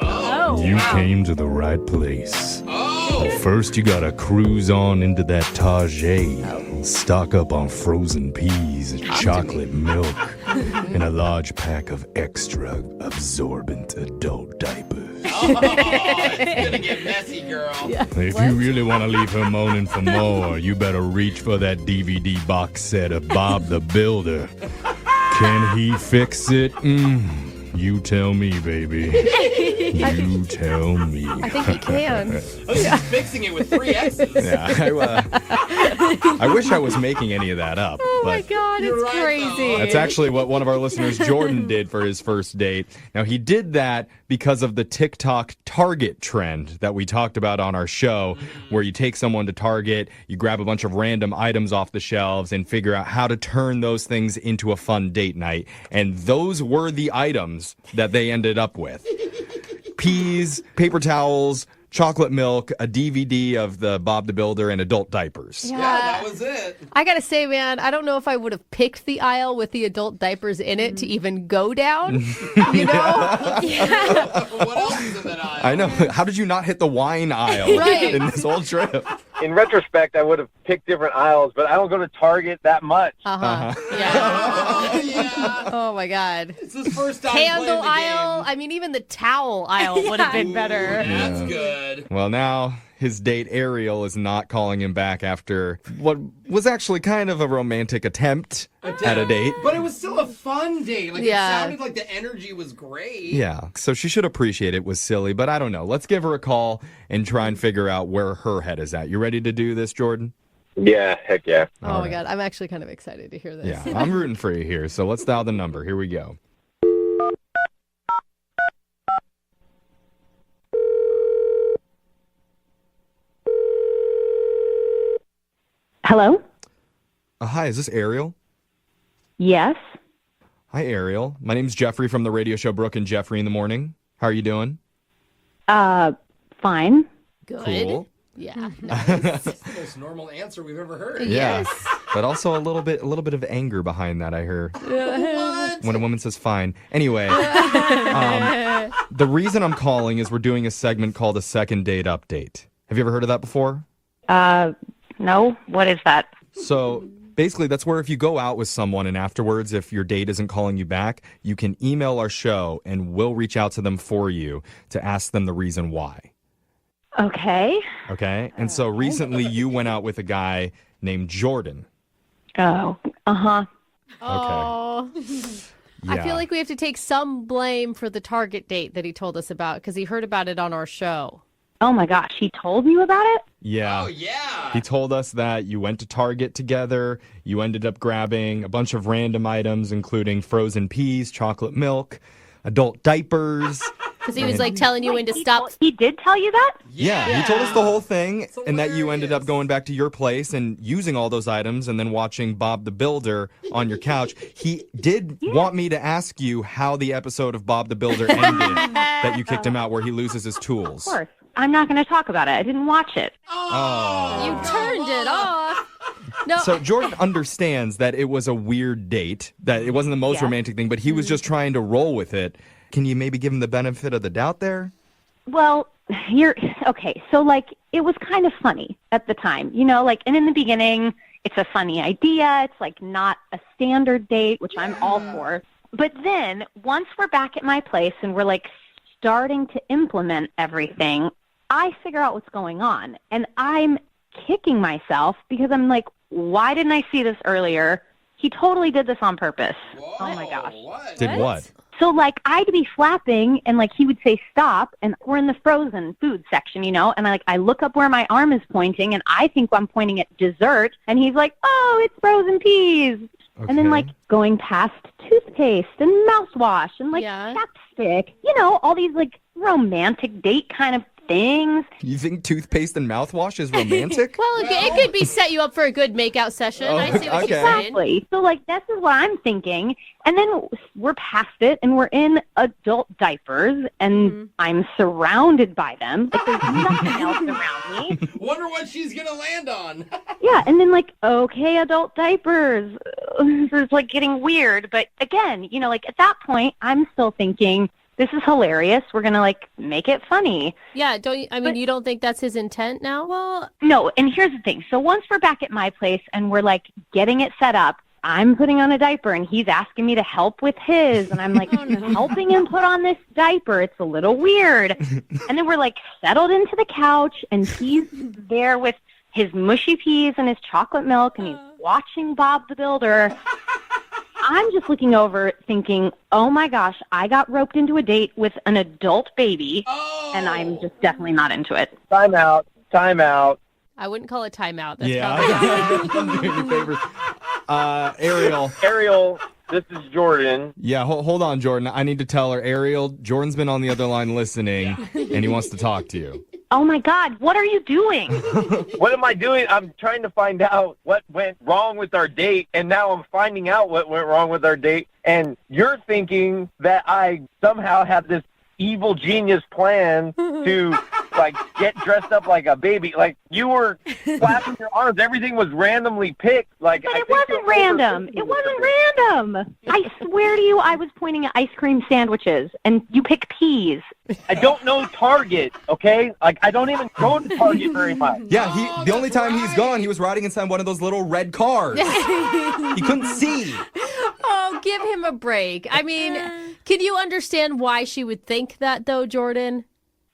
You came to the right place. Oh. First, you gotta cruise on into that Tajay. Stock up on frozen peas, chocolate milk, and a large pack of extra absorbent adult diapers. Oh, it's gonna get messy, girl. If you really want to leave her moaning for more, you better reach for that DVD box set of Bob the Builder. Can he fix it? You tell me, baby. You tell me. I think he can. He's fixing it with 3 X's. Yeah, I wish I was making any of that up. Oh my but god, it's crazy. That's actually what one of our listeners, Jordan, did for his first date. Now, he did that because of the TikTok Target trend that we talked about on our show, where you take someone to Target, you grab a bunch of random items off the shelves and figure out how to turn those things into a fun date night. And those were the items that they ended up with. Peas, paper towels, chocolate milk, a DVD of the Bob the Builder, and adult diapers. Yeah, that was it. I gotta say, man, I don't know if I would have picked the aisle with the adult diapers in it to even go down. You know? What else is in that aisle? I know. How did you not hit the wine aisle in this whole trip? In retrospect, I would have picked different aisles, but I don't go to Target that much. Yeah. Oh my god. It's his first time Candle playing the aisle. I mean, even the towel aisle would have been better. That's good. Well, now his date Ariel is not calling him back after what was actually kind of a romantic attempt at a date. But it was still a fun date. Like, Yeah. it sounded like the energy was great. Yeah, so she should appreciate it was silly, but I don't know. Let's give her a call and try and figure out where her head is at. You ready to do this, Jordan? Yeah, heck yeah. Oh my god, I'm actually kind of excited to hear this. Yeah, I'm rooting for you here. So let's dial the number. Here we go. Hello? Hi, is this Ariel? Yes. Hi, Ariel. My name's Jeffrey from the radio show Brooke and Jeffrey in the Morning. How are you doing? Fine. Good. Cool. Yeah. That's the most normal answer we've ever heard. Yeah. But also a little bit of anger behind that, I heard. What? When a woman says fine. Anyway, the reason I'm calling is we're doing a segment called a second date update. Have you ever heard of that before? No. What is that? So basically, that's where if you go out with someone and afterwards, if your date isn't calling you back, you can email our show and we'll reach out to them for you to ask them the reason why. Okay. Okay? And so recently you went out with a guy named Jordan. Oh. Uh-huh. Oh. I feel like we have to take some blame for the Target date that he told us about because he heard about it on our show. Oh, my gosh. He told you about it? Yeah. Oh, yeah. He told us that you went to Target together. You ended up grabbing a bunch of random items, including frozen peas, chocolate milk, adult diapers. Because he was like telling you when to stop. He did tell you that? Yeah, he told us the whole thing, and that you ended up going back to your place and using all those items and then watching Bob the Builder on your couch. He did want me to ask you how the episode of Bob the Builder ended that you kicked him out where he loses his tools. Of course. I'm not going to talk about it. I didn't watch it. Oh. You turned it off. No. So Jordan understands that it was a weird date, that it wasn't the most romantic thing, but he was just trying to roll with it. Can you maybe give him the benefit of the doubt there? Well, okay. So, it was kind of funny at the time, and in the beginning, it's a funny idea. It's, not a standard date, which I'm all for. But then, once we're back at my place and we're, starting to implement everything, I figure out what's going on. And I'm kicking myself because I'm like, why didn't I see this earlier? He totally did this on purpose. Whoa, oh, my gosh. Did what? So, I'd be flapping, and, he would say stop, and we're in the frozen food section, and I look up where my arm is pointing, and I think I'm pointing at dessert, and he's like, oh, it's frozen peas. Okay. And then, going past toothpaste and mouthwash and, chapstick, all these, romantic date kind of things. You think toothpaste and mouthwash is romantic? Well, it could be set you up for a good makeout session. I see what you're saying. Exactly. So, this is what I'm thinking. And then we're past it, and we're in adult diapers, and I'm surrounded by them. There's nothing else around me. Wonder what she's going to land on. Yeah, and then, okay, adult diapers. This is, getting weird. But, again, at that point, I'm still thinking, this is hilarious. We're going to, make it funny. Yeah, you don't think that's his intent now? Well, no, and here's the thing. So once we're back at my place and we're, getting it set up, I'm putting on a diaper, and he's asking me to help with his, and I'm, helping him put on this diaper. It's a little weird. And then we're, settled into the couch, and he's there with his mushy peas and his chocolate milk, and he's watching Bob the Builder. I'm just looking over thinking, oh, my gosh, I got roped into a date with an adult baby, and I'm just definitely not into it. Time out. I wouldn't call it timeout. That's I'm doing you favors. Ariel. Ariel, this is Jordan. Yeah, hold on, Jordan. I need to tell her, Ariel, Jordan's been on the other line listening, and he wants to talk to you. Oh, my God, what are you doing? What am I doing? I'm trying to find out what went wrong with our date, and now I'm finding out what went wrong with our date, and you're thinking that I somehow have this evil genius plan to get dressed up like a baby. You were flapping your arms. Everything was randomly picked. But it wasn't random. It wasn't random. I swear to you, I was pointing at ice cream sandwiches, and you picked peas. I don't know Target, okay? I don't even go to Target very much. Yeah, the only time he's gone, he was riding inside one of those little red cars. He couldn't see. Oh, give him a break. Can you understand why she would think that, though, Jordan?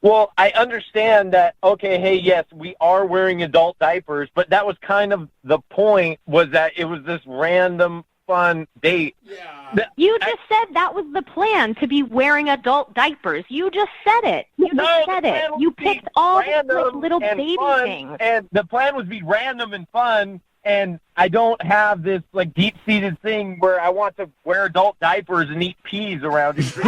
Well, I understand that, okay, hey, yes, we are wearing adult diapers, but that was kind of the point, was that it was this random fun date. Yeah. You just said that was the plan, to be wearing adult diapers. You just said it. You picked all the little baby things. And the plan was to be random and fun, and I don't have this deep-seated thing where I want to wear adult diapers and eat peas around you.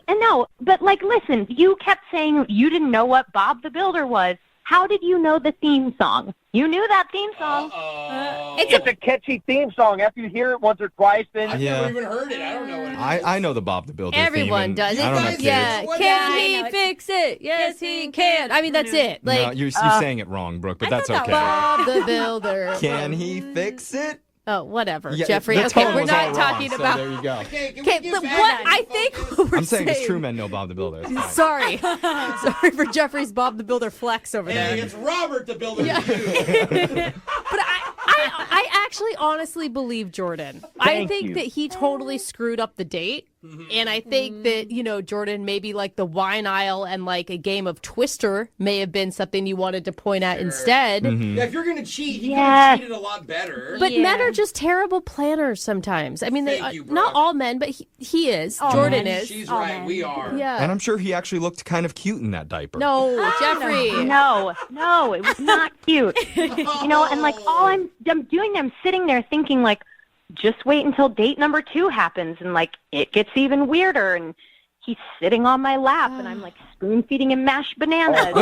No, but listen, you kept saying you didn't know what Bob the Builder was. How did you know the theme song? You knew that theme song. It's a catchy theme song. After you hear it once or twice, then I've never even heard it. I don't know what it is. I know the Bob the Builder Everyone theme. does. I don't have kids. Yeah. Can he fix it? Yes, he can. I mean, that's it. Like, No, you're saying it wrong, Brooke, but that's okay. Bob the Builder. Can he fix it? Oh, whatever, Yeah, Jeffrey. the Okay, tone we're was not all talking wrong, so about. there you go. Okay, what I think what we're I'm saying it's true men know Bob the Builder. It's fine. Sorry. Sorry for Jeffrey's Bob the Builder flex over there. Hey, it's Robert the Builder. Yeah. But I actually honestly believe Jordan. I think that he totally screwed up the date. And I think that, Jordan, maybe like the wine aisle and like a game of Twister may have been something you wanted to point at instead. Yeah, if you're going to cheat, he could have cheated a lot better. But men are just terrible planners sometimes. I mean, not all men, but he is. Jordan is. She's right. We are. Yeah. And I'm sure he actually looked kind of cute in that diaper. No, Jeffrey. No, it was not cute. And like all I'm doing, I'm sitting there thinking like, just wait until date number 2 happens and like it gets even weirder and he's sitting on my lap and I'm like spoon feeding him mashed bananas.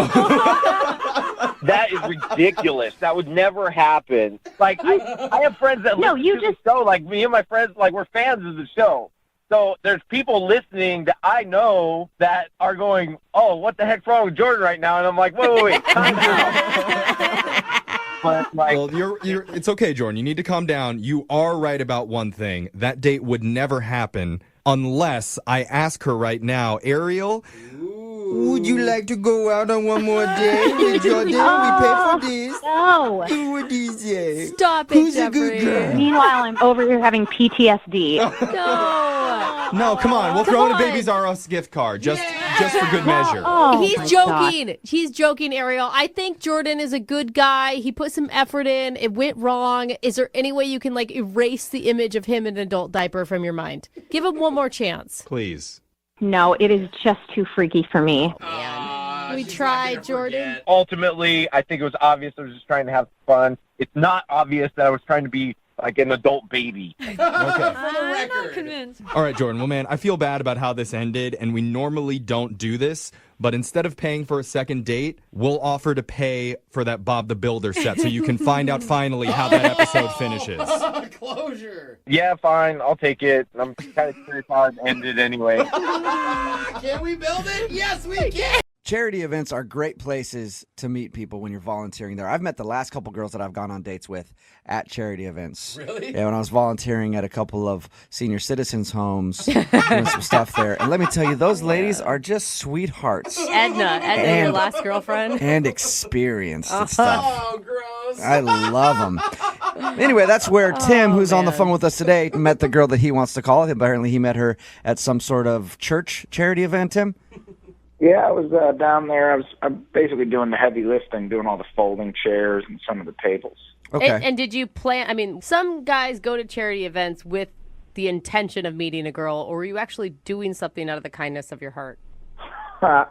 that is ridiculous. That would never happen. Like I have friends that listen to the show. Like me and my friends, like we're fans of the show. So there's people listening that I know that are going, "Oh, what the heck's wrong with Jordan right now?" And I'm like, "Wait, calm down." But well, it's okay, Jordan. You need to calm down. You are right about one thing. That date would never happen unless I ask her right now, Ariel, would you like to go out on one more date with Jordan? We pay for this. No. What do you say? Stop it, Who's Jeffrey. a good girl? Meanwhile, I'm over here having PTSD. No, come on. We'll throw in a Babies R Us gift card just for good measure. He's joking. He's joking, Ariel. I think Jordan is a good guy. He put some effort in. It went wrong. Is there any way you can like erase the image of him in an adult diaper from your mind? Give him one more chance. Please. No, it is just too freaky for me. We tried, Jordan. ultimately, I think it was obvious I was just trying to have fun. It's not obvious that I was trying to be like an adult baby. For the record. Convinced. All right, Jordan. Well, man, I feel bad about how this ended, and we normally don't do this, but instead of paying for a second date, we'll offer to pay for that Bob the Builder set so you can find out finally how that episode finishes. Closure. Yeah, fine. I'll take it. I'm kind of curious how it ended anyway. Can we build it? Yes, we can. Charity events are great places to meet people when you're volunteering there. I've met the last couple girls that I've gone on dates with at charity events. Really? Yeah, when I was volunteering at a couple of senior citizens' homes, doing some stuff there. And let me tell you, those ladies are just sweethearts. Edna, your last girlfriend. And experienced and stuff. Oh, gross. I love them. Anyway, that's where Tim, who's on the phone with us today, met the girl that he wants to call. Apparently, he met her at some sort of church charity event, Tim? Yeah, I was down there. I'm basically doing the heavy lifting, doing all the folding chairs and some of the tables. Okay. And did you plan? I mean, some guys go to charity events with the intention of meeting a girl, or were you actually doing something out of the kindness of your heart?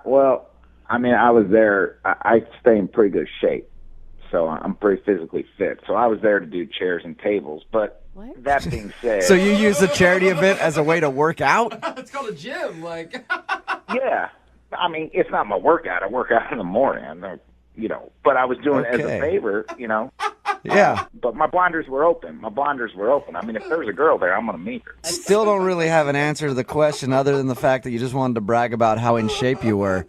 Well, I mean, I was there. I stay in pretty good shape, so I'm pretty physically fit. So I was there to do chairs and tables. But that being said, So you use the charity event as a way to work out? It's called a gym. Like, yeah. I mean, it's not my workout. I work out in the morning, but I was doing it as a favor, Yeah. But my blinders were open. I mean, if there's a girl there, I'm going to meet her. Still don't really have an answer to the question other than the fact that you just wanted to brag about how in shape you were.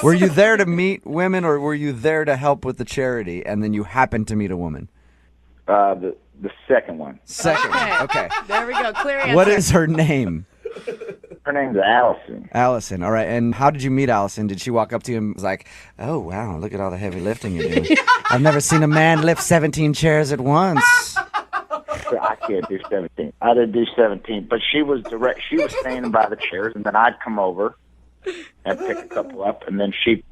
Were you there to meet women or were you there to help with the charity and then you happened to meet a woman? The second one. Second one. Okay. There we go. Clear answer. What is her name? Her name's Allison. Allison. All right. And how did you meet Allison? Did she walk up to you and was like, oh, wow, look at all the heavy lifting you're doing. I've never seen a man lift 17 chairs at once. I can't do 17. I didn't do 17. But she was direct. She was standing by the chairs, and then I'd come over and pick a couple up, and then she'd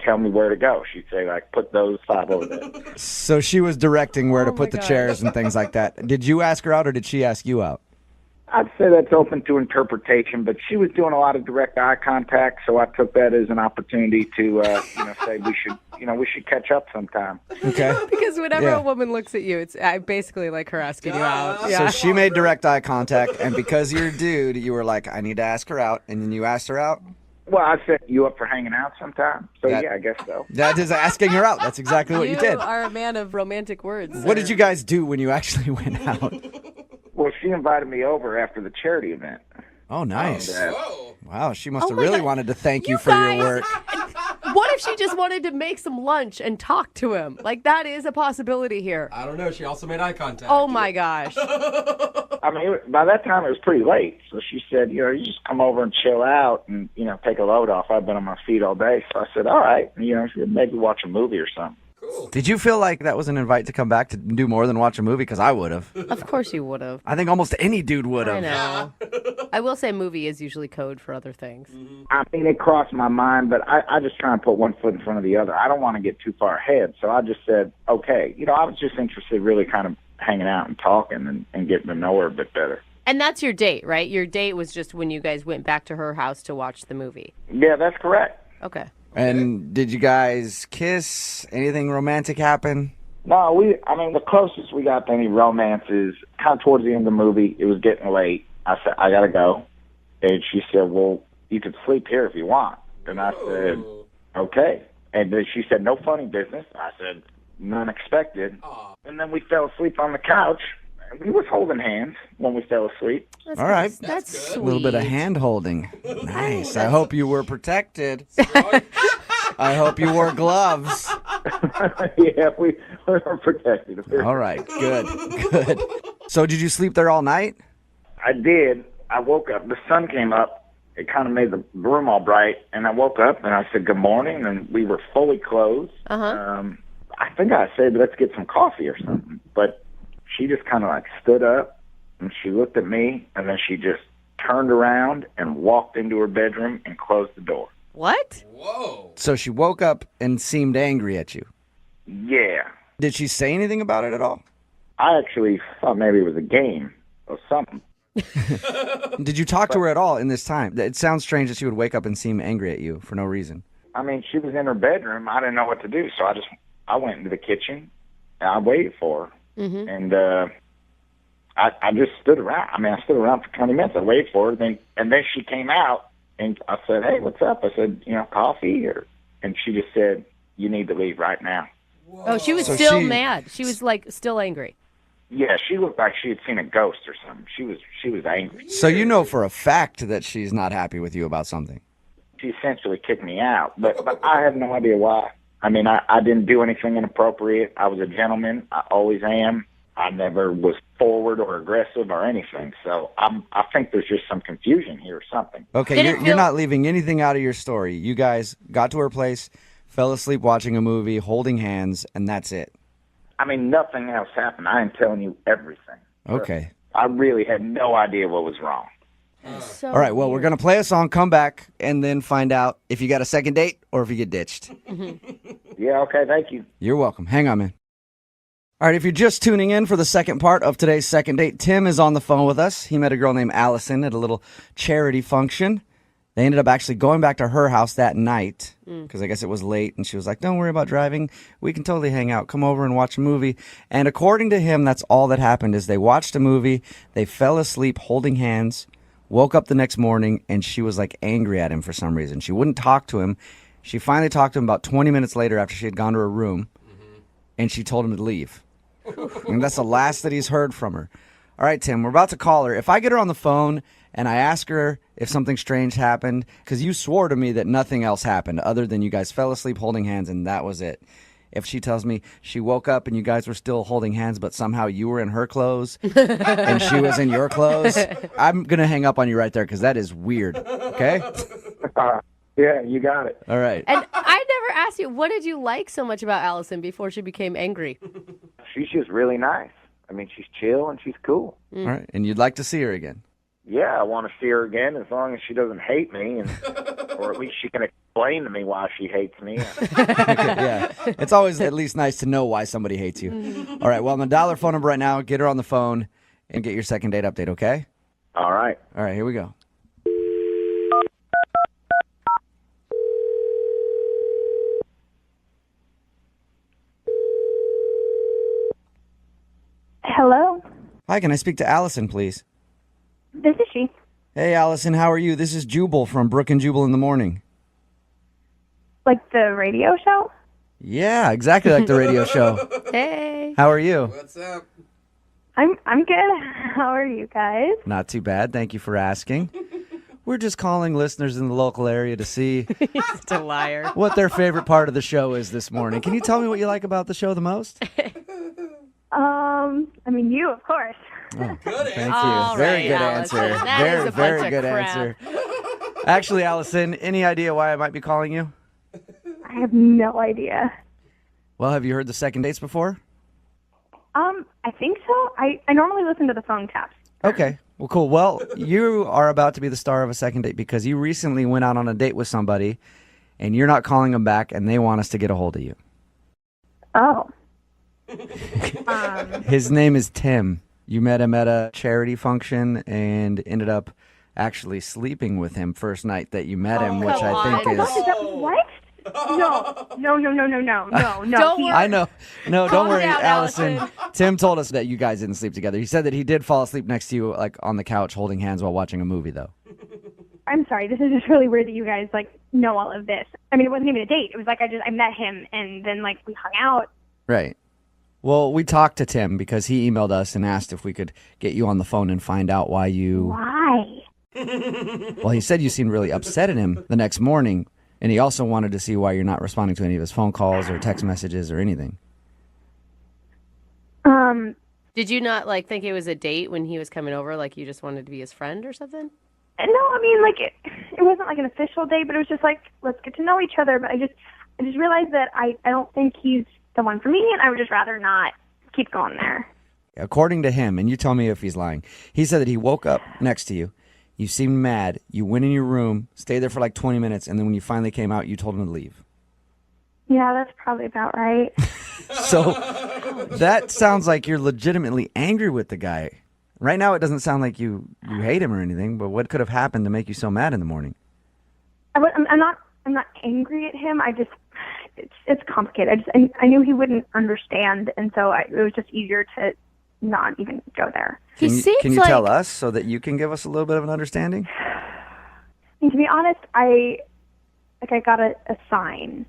tell me where to go. She'd say, like, put those 5 over there. So she was directing where to put the chairs and things like that. Did you ask her out or did she ask you out? I'd say that's open to interpretation, but she was doing a lot of direct eye contact, so I took that as an opportunity to, say we should catch up sometime. Okay. Because whenever a woman looks at you, it's basically like her asking you out. Yeah. So she made direct eye contact, and because you're a dude, you were like, I need to ask her out, and then you asked her out? Well, I set you up for hanging out sometime. So, yeah, I guess so. That is asking her out. That's exactly what you did. You are a man of romantic words. What did you guys do when you actually went out? Well, she invited me over after the charity event. Oh, nice. And, Wow, she must Oh have my really God. wanted to thank you You for guys- your work. What if she just wanted to make some lunch and talk to him? Like, that is a possibility here. I don't know. She also made eye contact. Oh, my gosh. I mean, by that time it was pretty late. So she said, you just come over and chill out and, take a load off. I've been on my feet all day. So I said, all right, maybe watch a movie or something. Did you feel like that was an invite to come back to do more than watch a movie? Because I would have. Of course you would have. I think almost any dude would have. I know. I will say movie is usually code for other things. I mean, it crossed my mind, but I just try and put one foot in front of the other. I don't want to get too far ahead. So I just said, okay. I was just interested really kind of hanging out and talking and getting to know her a bit better. And that's your date, right? Your date was just when you guys went back to her house to watch the movie. Yeah, that's correct. Okay. And did you guys kiss? Anything romantic happen? No, the closest we got to any romance is kind of towards the end of the movie. It was getting late. I said, I got to go. And she said, well, you can sleep here if you want. And I said, okay. And then she said, no funny business. I said, none expected. And then we fell asleep on the couch. We was holding hands when we fell asleep. All right. That's sweet. A little bit of hand holding. Nice. I hope you were protected. I hope you wore gloves. Yeah, we were protected. All right. Good. Good. So did you sleep there all night? I did. I woke up. The sun came up. It kind of made the room all bright. And I woke up and I said, good morning. And we were fully clothed. I think I said, let's get some coffee or something. But she just kind of stood up and she looked at me and then she just turned around and walked into her bedroom and closed the door. What? Whoa. So she woke up and seemed angry at you. Yeah. Did she say anything about it at all? I actually thought maybe it was a game or something. Did you talk to her at all in this time? It sounds strange that she would wake up and seem angry at you for no reason. I mean, she was in her bedroom. I didn't know what to do, so I went into the kitchen and I waited for her. Mm-hmm. And I just stood around. I mean, I stood around for 20 minutes. I waited for her. And then she came out, and I said, hey, what's up? I said, coffee? And she just said, you need to leave right now. Whoa. Oh, she was mad. She was, still angry. Yeah, she looked like she had seen a ghost or something. She was angry. So you know for a fact that she's not happy with you about something. She essentially kicked me out, but I have no idea why. I mean, I didn't do anything inappropriate. I was a gentleman. I always am. I never was forward or aggressive or anything. So I think there's just some confusion here or something. Okay, you're not leaving anything out of your story. You guys got to her place, fell asleep watching a movie, holding hands, and that's it. I mean, nothing else happened. I am telling you everything. Okay. I really had no idea what was wrong. So all right, well, we're going to play a song, come back, and then find out if you got a second date or if you get ditched. Yeah, okay, thank you. You're welcome. Hang on, man. All right, if you're just tuning in for the second part of today's second date, Tim is on the phone with us. He met a girl named Allison at a little charity function. They ended up actually going back to her house that night because I guess it was late, and she was like, don't worry about driving. We can totally hang out. Come over and watch a movie. And according to him, that's all that happened is they watched a movie, they fell asleep holding hands, woke up the next morning, and she was angry at him for some reason. She wouldn't talk to him. She finally talked to him about 20 minutes later after she had gone to her room, and she told him to leave. And that's the last that he's heard from her. All right, Tim, we're about to call her. If I get her on the phone and I ask her if something strange happened, because you swore to me that nothing else happened other than you guys fell asleep holding hands and that was it. If she tells me she woke up and you guys were still holding hands, but somehow you were in her clothes and she was in your clothes, I'm going to hang up on you right there because that is weird. Okay? Yeah, you got it. All right. And I never asked you, what did you like so much about Allison before she became angry? She's just really nice. I mean, she's chill and she's cool. All right. And you'd like to see her again? Yeah, I want to see her again as long as she doesn't hate me, or at least she can explain to me why she hates me. Yeah. It's always at least nice to know why somebody hates you. All right. Well, I'm going to dial her phone number right now, get her on the phone, and get your second date update, okay? All right. All right. Here we go. Hello? Hi, can I speak to Allison, please? This is she. Hey, Allison, how are you? This is Jubal from Brooke and Jubal in the Morning. Like the radio show? Yeah, exactly like the radio show. Hey. How are you? What's up? I'm good. How are you guys? Not too bad. Thank you for asking. We're just calling listeners in the local area to see Such a liar. what their favorite part of the show is this morning. Can you tell me what you like about the show the most? I mean, you, of course. Oh, Good thank you. All Very right, good Allison. answer. That Very, is a very bunch of good crap. answer. Actually, Allison, any idea why I might be calling you? I have no idea. Well, have you heard the second dates before? I think so. I normally listen to the phone taps. Okay. Well, cool. Well, you are about to be the star of a second date because you recently went out on a date with somebody and you're not calling them back and they want us to get a hold of you. Oh. His name is Tim. You met him at a charity function and ended up actually sleeping with him first night that you met him, which I think is... What? No. Don't worry. I know. No, don't Calm worry, down, Allison. Allison. Tim told us that you guys didn't sleep together. He said that he did fall asleep next to you, like on the couch holding hands while watching a movie, though. I'm sorry. This is just really weird that you guys, know all of this. I mean, it wasn't even a date. It was like I met him, and then, we hung out. Right. Well, we talked to Tim because he emailed us and asked if we could get you on the phone and find out why you... Why? Well, he said you seemed really upset at him the next morning, and he also wanted to see why you're not responding to any of his phone calls or text messages or anything. Did you not think it was a date when he was coming over? Like you just wanted to be his friend or something? No, I mean, it wasn't like an official date, but it was just let's get to know each other. But I just realized that I don't think he's the one for me, and I would just rather not keep going there. According to him, and you tell me if he's lying, he said that he woke up next to you. You seemed mad. You went in your room, stayed there for 20 minutes, and then when you finally came out, you told him to leave. Yeah, that's probably about right. So that sounds like you're legitimately angry with the guy. Right now, it doesn't sound like you hate him or anything, but what could have happened to make you so mad in the morning? I'm not angry at him. It's complicated. I knew he wouldn't understand, and so it was just easier to not even go there. Can you tell us so that you can give us a little bit of an understanding? And to be honest, I got a sign.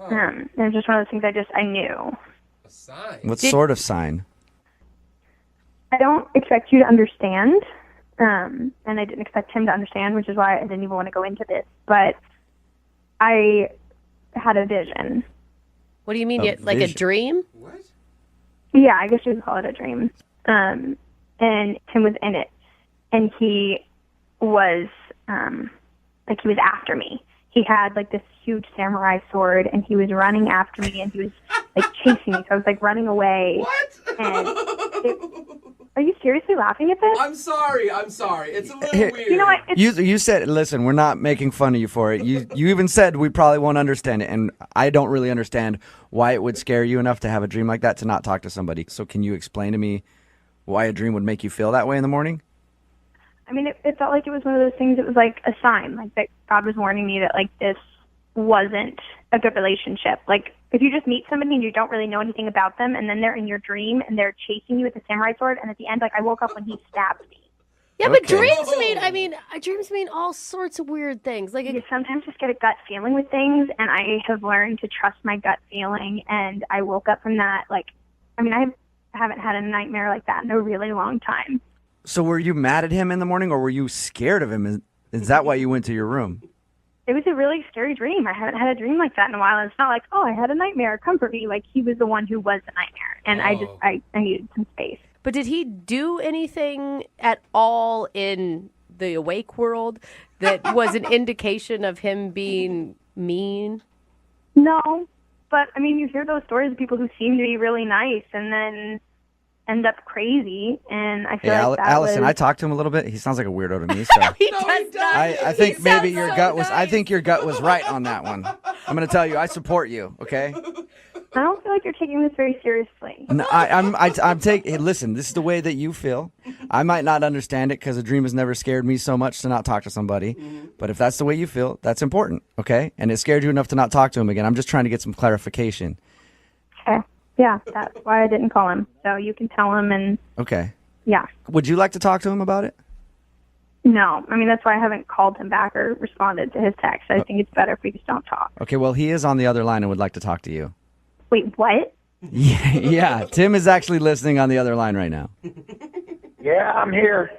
It was just one of those things I knew. A sign? What sort of sign? I don't expect you to understand, and I didn't expect him to understand, which is why I didn't even want to go into this. But I had a vision. What do you mean? A dream? What? Yeah, I guess you could call it a dream. And Tim was in it, and he was he was after me. He had this huge samurai sword, and he was running after me, and he was chasing me. So I was running away. What? And are you seriously laughing at this? I'm sorry. It's a little weird. You know what? You said, listen, we're not making fun of you for it. You even said we probably won't understand it, and I don't really understand why it would scare you enough to have a dream like that to not talk to somebody. So can you explain to me why a dream would make you feel that way in the morning? I mean, it felt like it was one of those things. It was like a sign, that God was warning me that this wasn't a good relationship. If you just meet somebody and you don't really know anything about them, and then they're in your dream and they're chasing you with a samurai sword, and at the end, I woke up when he stabbed me. Yeah, but dreams mean all sorts of weird things. You sometimes just get a gut feeling with things, and I have learned to trust my gut feeling, and I woke up from that, I haven't had a nightmare like that in a really long time. So were you mad at him in the morning, or were you scared of him? Is that why you went to your room? It was a really scary dream. I haven't had a dream like that in a while. And it's not I had a nightmare. Comfort me. He was the one who was the nightmare. And I needed some space. But did he do anything at all in the awake world that was an indication of him being mean? No. But, you hear those stories of people who seem to be really nice and then end up crazy, and I feel that Allison, was... I talked to him a little bit. He sounds like a weirdo to me. So he does not. I think maybe your gut was. I think your gut was right on that one. I'm going to tell you, I support you. Okay. I don't feel like you're taking this very seriously. No, I'm taking. Hey, listen, this is the way that you feel. I might not understand it because a dream has never scared me so much to not talk to somebody. Mm-hmm. But if that's the way you feel, that's important. Okay, and it scared you enough to not talk to him again. I'm just trying to get some clarification. Okay. Yeah, that's why I didn't call him. So you can tell him, and okay. Yeah. Would you like to talk to him about it? No. I mean, that's why I haven't called him back or responded to his text. I think it's better if we just don't talk. Okay, well, he is on the other line and would like to talk to you. Wait, what? Yeah, Tim is actually listening on the other line right now. Yeah, I'm here.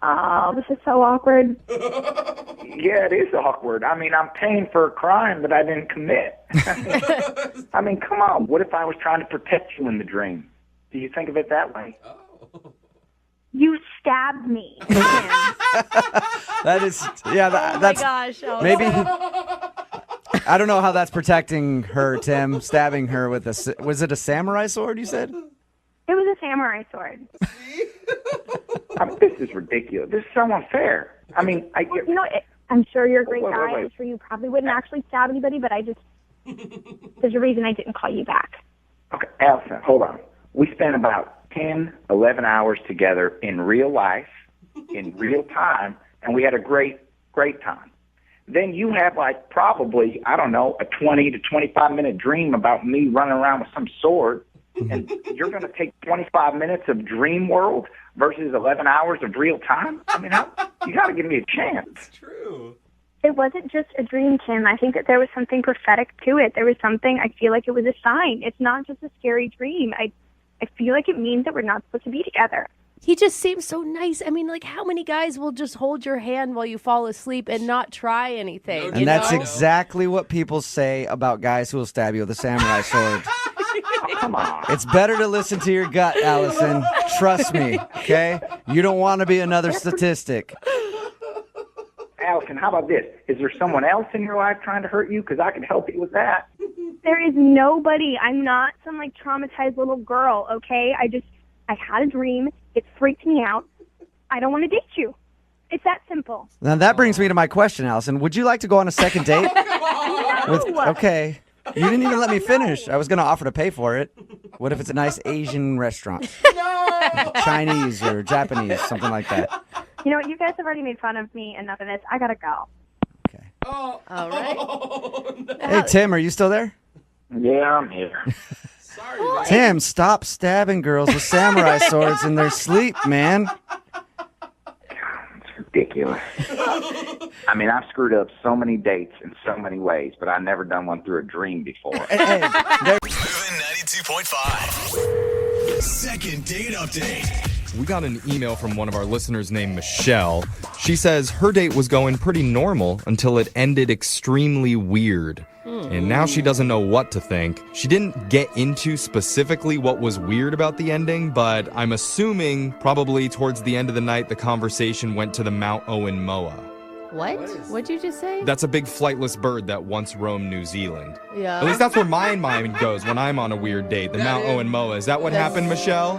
Oh, this is so awkward. Yeah, it is awkward. I mean, I'm paying for a crime that I didn't commit. I mean, come on. What if I was trying to protect you in the dream? Do you think of it that way? You stabbed me. That is, yeah, that's gosh. maybe. I don't know how that's protecting her, Tim. Stabbing her with was it a samurai sword? You said It was a samurai sword. I mean, this is ridiculous. This is so unfair. I mean, I'm sure you're a great Wait, guy. wait. I'm sure you probably wouldn't actually stab anybody, but there's a reason I didn't call you back. Okay, Allison, hold on. We spent about 10, 11 hours together in real life, in real time, and we had a great time. Then you have probably, I don't know, a 20 to 25-minute dream about me running around with some sword, and you're going to take 25 minutes of dream world versus 11 hours of real time? I mean, you got to give me a chance. It's true. It wasn't just a dream, Tim. I think that there was something prophetic to it. There was something, I feel like it was a sign. It's not just a scary dream. I feel like it means that we're not supposed to be together. He just seems so nice. I mean, like, how many guys will just hold your hand while you fall asleep and not try anything? and that's exactly what people say about guys who will stab you with a samurai sword. Come on. It's better to listen to your gut, Allison. Trust me, okay? You don't want to be another statistic. Allison, how about this? Is there someone else in your life trying to hurt you? Because I can help you with that. There is nobody. I'm not some, traumatized little girl, okay? I had a dream. It freaked me out. I don't want to date you. It's that simple. Now, that brings me to my question, Allison. Would you like to go on a second date? Okay. You didn't even let me finish. I was going to offer to pay for it. What if it's a nice Asian restaurant? Chinese or Japanese, something like that. You know what? You guys have already made fun of me. Enough of this. I got to go. All right. Hey, Tim, are you still there? Yeah, I'm here. Sorry, Tim, stop stabbing girls with samurai swords in their sleep, man. It's ridiculous. I mean, I've screwed up so many dates in so many ways, but I've never done one through a dream before. Moving 92.5. Second date update. We got an email from one of our listeners named Michelle. She says her date was going pretty normal until it ended extremely weird. And now she doesn't know what to think. She didn't get into specifically what was weird about the ending, but I'm assuming probably towards the end of the night, the conversation went to the Mount Owen Moa. What? What'd you just say? That's a big flightless bird that once roamed New Zealand. Yeah. At least that's where my mind goes when I'm on a weird date, the Mount Owen Moa. Is that what happened, Michelle?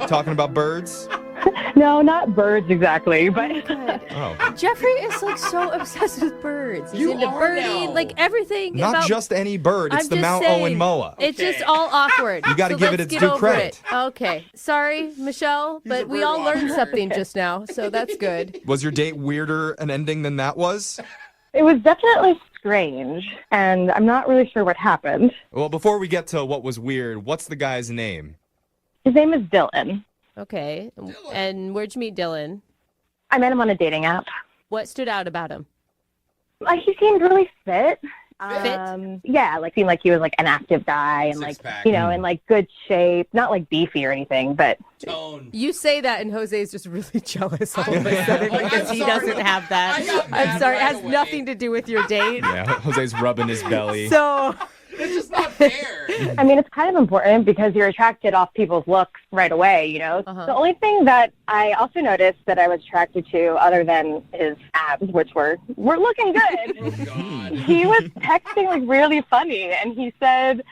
Talking about birds? No, not birds exactly, but Oh. Jeffrey is so obsessed with birds. He's into birding, everything. Not about... just any bird, it's I'm the just Mount saying, Owen Moa. It's just all awkward. You gotta give it let's its get due over credit. it. Okay. Sorry, Michelle, but we all learned something just now, so that's good. Was your date weirder an ending than that was? it was definitely strange, and I'm not really sure what happened. Well, before we get to what was weird, what's the guy's name? His name is Dylan. Okay. And where'd you meet Dylan? I met him on a dating app. What stood out about him? He seemed really fit. Fit? Yeah, seemed like he was an active guy and in good shape. Not beefy or anything, but You say that, and Jose's just really jealous all of a sudden because he doesn't have that. I'm sorry, it has nothing to do with your date. Yeah, Jose's rubbing his belly. So it's just not fair. I mean, it's kind of important because you're attracted off people's looks right away, The only thing that I also noticed that I was attracted to, other than his abs, which were looking good, he was texting really funny, and he said,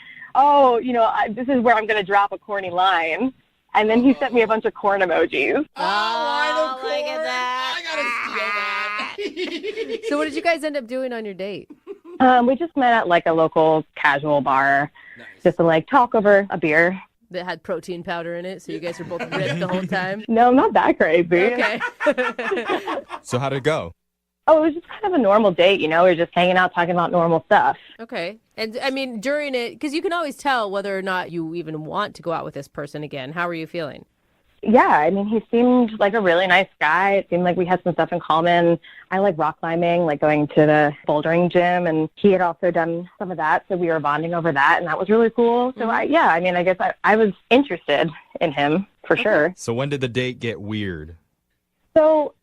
this is where I'm going to drop a corny line. And then he sent me a bunch of corn emojis. Oh, look at that. I gotta steal that. So what did you guys end up doing on your date? We just met at a local casual bar just to talk over a beer. That had protein powder in it, so you guys were both ripped the whole time? No, not that crazy. Okay. So how'd it go? Oh, it was just kind of a normal date, We were just hanging out, talking about normal stuff. Okay. And, I mean, during it, because you can always tell whether or not you even want to go out with this person again. How were you feeling? Yeah, I mean, he seemed like a really nice guy. It seemed like we had some stuff in common. I like rock climbing, like going to the bouldering gym, and he had also done some of that, so we were bonding over that, and that was really cool. So, I guess I was interested in him, for sure. So when did the date get weird? So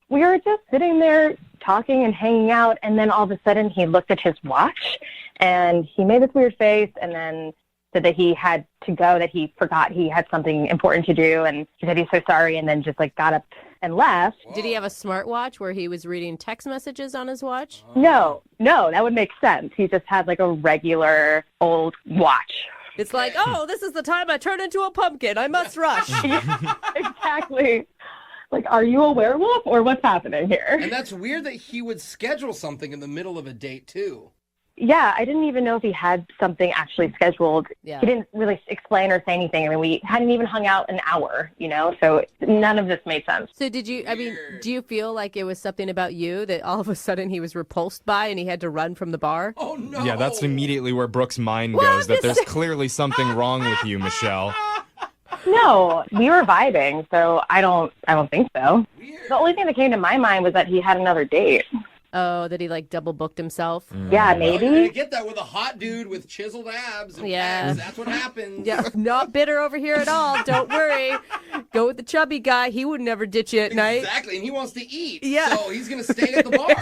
we were just sitting there talking and hanging out, and then all of a sudden he looked at his watch, and he made this weird face, and then said that he had to go, that he forgot he had something important to do, and he said he's so sorry, and then just like got up and left. Did he have a smartwatch where he was reading text messages on his watch? No, that would make sense. He just had like a regular old watch. It's like, oh, this is the time I turn into a pumpkin. I must rush. Exactly. Like, are you a werewolf or what's happening here? And that's weird that he would schedule something in the middle of a date, too. Yeah, I didn't even know if he had something actually scheduled. Yeah. He didn't really explain or say anything. I mean, we hadn't even hung out an hour, so none of this made sense. So do you feel like it was something about you that all of a sudden he was repulsed by and he had to run from the bar? Oh, no. Yeah, that's immediately where Brooke's mind goes, that there's clearly something wrong with you, Michelle. No, we were vibing, so I don't think so. Weird. The only thing that came to my mind was that he had another date. Oh, that he like double booked himself? Yeah, maybe. You're gonna get that with a hot dude with chiseled abs. And abs. That's what happens. Yeah, not bitter over here at all. Don't worry. Go with the chubby guy. He would never ditch you at night. Exactly, and he wants to eat. Yeah. So he's gonna stay at the bar.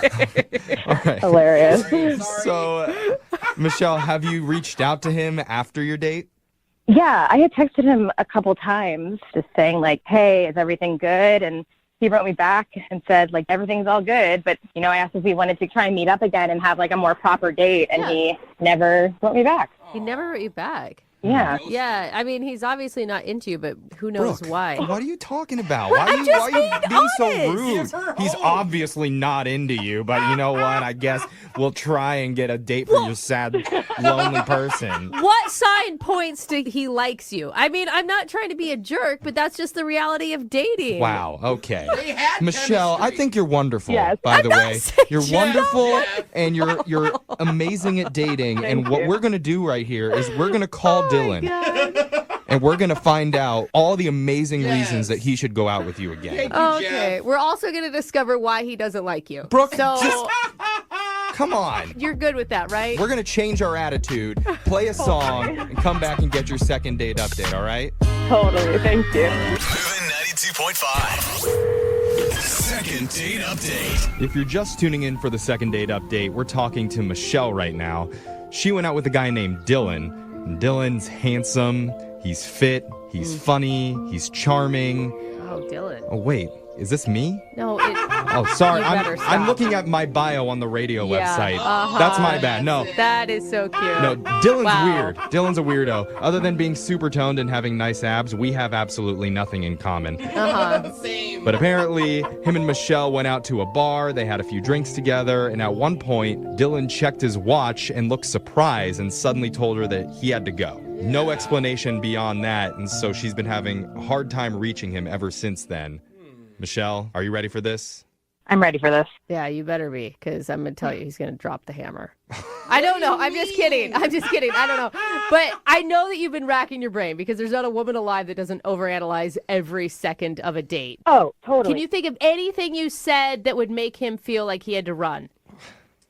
All right. Hilarious. Sorry. So, Michelle, have you reached out to him after your date? Yeah, I had texted him a couple times just saying like, hey, is everything good? And he wrote me back and said, like, everything's all good. But, I asked if we wanted to try and meet up again and have, like, a more proper date. And he never wrote me back. He never wrote you back. Yeah. Yeah, I mean, he's obviously not into you, but who knows Brooke, why. What are you talking about? Well, Why I'm are just you being so honest. rude? He's obviously not into you, but you know what? I guess we'll try and get a date for your sad, lonely person. What sign points to he likes you? I mean, I'm not trying to be a jerk, but that's just the reality of dating. Wow, okay. They had Michelle, chemistry. I think you're wonderful, Yes. by the not way. saying You're Jeff. wonderful, and you're amazing at dating. And what we're going to do right here is we're going to call Dylan. And we're going to find out all the amazing reasons that he should go out with you again. Okay, we're also going to discover why he doesn't like you. Brooke, so come on. you're good with that, right? We're going to change our attitude, play a song, and come back and get your second date update, all right? Totally. Thank you. Moving 92.5. Second date update. If you're just tuning in for the second date update, we're talking to Michelle right now. She went out with a guy named Dylan. And Dylan's handsome, he's fit, he's funny, he's charming. Oh, Dylan. Oh, wait. Is this me? No, Oh, sorry. You better stop. I'm looking at my bio on the radio website. That's my bad. No. That is so cute. No, Dylan's Wow. weird. Dylan's a weirdo. Other than being super toned and having nice abs, we have absolutely nothing in common. Same. But apparently, him and Michelle went out to a bar, they had a few drinks together, and at one point, Dylan checked his watch and looked surprised and suddenly told her that he had to go. No explanation beyond that, and so she's been having a hard time reaching him ever since then. Michelle, are you ready for this? I'm ready for this. Yeah, you better be, because I'm going to tell you he's going to drop the hammer. I don't know. I'm just kidding. I don't know. But I know that you've been racking your brain because there's not a woman alive that doesn't overanalyze every second of a date. Oh, totally. Can you think of anything you said that would make him feel like he had to run?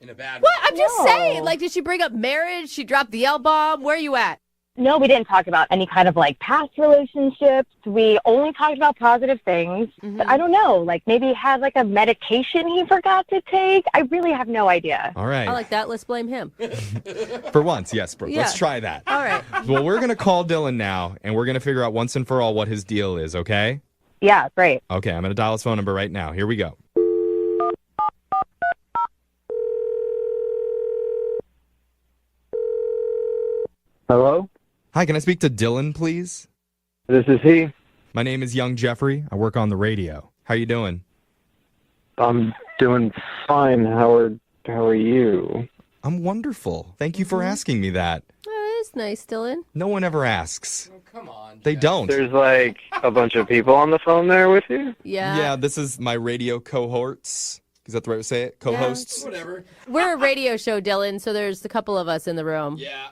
In a bad way. What? I'm just saying. Like, did she bring up marriage? She dropped the L-bomb? Where are you at? No, we didn't talk about any kind of like past relationships. We only talked about positive things. But I don't know, like maybe he had like a medication he forgot to take. I really have no idea. All right. I like that. Let's blame him. For once, yes, Brooke. Yeah. Let's try that. All right. Well, we're going to call Dylan now, and we're going to figure out once and for all what his deal is, okay? Yeah, great. Okay, I'm going to dial his phone number right now. Here we go. Hello? Hi, can I speak to Dylan, please? This is he. My name is Young Jeffrey. I work on the radio. How you doing? I'm doing fine. How are you? I'm wonderful. Thank you for asking me that. Oh, that is nice, Dylan. No one ever asks. Oh, come on. They don't. There's like a bunch of people on the phone there with you? Yeah. Yeah, this is my radio cohorts. Is that the right way to say it? Co-hosts? Whatever. We're a radio show, Dylan, so there's a couple of us in the room. Yeah.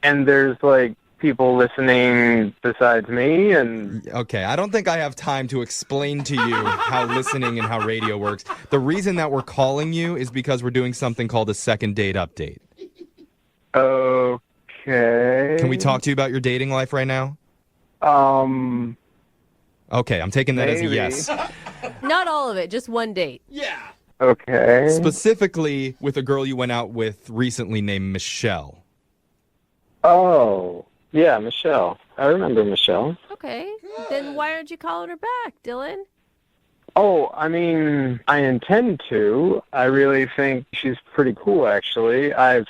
And there's like people listening besides me. And okay, I don't think I have time to explain to you how listening and how radio works. The reason that we're calling you is because we're doing something called a second date update. Okay. Can we talk to you about your dating life right now? Okay, I'm taking that as a yes. Not all of it, just one date. Yeah. Okay. Specifically with a girl you went out with recently named Michelle. Oh, yeah, Michelle. I remember Michelle. Okay. Then why aren't you calling her back, Dylan? Oh, I mean, I intend to. I really think she's pretty cool, actually. I've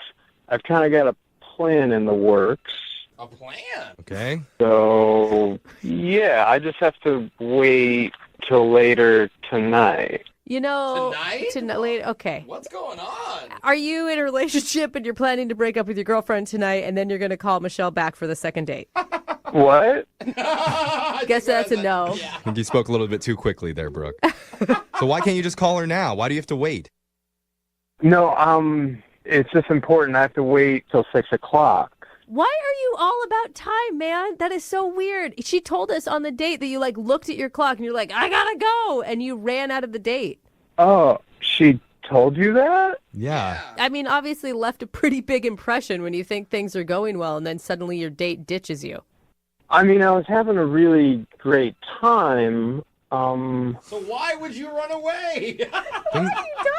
kind of got a plan in the works. A plan? Okay. So, yeah, I just have to wait till later tonight. You know, Tonight? Okay. What's going on? Are you in a relationship and you're planning to break up with your girlfriend tonight, and then you're going to call Michelle back for the second date? What? Guess that's a no. I think you spoke a little bit too quickly there, Brooke. So why can't you just call her now? Why do you have to wait? No, it's just important. I have to wait till 6 o'clock. Why are you all about time, man? That is so weird. She told us on the date that you looked at your clock and you're like, I gotta go, and you ran out of the date. Oh, she told you that? Yeah. I mean, obviously left a pretty big impression when you think things are going well and then suddenly your date ditches you. I mean, I was having a really great time. So why would you run away? Why do you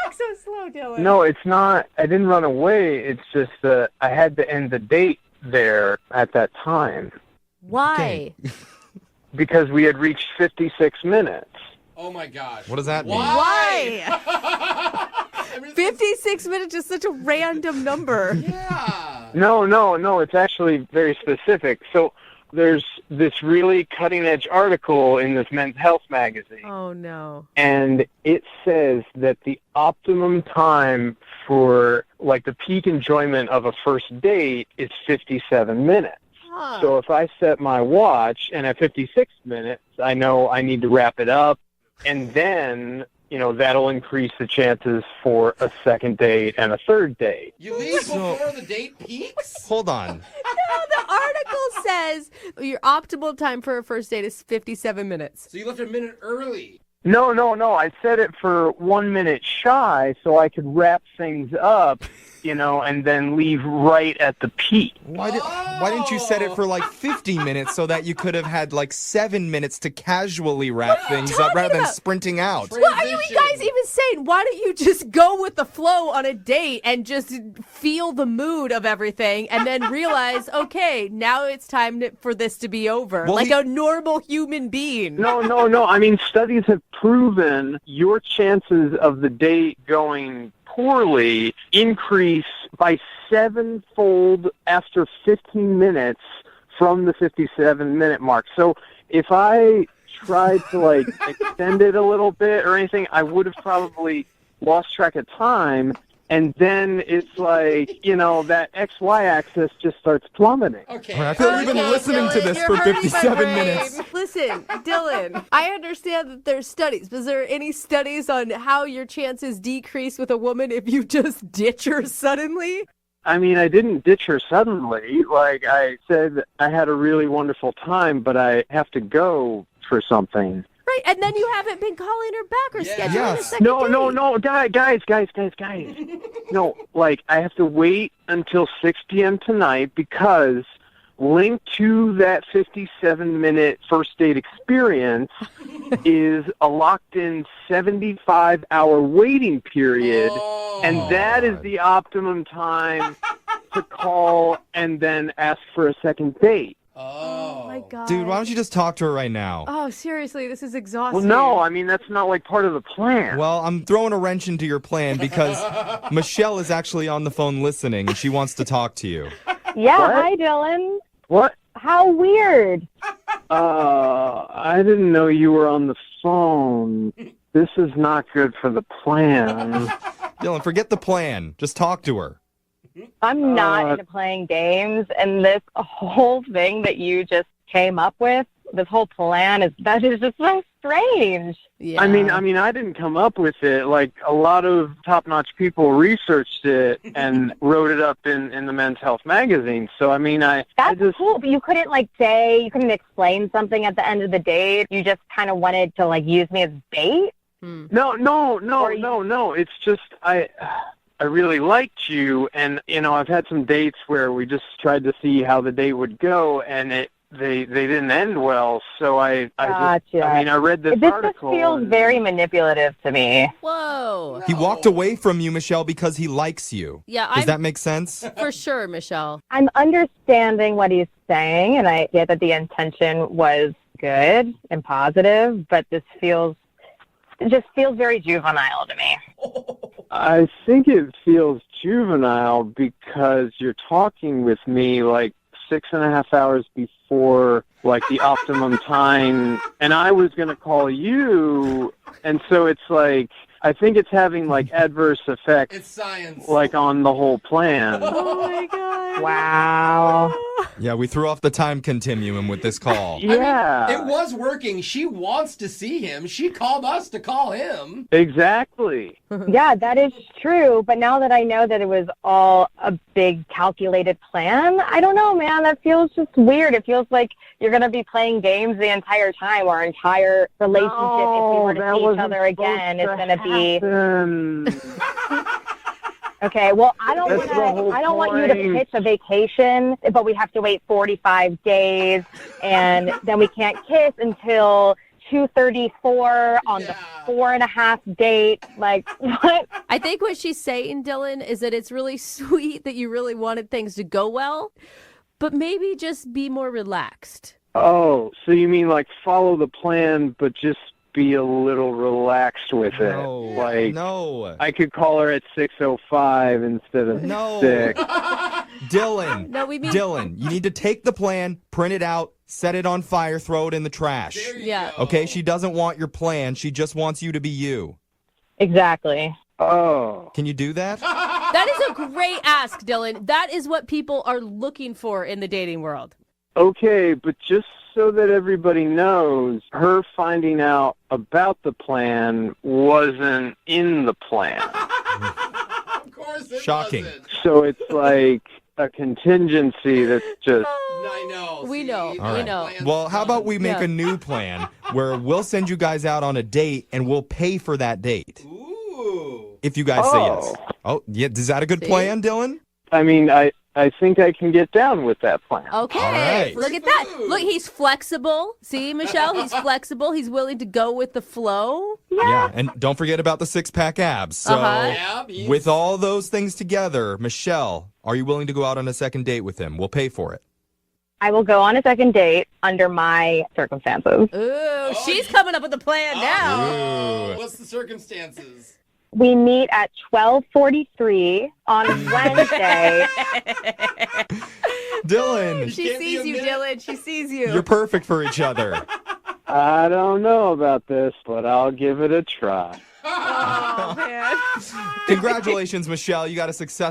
talk so slow, Dylan? No, it's not. I didn't run away. It's just that I had to end the date there at that time. Why? Because we had reached 56 minutes. Oh, my gosh. What does that mean? Why? 56 minutes is such a random number. Yeah. No. It's actually very specific. So there's this really cutting-edge article in this men's health magazine. Oh, no. And it says that the optimum time for, like, the peak enjoyment of a first date is 57 minutes. Huh. So if I set my watch and at 56 minutes, I know I need to wrap it up, and then, that'll increase the chances for a second date and a third date. You leave before the date peaks? Hold on. No, the article says your optimal time for a first date is 57 minutes. So you left a minute early. No. I set it for 1 minute shy so I could wrap things up, and then leave right at the peak. Why didn't you set it for 50 minutes so that you could have had 7 minutes to casually wrap things up rather than sprinting out? What are you guys even saying? Why don't you just go with the flow on a date and just feel the mood of everything and then realize, okay, now it's time for this to be over. Well, a normal human being. No. I mean, studies have proven your chances of the date going poorly increase by 7-fold after 15 minutes from the 57-minute mark. So if I tried to extend it a little bit or anything, I would have probably lost track of time. And then it's that XY axis just starts plummeting. Okay. I feel like we've been listening to this for 57 minutes. Listen, Dylan, I understand that there's studies. Was there any studies on how your chances decrease with a woman if you just ditch her suddenly? I mean, I didn't ditch her suddenly. Like I said, I had a really wonderful time, but I have to go for something. Right, and then you haven't been calling her back or scheduling a second No, date. guys. No, I have to wait until 6 p.m. tonight because linked to that 57-minute first date experience is a locked-in 75-hour waiting period, and that is the optimum time to call and then ask for a second date. Oh my God. Dude, why don't you just talk to her right now? Oh, seriously, this is exhausting. Well, no, I mean, that's not part of the plan. Well, I'm throwing a wrench into your plan because Michelle is actually on the phone listening and she wants to talk to you. Yeah, What? hi, Dylan. What? How weird. I didn't know you were on the phone. This is not good for the plan. Dylan, forget the plan. Just talk to her. I'm not into playing games, and this whole thing that you just came up with this whole plan that is just so strange. Yeah. I mean, I didn't come up with it. Like, a lot of top-notch people researched it and wrote it up in the Men's Health magazine. So, I mean, That's cool, but you couldn't, you couldn't explain something at the end of the date? You just kind of wanted to, use me as bait? No. It's just, I really liked you, and, I've had some dates where we just tried to see how the date would go, and they didn't end well, so I read this article. This feels very manipulative to me. Whoa. He walked away from you, Michelle, because he likes you. Yeah, Does that make sense? For sure, Michelle. I'm understanding what he's saying, and I get that the intention was good and positive, but it just feels very juvenile to me. I think it feels juvenile because you're talking with me 6.5 hours before the optimum time, and I was going to call you, and so it's I think it's having adverse effects. It's science. On the whole plan. Oh my God. Wow. Yeah, we threw off the time continuum with this call. Yeah. I mean, it was working. She wants to see him. She called us to call him. Exactly. Yeah, that is true. But now that I know that it was all a big calculated plan, I don't know, man. That feels just weird. It feels like you're going to be playing games the entire time. Our entire relationship, if we were to see each other again, is going to be... Okay, well, I don't want you to pitch a vacation, but we have to wait 45 days, and then we can't kiss until 2:34 on the 4.5 date. What? I think what she's saying, Dylan, is that it's really sweet that you really wanted things to go well, but maybe just be more relaxed. Oh, so you mean follow the plan, but just be a little relaxed with it. No. I could call her at 6:05 instead of 6. Dylan. No, we mean Dylan, you need to take the plan, print it out, set it on fire, throw it in the trash. Yeah. Okay, she doesn't want your plan. She just wants you to be you. Exactly. Oh. Can you do that? That is a great ask, Dylan. That is what people are looking for in the dating world. Okay, but just so that everybody knows, her finding out about the plan wasn't in the plan. Of course it Shocking. wasn't. So it's a contingency that's just... I know. We know. All right. We know. Well, how about we make a new plan where we'll send you guys out on a date and we'll pay for that date. Ooh. If you guys say yes. Oh, yeah. Is that a good plan, Dylan? I mean, I think I can get down with that plan. Okay. All right. Look at that. Look, he's flexible. See, Michelle? He's flexible. He's willing to go with the flow. Yeah. And don't forget about the six-pack abs. So with all those things together, Michelle, are you willing to go out on a second date with him? We'll pay for it. I will go on a second date under my circumstances. Ooh, she's coming up with a plan now. Ooh. What's the circumstances? We meet at 12:43 on Wednesday. Dylan. She sees you, Dylan. She sees you. You're perfect for each other. I don't know about this, but I'll give it a try. Oh, man. Congratulations, Michelle. You got a successful